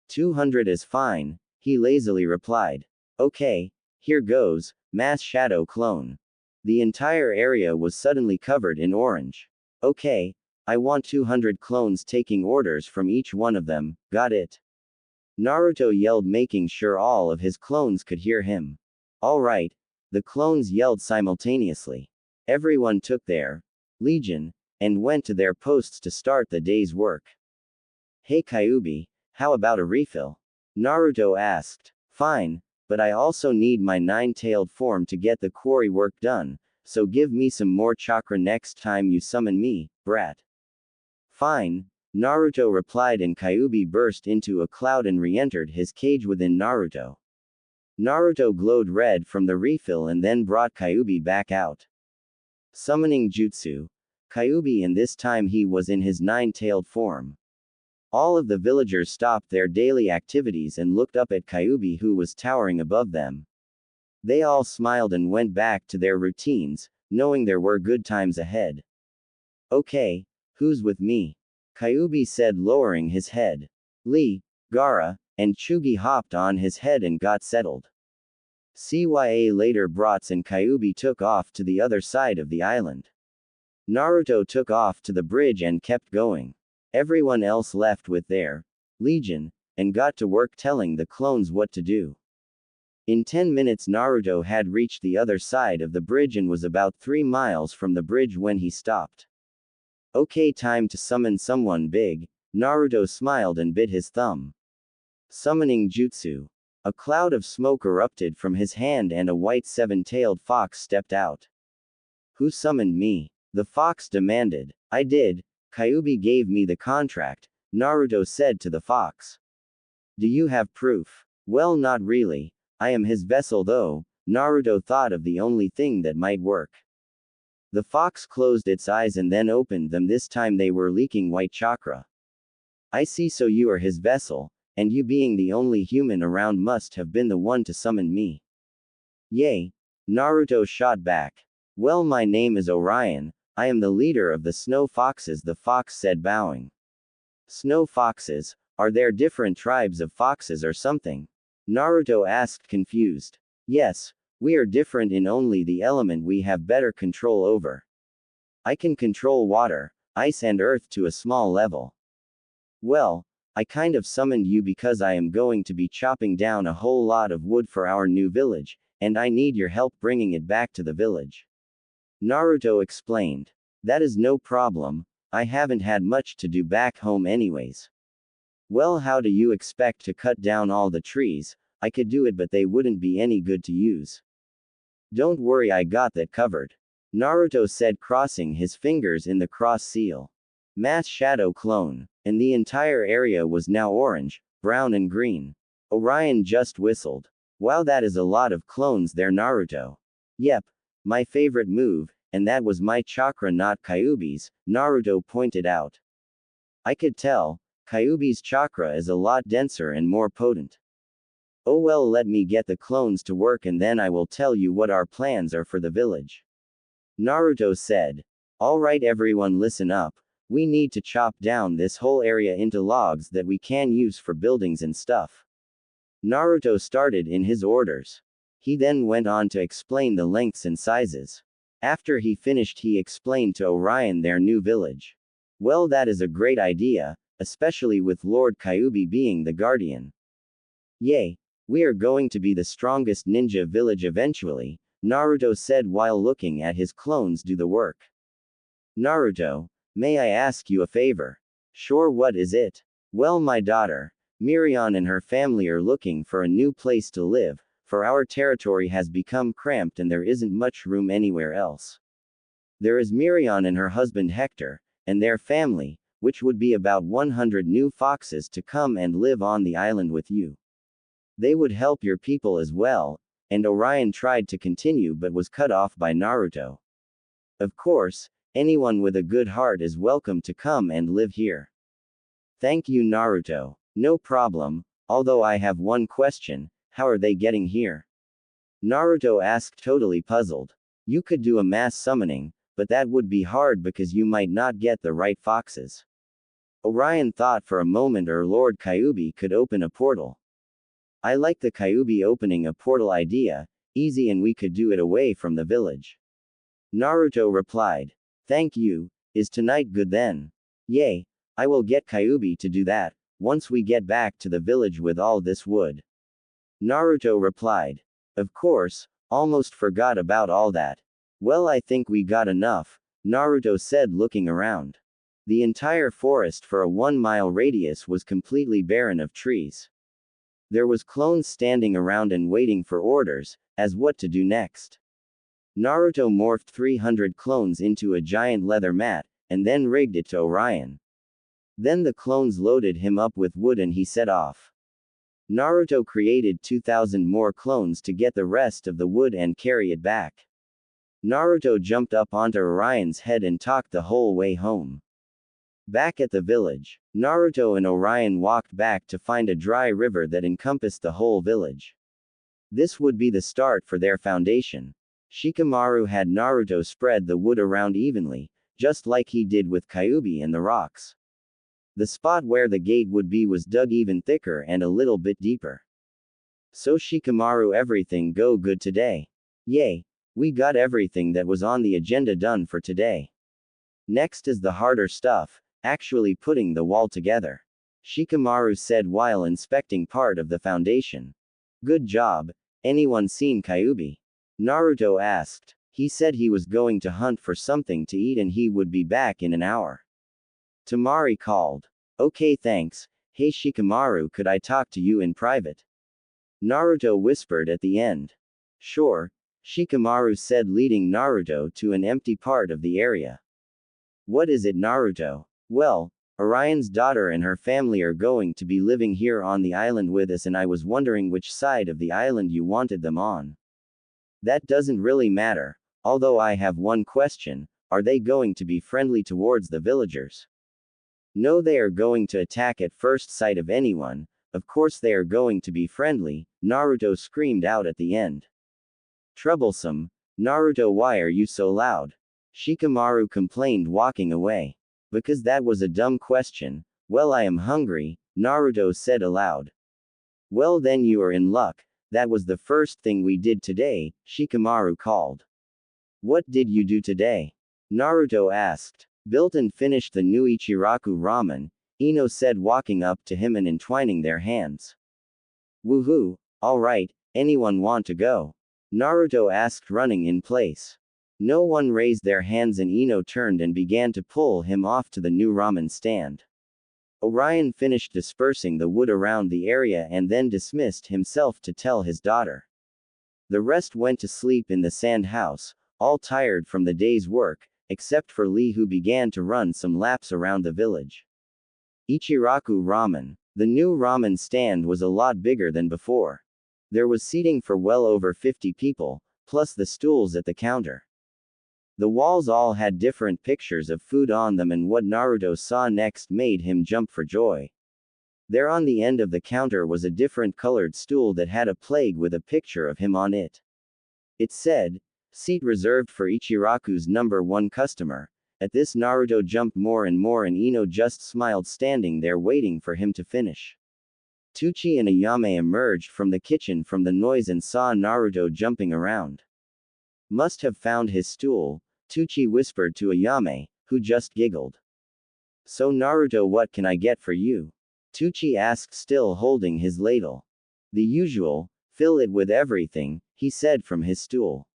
200 is fine, he lazily replied. Okay, here goes, mass shadow clone. The entire area was suddenly covered in orange. Okay, I want 200 clones taking orders from each one of them, got it? Naruto yelled, making sure all of his clones could hear him. All right, the clones yelled simultaneously. Everyone took their legion and went to their posts to start the day's work. Hey Kyuubi, how about a refill? Naruto asked. Fine, but I also need my nine-tailed form to get the quarry work done, so give me some more chakra next time you summon me, brat. Fine, Naruto replied, and Kyuubi burst into a cloud and re-entered his cage within Naruto. Naruto glowed red from the refill and then brought Kyuubi back out. Summoning Jutsu. Kyuubi, and this time he was in his nine-tailed form. All of the villagers stopped their daily activities and looked up at Kyuubi, who was towering above them. They all smiled and went back to their routines, knowing there were good times ahead. Okay, who's with me? Kyuubi said, lowering his head. Lee, Gaara, and Chugi hopped on his head and got settled. Later Bratz and Kyuubi took off to the other side of the island. Naruto took off to the bridge and kept going. Everyone else left with their legion and got to work telling the clones what to do. In 10 minutes Naruto had reached the other side of the bridge and was about 3 miles from the bridge when he stopped. Okay, time to summon someone big. Naruto smiled and bit his thumb. Summoning Jutsu. A cloud of smoke erupted from his hand and a white seven-tailed fox stepped out. Who summoned me? The fox demanded. I did. Kyuubi gave me the contract, Naruto said to the fox. Do you have proof? Well, not really. I am his vessel though. Naruto thought of the only thing that might work. The fox closed its eyes and then opened them. This time they were leaking white chakra. I see, so you are his vessel, and you being the only human around must have been the one to summon me. Yay! Naruto shot back. Well, my name is Orion. I am the leader of the snow foxes, the fox said, bowing. Snow foxes? Are there different tribes of foxes or something? Naruto asked, confused. Yes, we are different in only the element we have better control over. I can control water, ice and earth to a small level. Well, I kind of summoned you because I am going to be chopping down a whole lot of wood for our new village, and I need your help bringing it back to the village. Naruto explained. That is no problem, I haven't had much to do back home anyways. Well, how do you expect to cut down all the trees? I could do it, but they wouldn't be any good to use. Don't worry, I got that covered. Naruto said, crossing his fingers in the cross seal. Mass shadow clone. And the entire area was now orange, brown and green. Orion just whistled. Wow, that is a lot of clones there, Naruto. Yep. My favorite move, and that was my chakra, not Kyuubi's, Naruto pointed out. I could tell, Kyuubi's chakra is a lot denser and more potent. Oh well, let me get the clones to work and then I will tell you what our plans are for the village. Naruto said. Alright everyone, listen up. We need to chop down this whole area into logs that we can use for buildings and stuff. Naruto started in his orders. He then went on to explain the lengths and sizes. After he finished, he explained to Orion their new village. Well, that is a great idea, especially with Lord Kyuubi being the guardian. Yay! We are going to be the strongest ninja village eventually, Naruto said while looking at his clones do the work. Naruto, may I ask you a favor? Sure, what is it? Well, my daughter, Miriam, and her family are looking for a new place to live, for our territory has become cramped and there isn't much room anywhere else. There is Miriam and her husband Hector, and their family, which would be about 100 new foxes to come and live on the island with you. They would help your people as well, and Orion tried to continue but was cut off by Naruto. Of course, anyone with a good heart is welcome to come and live here. Thank you, Naruto. No problem, although I have one question, how are they getting here? Naruto asked, totally puzzled. You could do a mass summoning, but that would be hard because you might not get the right foxes. Orion thought for a moment, or Lord Kyuubi could open a portal. I like the Kyuubi opening a portal idea, easy, and we could do it away from the village. Naruto replied. Thank you, is tonight good then? Yay, I will get Kyuubi to do that. once we get back to the village with all this wood. Naruto replied. Of course, almost forgot about all that. Well, I think we got enough, Naruto said, looking around. The entire forest for a 1-mile radius was completely barren of trees. There was clones standing around and waiting for orders, as what to do next. Naruto morphed 300 clones into a giant leather mat, and then rigged it to Orion. Then the clones loaded him up with wood and he set off. Naruto created 2,000 more clones to get the rest of the wood and carry it back. Naruto jumped up onto Orion's head and talked the whole way home. Back at the village, Naruto and Orion walked back to find a dry river that encompassed the whole village. This would be the start for their foundation. Shikamaru had Naruto spread the wood around evenly, just like he did with Kyuubi and the rocks. The spot where the gate would be was dug even thicker and a little bit deeper. So Shikamaru, everything go good today. Yay! We got everything that was on the agenda done for today. Next is the harder stuff, actually putting the wall together. Shikamaru said while inspecting part of the foundation. Good job. Anyone seen Kyuubi? Naruto asked. He said he was going to hunt for something to eat and he would be back in an hour. Tamari called. Okay, thanks. Hey Shikamaru, could I talk to you in private? Naruto whispered at the end. Sure, Shikamaru said, leading Naruto to an empty part of the area. What is it, Naruto? Well, Orion's daughter and her family are going to be living here on the island with us and I was wondering which side of the island you wanted them on. That doesn't really matter, although I have one question, are they going to be friendly towards the villagers? No, they are going to attack at first sight of anyone, of course they are going to be friendly, Naruto screamed out at the end. Troublesome. Naruto, why are you so loud? Shikamaru complained, walking away. Because that was a dumb question. Well, I am hungry, Naruto said aloud. Well, then you are in luck. That was the first thing we did today, Shikamaru called. What did you do today? Naruto asked. Built and finished the new Ichiraku ramen, Ino said, walking up to him and entwining their hands. Woohoo! Alright, anyone want to go? Naruto asked, running in place. No one raised their hands and Ino turned and began to pull him off to the new ramen stand. Orion finished dispersing the wood around the area and then dismissed himself to tell his daughter. The rest went to sleep in the sand house, all tired from the day's work, except for Lee, who began to run some laps around the village. Ichiraku ramen. The new ramen stand was a lot bigger than before. There was seating for well over 50 people, plus the stools at the counter. The walls all had different pictures of food on them, and what Naruto saw next made him jump for joy. There on the end of the counter was a different colored stool that had a plague with a picture of him on it. It said, "Seat reserved for Ichiraku's #1 customer." At this, Naruto jumped more and more and Ino just smiled, standing there waiting for him to finish. Teuchi and Ayame emerged from the kitchen from the noise and saw Naruto jumping around. Must have found his stool, Teuchi whispered to Ayame, who just giggled. So Naruto, what can I get for you? Teuchi asked, still holding his ladle. The usual, fill it with everything, he said from his stool.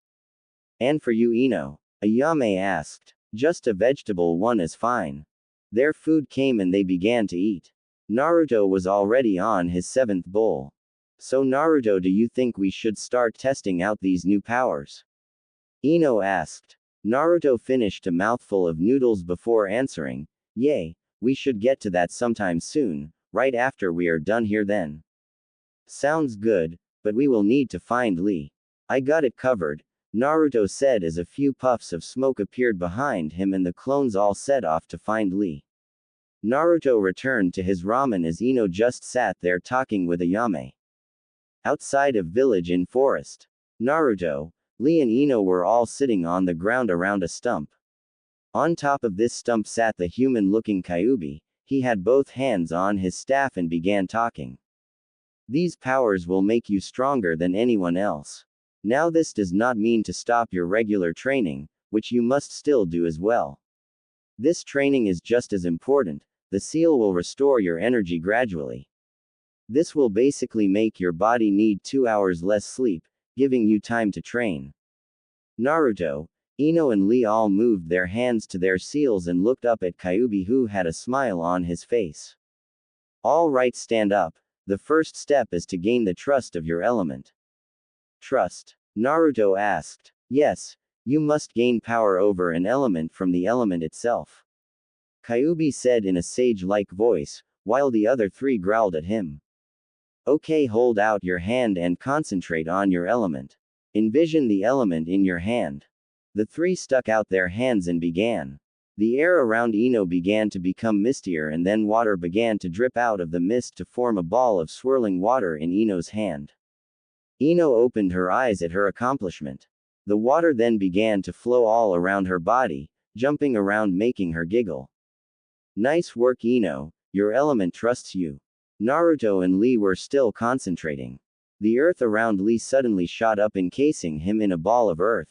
And for you, Ino? Ayame asked. Just a vegetable one is fine. Their food came and they began to eat. Naruto was already on his 7th bowl. So Naruto, do you think we should start testing out these new powers? Ino asked. Naruto finished a mouthful of noodles before answering, yay, we should get to that sometime soon, right after we are done here then. Sounds good, but we will need to find Lee. I got it covered, Naruto said as a few puffs of smoke appeared behind him and the clones all set off to find Lee. Naruto returned to his ramen as Ino just sat there talking with Ayame. Outside of village in forest, Naruto, Lee and Ino were all sitting on the ground around a stump. On top of this stump sat the human-looking Kyuubi. He had both hands on his staff and began talking. These powers will make you stronger than anyone else. Now this does not mean to stop your regular training, which you must still do as well. This training is just as important, the seal will restore your energy gradually. This will basically make your body need 2 hours less sleep, giving you time to train. Naruto, Ino and Lee all moved their hands to their seals and looked up at Kyuubi, who had a smile on his face. All right, stand up. The first step is to gain the trust of your element. Trust? Naruto asked. Yes, you must gain power over an element from the element itself. Kyuubi said in a sage-like voice, while the other three growled at him. Okay, hold out your hand and concentrate on your element. Envision the element in your hand. The three stuck out their hands and began. The air around Ino began to become mistier, and then water began to drip out of the mist to form a ball of swirling water in Ino's hand. Ino opened her eyes at her accomplishment. The water then began to flow all around her body, jumping around, making her giggle. Nice work, Ino, your element trusts you. Naruto and Lee were still concentrating. The earth around Lee suddenly shot up, encasing him in a ball of earth.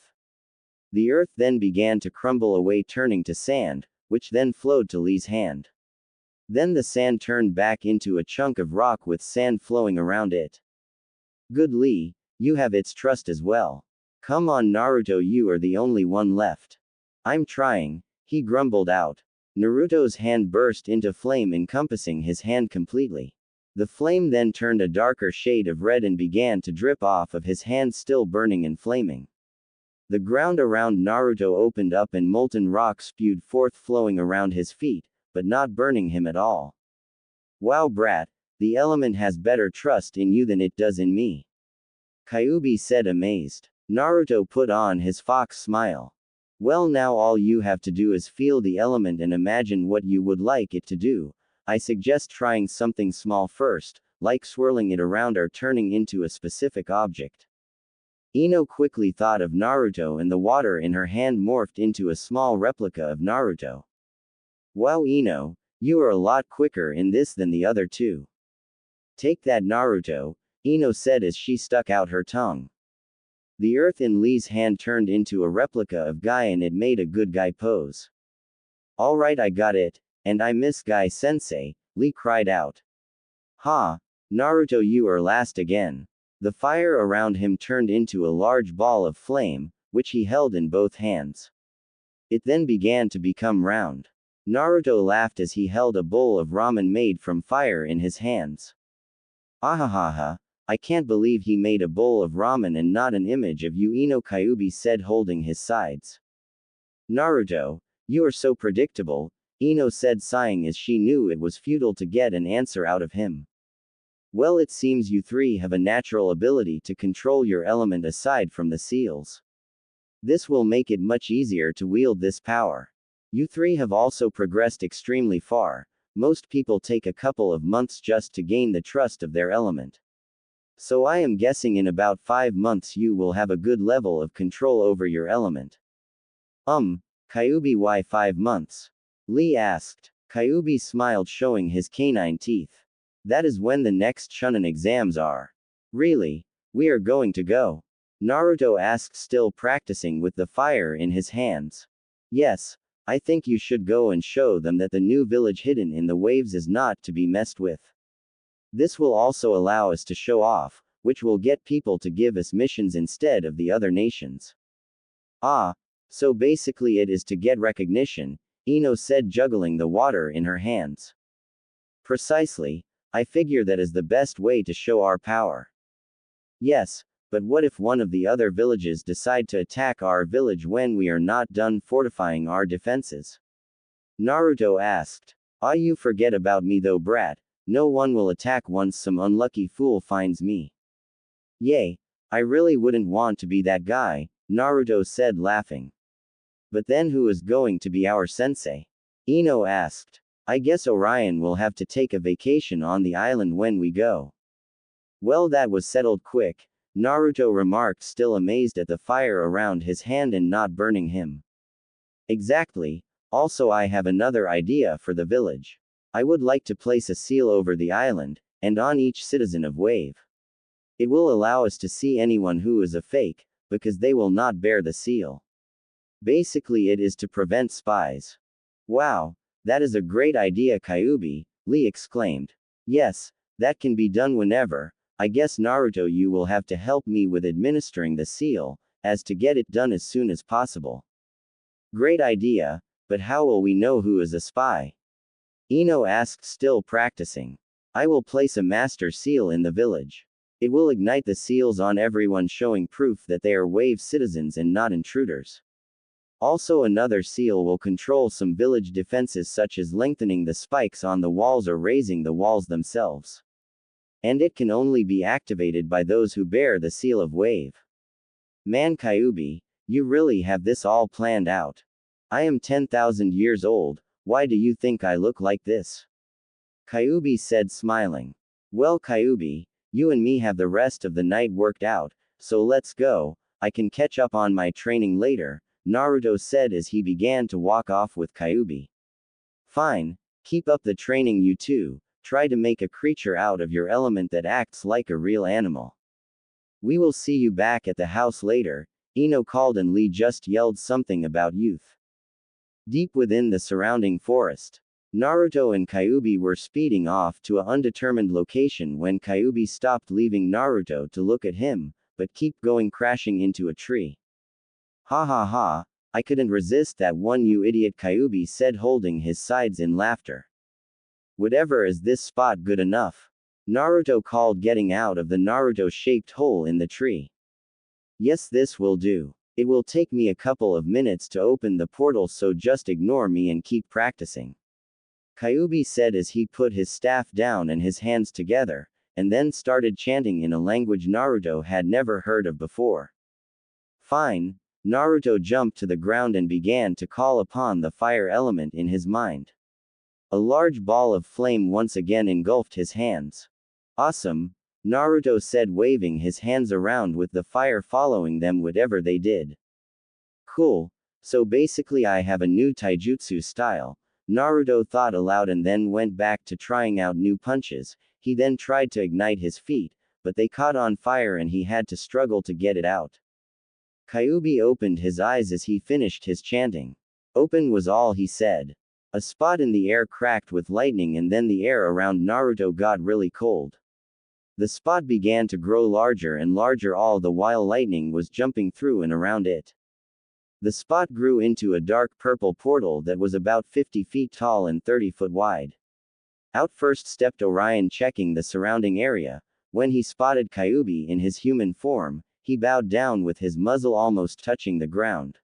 The earth then began to crumble away, turning to sand, which then flowed to Lee's hand. Then the sand turned back into a chunk of rock with sand flowing around it. Good, Lee, you have its trust as well. Come on, Naruto, you are the only one left. I'm trying, he grumbled out. Naruto's hand burst into flame, encompassing his hand completely. The flame then turned a darker shade of red and began to drip off of his hand, still burning and flaming. The ground around Naruto opened up and molten rock spewed forth, flowing around his feet, but not burning him at all. Wow, brat, the element has better trust in you than it does in me. Kyuubi said, amazed. Naruto put on his fox smile. Well, now all you have to do is feel the element and imagine what you would like it to do. I suggest trying something small first, like swirling it around or turning into a specific object. Ino quickly thought of Naruto, and the water in her hand morphed into a small replica of Naruto. Wow, Ino, you are a lot quicker in this than the other two. Take that, Naruto, Ino said as she stuck out her tongue. The earth in Lee's hand turned into a replica of Guy, and it made a good guy pose. Alright, I got it, and I miss Guy sensei, Lee cried out. Ha! Naruto, you are last again. The fire around him turned into a large ball of flame, which he held in both hands. It then began to become round. Naruto laughed as he held a bowl of ramen made from fire in his hands. Ahahaha, I can't believe he made a bowl of ramen and not an image of you, Ino, Kyuubi said, holding his sides. Naruto, you are so predictable, Ino said, sighing as she knew it was futile to get an answer out of him. Well, it seems you three have a natural ability to control your element aside from the seals. This will make it much easier to wield this power. You three have also progressed extremely far. Most people take a couple of months just to gain the trust of their element. So I am guessing in about 5 months you will have a good level of control over your element. Kyuubi, why 5 months? Lee asked. Kyuubi smiled, showing his canine teeth. That is when the next Chunin exams are. Really? We are going to go? Naruto asked, still practicing with the fire in his hands. Yes, I think you should go and show them that the new village hidden in the waves is not to be messed with. This will also allow us to show off, which will get people to give us missions instead of the other nations. Ah, so basically it is to get recognition, Ino said, juggling the water in her hands. Precisely. I figure that is the best way to show our power. Yes, but what if one of the other villages decide to attack our village when we are not done fortifying our defenses? Naruto asked. Ah, you forget about me though, brat. No one will attack once some unlucky fool finds me. Yay, I really wouldn't want to be that guy, Naruto said, laughing. But then who is going to be our sensei? Ino asked. I guess Orion will have to take a vacation on the island when we go. Well, that was settled quick, Naruto remarked, still amazed at the fire around his hand and not burning him. Exactly. Also, I have another idea for the village. I would like to place a seal over the island, and on each citizen of Wave. It will allow us to see anyone who is a fake, because they will not bear the seal. Basically, it is to prevent spies. Wow. That is a great idea, Kyuubi, Lee exclaimed. Yes, that can be done whenever. I guess Naruto, you will have to help me with administering the seal, as to get it done as soon as possible. Great idea, but how will we know who is a spy? Ino asked, still practicing. I will place a master seal in the village. It will ignite the seals on everyone, showing proof that they are wave citizens and not intruders. Also, another seal will control some village defenses, such as lengthening the spikes on the walls or raising the walls themselves. And it can only be activated by those who bear the seal of wave. Man, Kyuubi, you really have this all planned out. I am 10,000 years old, why do you think I look like this? Kyuubi said, smiling. Well, Kyuubi, you and me have the rest of the night worked out, so let's go. I can catch up on my training later, Naruto said as he began to walk off with Kyuubi. Fine, keep up the training, you two. Try to make a creature out of your element that acts like a real animal. We will see you back at the house later, Ino called, and Lee just yelled something about youth. Deep within the surrounding forest, Naruto and Kyuubi were speeding off to an undetermined location when Kyuubi stopped, leaving Naruto to look at him, but keep going, crashing into a tree. Ha ha ha, I couldn't resist that one, you idiot, Kyuubi said, holding his sides in laughter. Whatever, is this spot good enough? Naruto called, getting out of the Naruto-shaped hole in the tree. Yes, this will do. It will take me a couple of minutes to open the portal, so just ignore me and keep practicing. Kyuubi said as he put his staff down and his hands together, and then started chanting in a language Naruto had never heard of before. Fine. Naruto jumped to the ground and began to call upon the fire element in his mind. A large ball of flame once again engulfed his hands. Awesome, Naruto said, waving his hands around with the fire following them whatever they did. Cool, so basically I have a new taijutsu style, Naruto thought aloud, and then went back to trying out new punches. He then tried to ignite his feet, but they caught on fire and he had to struggle to get it out. Kyuubi opened his eyes as he finished his chanting. Open was all he said. A spot in the air cracked with lightning, and then the air around Naruto got really cold. The spot began to grow larger and larger, all the while lightning was jumping through and around it. The spot grew into a dark purple portal that was about 50 feet tall and 30 foot wide. Out first stepped Orion, checking the surrounding area. When he spotted Kyuubi in his human form, he bowed down with his muzzle almost touching the ground.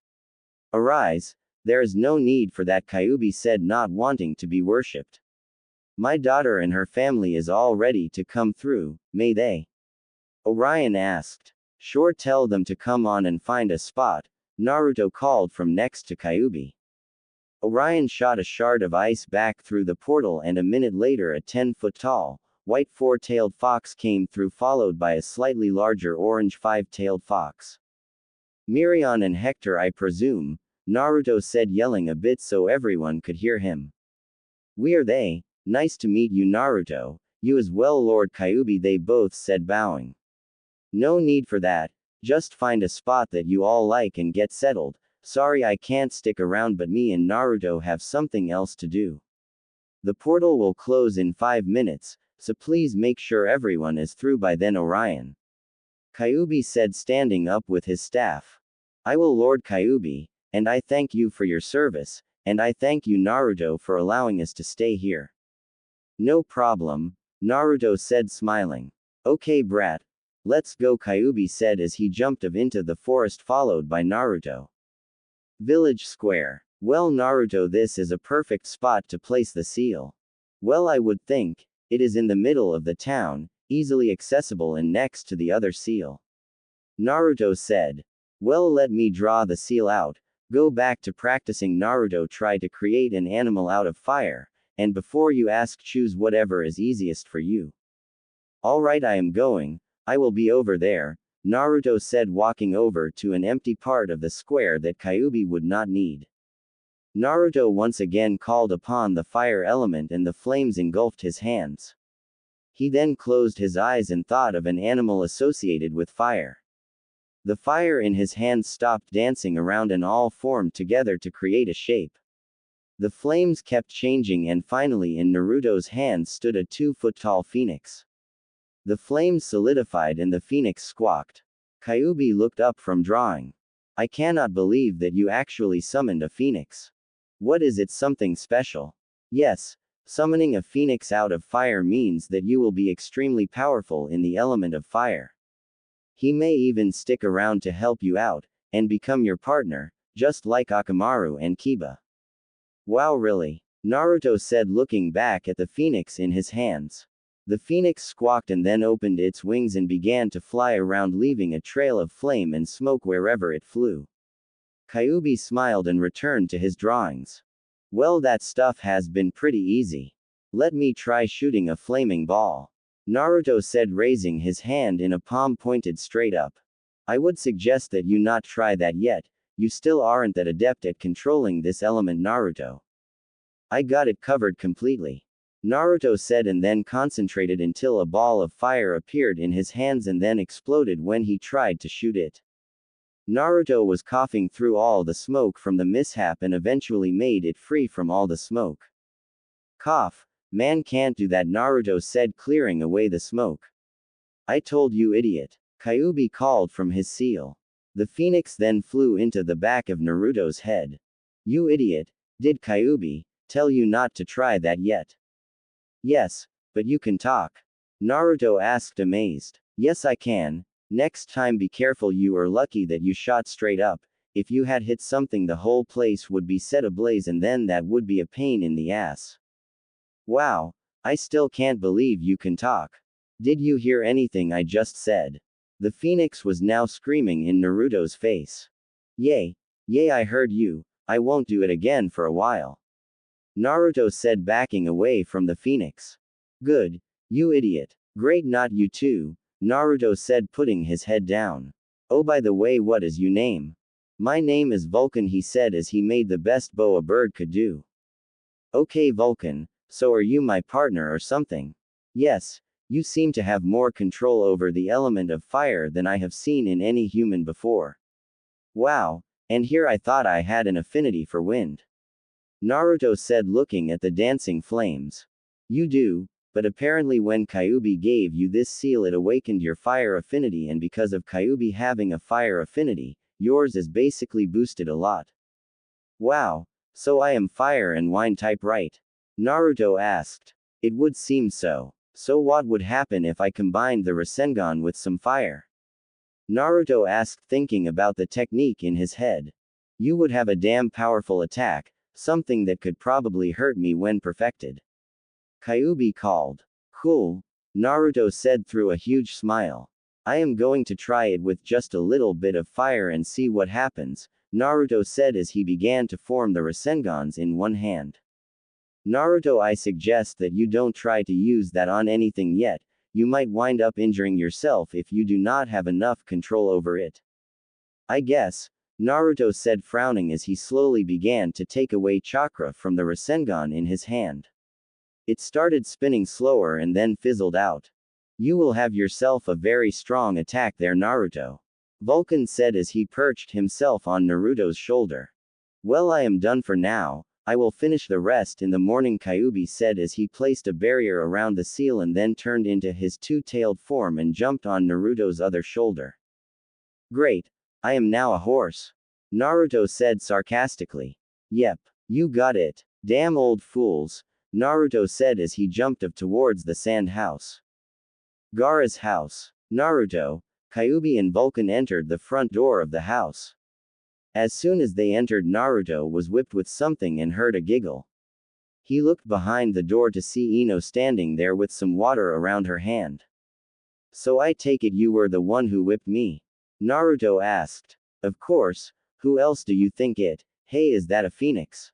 Arise. There is no need for that, Kyuubi said, not wanting to be worshipped. My daughter and her family is all ready to come through, may they? Orion asked. Sure, tell them to come on and find a spot, Naruto called from next to Kyuubi. Orion shot a shard of ice back through the portal, and a minute later a 10-foot tall, white four-tailed fox came through, followed by a slightly larger orange five-tailed fox. Miriam and Hector, I presume, Naruto said, yelling a bit so everyone could hear him. We are they. Nice to meet you, Naruto. You as well, Lord Kyuubi, they both said, bowing. No need for that. Just find a spot that you all like and get settled. Sorry I can't stick around, but me and Naruto have something else to do. The portal will close in 5 minutes, so please make sure everyone is through by then, Orion. Kyuubi said, standing up with his staff. I will, Lord Kyuubi. And I thank you for your service, and I thank you, Naruto, for allowing us to stay here. No problem, Naruto said, smiling. Okay, brat. Let's go, Kyuubi said as he jumped off into the forest, followed by Naruto. Village Square. Well, Naruto, this is a perfect spot to place the seal. Well, I would think. It is in the middle of the town, easily accessible and next to the other seal. Naruto said. Well, let me draw the seal out. Go back to practicing, Naruto. Try to create an animal out of fire, and before you ask, choose whatever is easiest for you. Alright, I am going. I will be over there, Naruto said, walking over to an empty part of the square that Kyuubi would not need. Naruto once again called upon the fire element and the flames engulfed his hands. He then closed his eyes and thought of an animal associated with fire. The fire in his hands stopped dancing around and all formed together to create a shape. The flames kept changing and finally in Naruto's hands stood a 2-foot-tall phoenix. The flames solidified and the phoenix squawked. Kyuubi looked up from drawing. I cannot believe that you actually summoned a phoenix. What is it, something special? Yes, summoning a phoenix out of fire means that you will be extremely powerful in the element of fire. He may even stick around to help you out, and become your partner, just like Akamaru and Kiba. Wow, really? Naruto said, looking back at the phoenix in his hands. The phoenix squawked and then opened its wings and began to fly around, leaving a trail of flame and smoke wherever it flew. Kyuubi smiled and returned to his drawings. Well, that stuff has been pretty easy. Let me try shooting a flaming ball. Naruto said, raising his hand in a palm pointed straight up. I would suggest that you not try that yet, you still aren't that adept at controlling this element, Naruto. I got it covered completely. Naruto said and then concentrated until a ball of fire appeared in his hands and then exploded when he tried to shoot it. Naruto was coughing through all the smoke from the mishap and eventually made it free from all the smoke. Cough. Man can't do that, Naruto said, clearing away the smoke. I told you, idiot. Kyuubi called from his seal. The phoenix then flew into the back of Naruto's head. You idiot, did Kyuubi tell you not to try that yet? Yes, but you can talk. Naruto asked, amazed. Yes, I can. Next time be careful, you are lucky that you shot straight up. If you had hit something, the whole place would be set ablaze and then that would be a pain in the ass. Wow, I still can't believe you can talk. Did you hear anything I just said? The phoenix was now screaming in Naruto's face. Yay, I heard you, I won't do it again for a while. Naruto said, backing away from the phoenix. Good, you idiot. Great, not you too, Naruto said, putting his head down. Oh, by the way, what is your name? My name is Vulcan, he said as he made the best bow a bird could do. Okay, Vulcan, so are you my partner or something? Yes, you seem to have more control over the element of fire than I have seen in any human before. Wow, and here I thought I had an affinity for wind. Naruto said, looking at the dancing flames. You do, but apparently when Kyuubi gave you this seal it awakened your fire affinity, and because of Kyuubi having a fire affinity, yours is basically boosted a lot. Wow, so I am fire and wind type, right? Naruto asked. It would seem so. So what would happen if I combined the Rasengan with some fire? Naruto asked, thinking about the technique in his head. You would have a damn powerful attack, something that could probably hurt me when perfected. Kyuubi called. Cool, Naruto said through a huge smile. I am going to try it with just a little bit of fire and see what happens, Naruto said as he began to form the Rasengans in one hand. Naruto, I suggest that you don't try to use that on anything yet, you might wind up injuring yourself if you do not have enough control over it. I guess, Naruto said, frowning as he slowly began to take away chakra from the Rasengan in his hand. It started spinning slower and then fizzled out. You will have yourself a very strong attack there, Naruto. Vulcan said as he perched himself on Naruto's shoulder. Well, I am done for now, I will finish the rest in the morning, Kyuubi said as he placed a barrier around the seal and then turned into his two-tailed form and jumped on Naruto's other shoulder. Great, I am now a horse. Naruto said sarcastically. Yep, you got it. Damn old fools, Naruto said as he jumped up towards the sand house. Gaara's house. Naruto, Kyuubi and Vulcan entered the front door of the house. As soon as they entered, Naruto was whipped with something and heard a giggle. He looked behind the door to see Ino standing there with some water around her hand. So I take it you were the one who whipped me? Naruto asked. Of course, who else do you think it? Hey, is that a phoenix?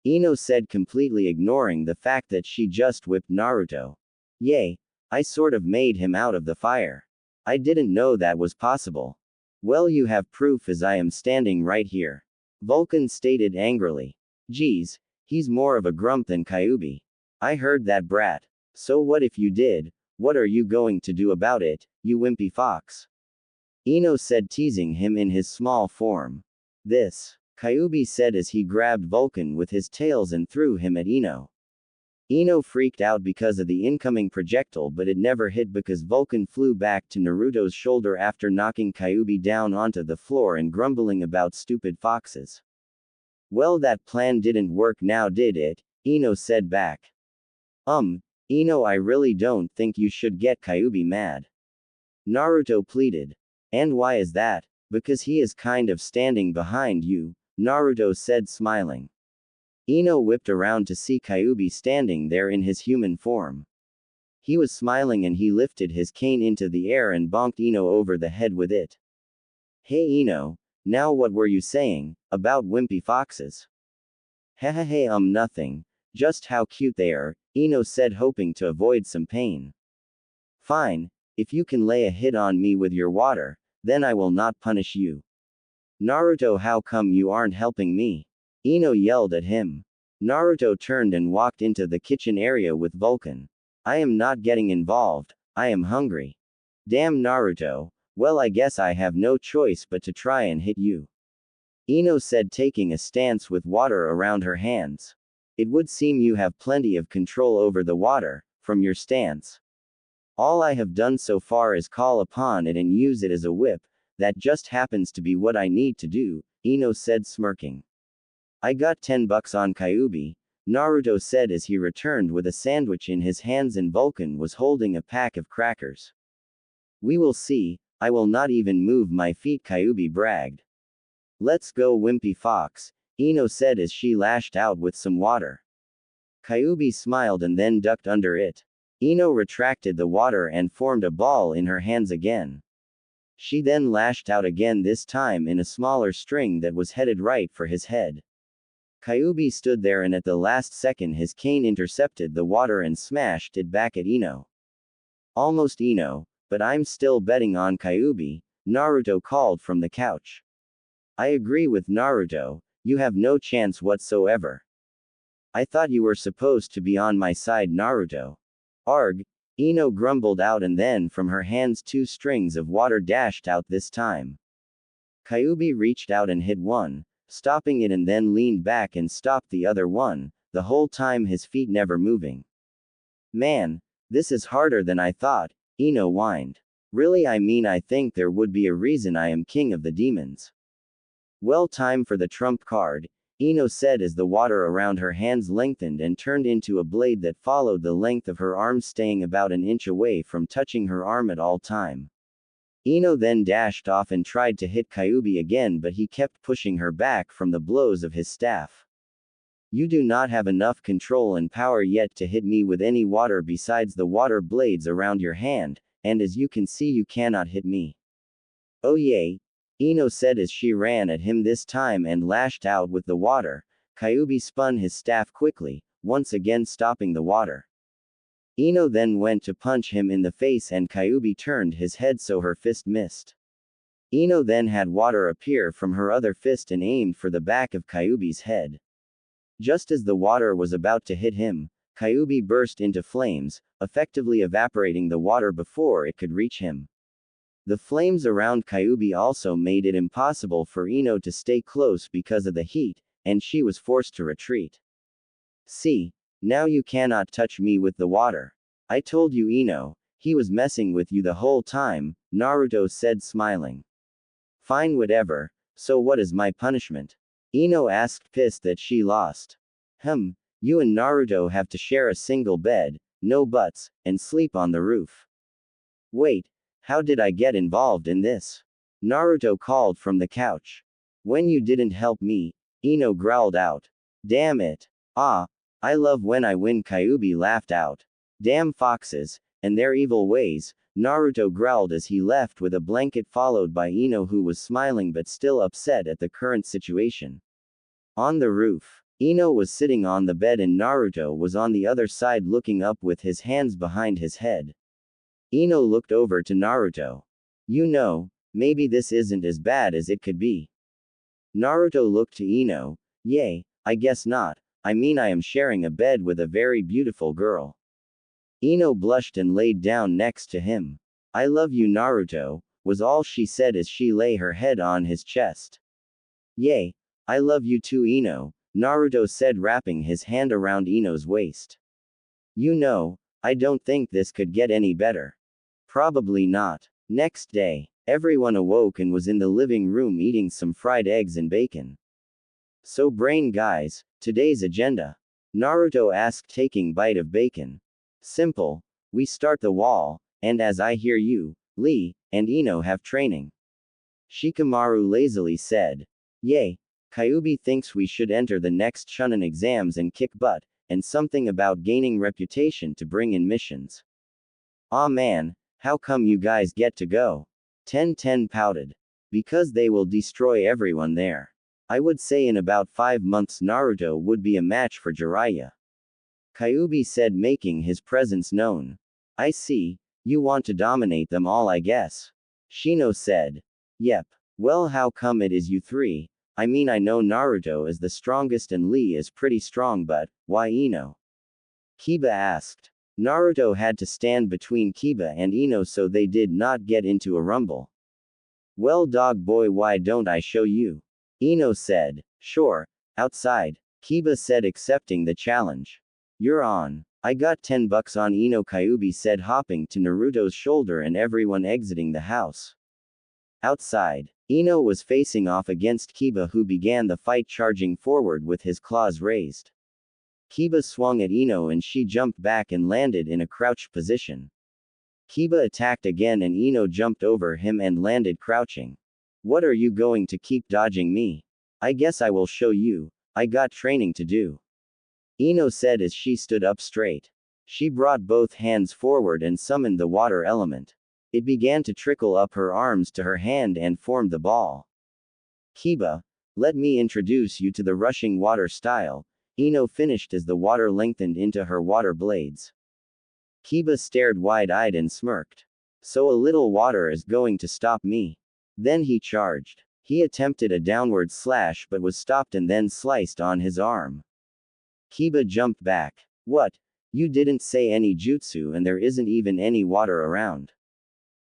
Ino said, completely ignoring the fact that she just whipped Naruto. Yay, I sort of made him out of the fire. I didn't know that was possible. Well, you have proof as I am standing right here. Vulcan stated angrily. Geez, he's more of a grump than Kyuubi. I heard that brat. So what if you did? What are you going to do about it, you wimpy fox? Ino said, teasing him in his small form. This. Kyuubi said as he grabbed Vulcan with his tails and threw him at Ino. Ino freaked out because of the incoming projectile, but it never hit because Vulcan flew back to Naruto's shoulder after knocking Kyuubi down onto the floor and grumbling about stupid foxes. Well, that plan didn't work now, did it? Ino said back. Ino, I really don't think you should get Kyuubi mad. Naruto pleaded. And why is that? Because he is kind of standing behind you, Naruto said, smiling. Ino whipped around to see Kyuubi standing there in his human form. He was smiling and he lifted his cane into the air and bonked Ino over the head with it. Hey Ino, now what were you saying, about wimpy foxes? Hehehe, nothing. Just how cute they are, Ino said, hoping to avoid some pain. Fine, if you can lay a hit on me with your water, then I will not punish you. Naruto, how come you aren't helping me? Ino yelled at him. Naruto turned and walked into the kitchen area with Vulcan. I am not getting involved, I am hungry. Damn Naruto, well I guess I have no choice but to try and hit you. Ino said, taking a stance with water around her hands. It would seem you have plenty of control over the water, from your stance. All I have done so far is call upon it and use it as a whip, that just happens to be what I need to do, Ino said, smirking. I got $10 on Kyuubi, Naruto said as he returned with a sandwich in his hands and Vulcan was holding a pack of crackers. We will see, I will not even move my feet, Kyuubi bragged. Let's go wimpy fox, Ino said as she lashed out with some water. Kyuubi smiled and then ducked under it. Ino retracted the water and formed a ball in her hands again. She then lashed out again, this time in a smaller string that was headed right for his head. Kyuubi stood there and at the last second his cane intercepted the water and smashed it back at Ino. Almost Ino, but I'm still betting on Kyuubi, Naruto called from the couch. I agree with Naruto, you have no chance whatsoever. I thought you were supposed to be on my side, Naruto. Arg, Ino grumbled out, and then from her hands 2 strings of water dashed out this time. Kyuubi reached out and hit one, stopping it, and then leaned back and stopped the other one, the whole time his feet never moving. Man, this is harder than I thought, Ino whined. Really, I mean, I think there would be a reason I am king of the demons. Well, time for the trump card, Ino said as the water around her hands lengthened and turned into a blade that followed the length of her arms, staying about an inch away from touching her arm at all time. Ino then dashed off and tried to hit Kyuubi again, but he kept pushing her back from the blows of his staff. You do not have enough control and power yet to hit me with any water besides the water blades around your hand, and as you can see, you cannot hit me. Oh yay, Ino said as she ran at him this time and lashed out with the water. Kyuubi spun his staff quickly, once again stopping the water. Ino then went to punch him in the face and Kyuubi turned his head so her fist missed. Ino then had water appear from her other fist and aimed for the back of Kyuubi's head. Just as the water was about to hit him, Kyuubi burst into flames, effectively evaporating the water before it could reach him. The flames around Kyuubi also made it impossible for Ino to stay close because of the heat, and she was forced to retreat. See, now you cannot touch me with the water. I told you, Ino, he was messing with you the whole time, Naruto said, smiling. Fine, whatever, so what is my punishment? Ino asked, pissed that she lost. You and Naruto have to share a single bed, no butts, and sleep on the roof. Wait, how did I get involved in this? Naruto called from the couch. When you didn't help me, Ino growled out. Damn it. I love when I win, Kyuubi laughed out. Damn foxes, and their evil ways, Naruto growled as he left with a blanket, followed by Ino, who was smiling but still upset at the current situation. On the roof, Ino was sitting on the bed and Naruto was on the other side looking up with his hands behind his head. Ino looked over to Naruto. You know, maybe this isn't as bad as it could be. Naruto looked to Ino. Yay, I guess not. I mean, I am sharing a bed with a very beautiful girl. Ino blushed and laid down next to him. I love you, Naruto, was all she said as she lay her head on his chest. Yay, I love you too, Ino, Naruto said, wrapping his hand around Ino's waist. You know, I don't think this could get any better. Probably not. Next day, everyone awoke and was in the living room eating some fried eggs and bacon. So brain guys, today's agenda. Naruto asked, taking bite of bacon. Simple. We start the wall, and as I hear you, Lee, and Ino have training. Shikamaru lazily said. Yay. Kyuubi thinks we should enter the next Chunin exams and kick butt, and something about gaining reputation to bring in missions. Aw man, how come you guys get to go? 10-10 pouted. Because they will destroy everyone there. I would say in about 5 months Naruto would be a match for Jiraiya. Kyuubi said, making his presence known. I see, you want to dominate them all, I guess. Shino said. Yep. Well, how come it is you three? I mean, I know Naruto is the strongest and Lee is pretty strong, but why Ino? Kiba asked. Naruto had to stand between Kiba and Ino so they did not get into a rumble. Well, dog boy, why don't I show you? Ino said. Sure, outside, Kiba said, accepting the challenge. You're on. I got $10 on Ino, Kyuubi said, hopping to Naruto's shoulder and everyone exiting the house. Outside, Ino was facing off against Kiba, who began the fight, charging forward with his claws raised. Kiba swung at Ino and she jumped back and landed in a crouched position. Kiba attacked again and Ino jumped over him and landed crouching. What are you going to keep dodging me? I guess I will show you. I got training to do. Ino said as she stood up straight. She brought both hands forward and summoned the water element. It began to trickle up her arms to her hand and formed the ball. Kiba, let me introduce you to the rushing water style, Ino finished as the water lengthened into her water blades. Kiba stared wide-eyed and smirked. So a little water is going to stop me. Then he charged. He attempted a downward slash but was stopped and then sliced on his arm. Kiba jumped back. What? You didn't say any jutsu and there isn't even any water around.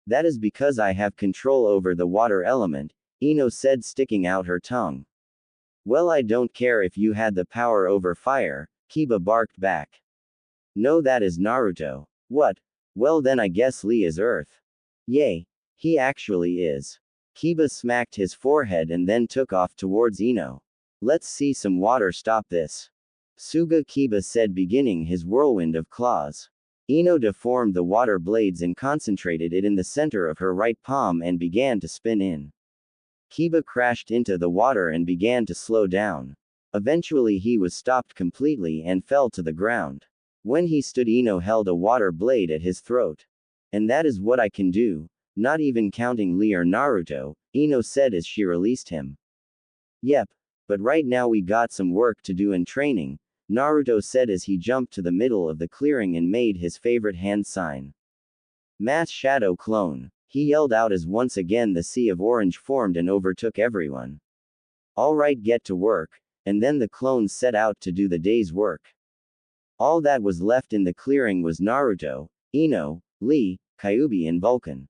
That is because I have control over the water element, Ino said, sticking out her tongue. Well, I don't care if you had the power over fire, Kiba barked back. No, that is Naruto. What? Well then I guess Lee is Earth. Yay. He actually is. Kiba smacked his forehead and then took off towards Ino. Let's see some water stop this. Suga, Kiba said, beginning his whirlwind of claws. Ino deformed the water blades and concentrated it in the center of her right palm and began to spin in. Kiba crashed into the water and began to slow down. Eventually he was stopped completely and fell to the ground. When he stood, Ino held a water blade at his throat. And that is what I can do, not even counting Lee or Naruto, Ino said as she released him. Yep, but right now we got some work to do in training, Naruto said as he jumped to the middle of the clearing and made his favorite hand sign. Mass Shadow Clone, he yelled out as once again the sea of orange formed and overtook everyone. Alright, get to work, and then the clones set out to do the day's work. All that was left in the clearing was Naruto, Ino, Lee, Kyuubi and Vulcan.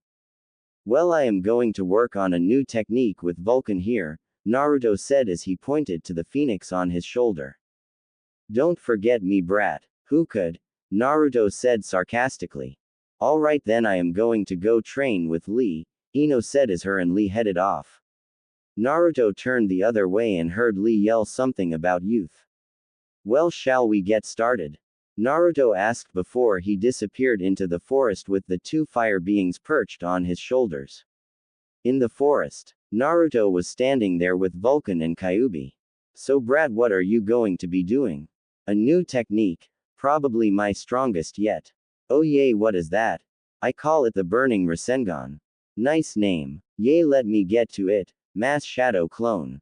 Well, I am going to work on a new technique with Vulcan here, Naruto said as he pointed to the phoenix on his shoulder. Don't forget me, brat. Who could? Naruto said sarcastically. Alright then, I am going to go train with Lee, Ino said as her and Lee headed off. Naruto turned the other way and heard Lee yell something about youth. Well, shall we get started? Naruto asked before he disappeared into the forest with the two fire beings perched on his shoulders. In the forest, Naruto was standing there with Vulcan and Kyuubi. So brat, what are you going to be doing? A new technique, probably my strongest yet. Oh yay, what is that? I call it the Burning Rasengan. Nice name. Yay, let me get to it. Mass Shadow Clone.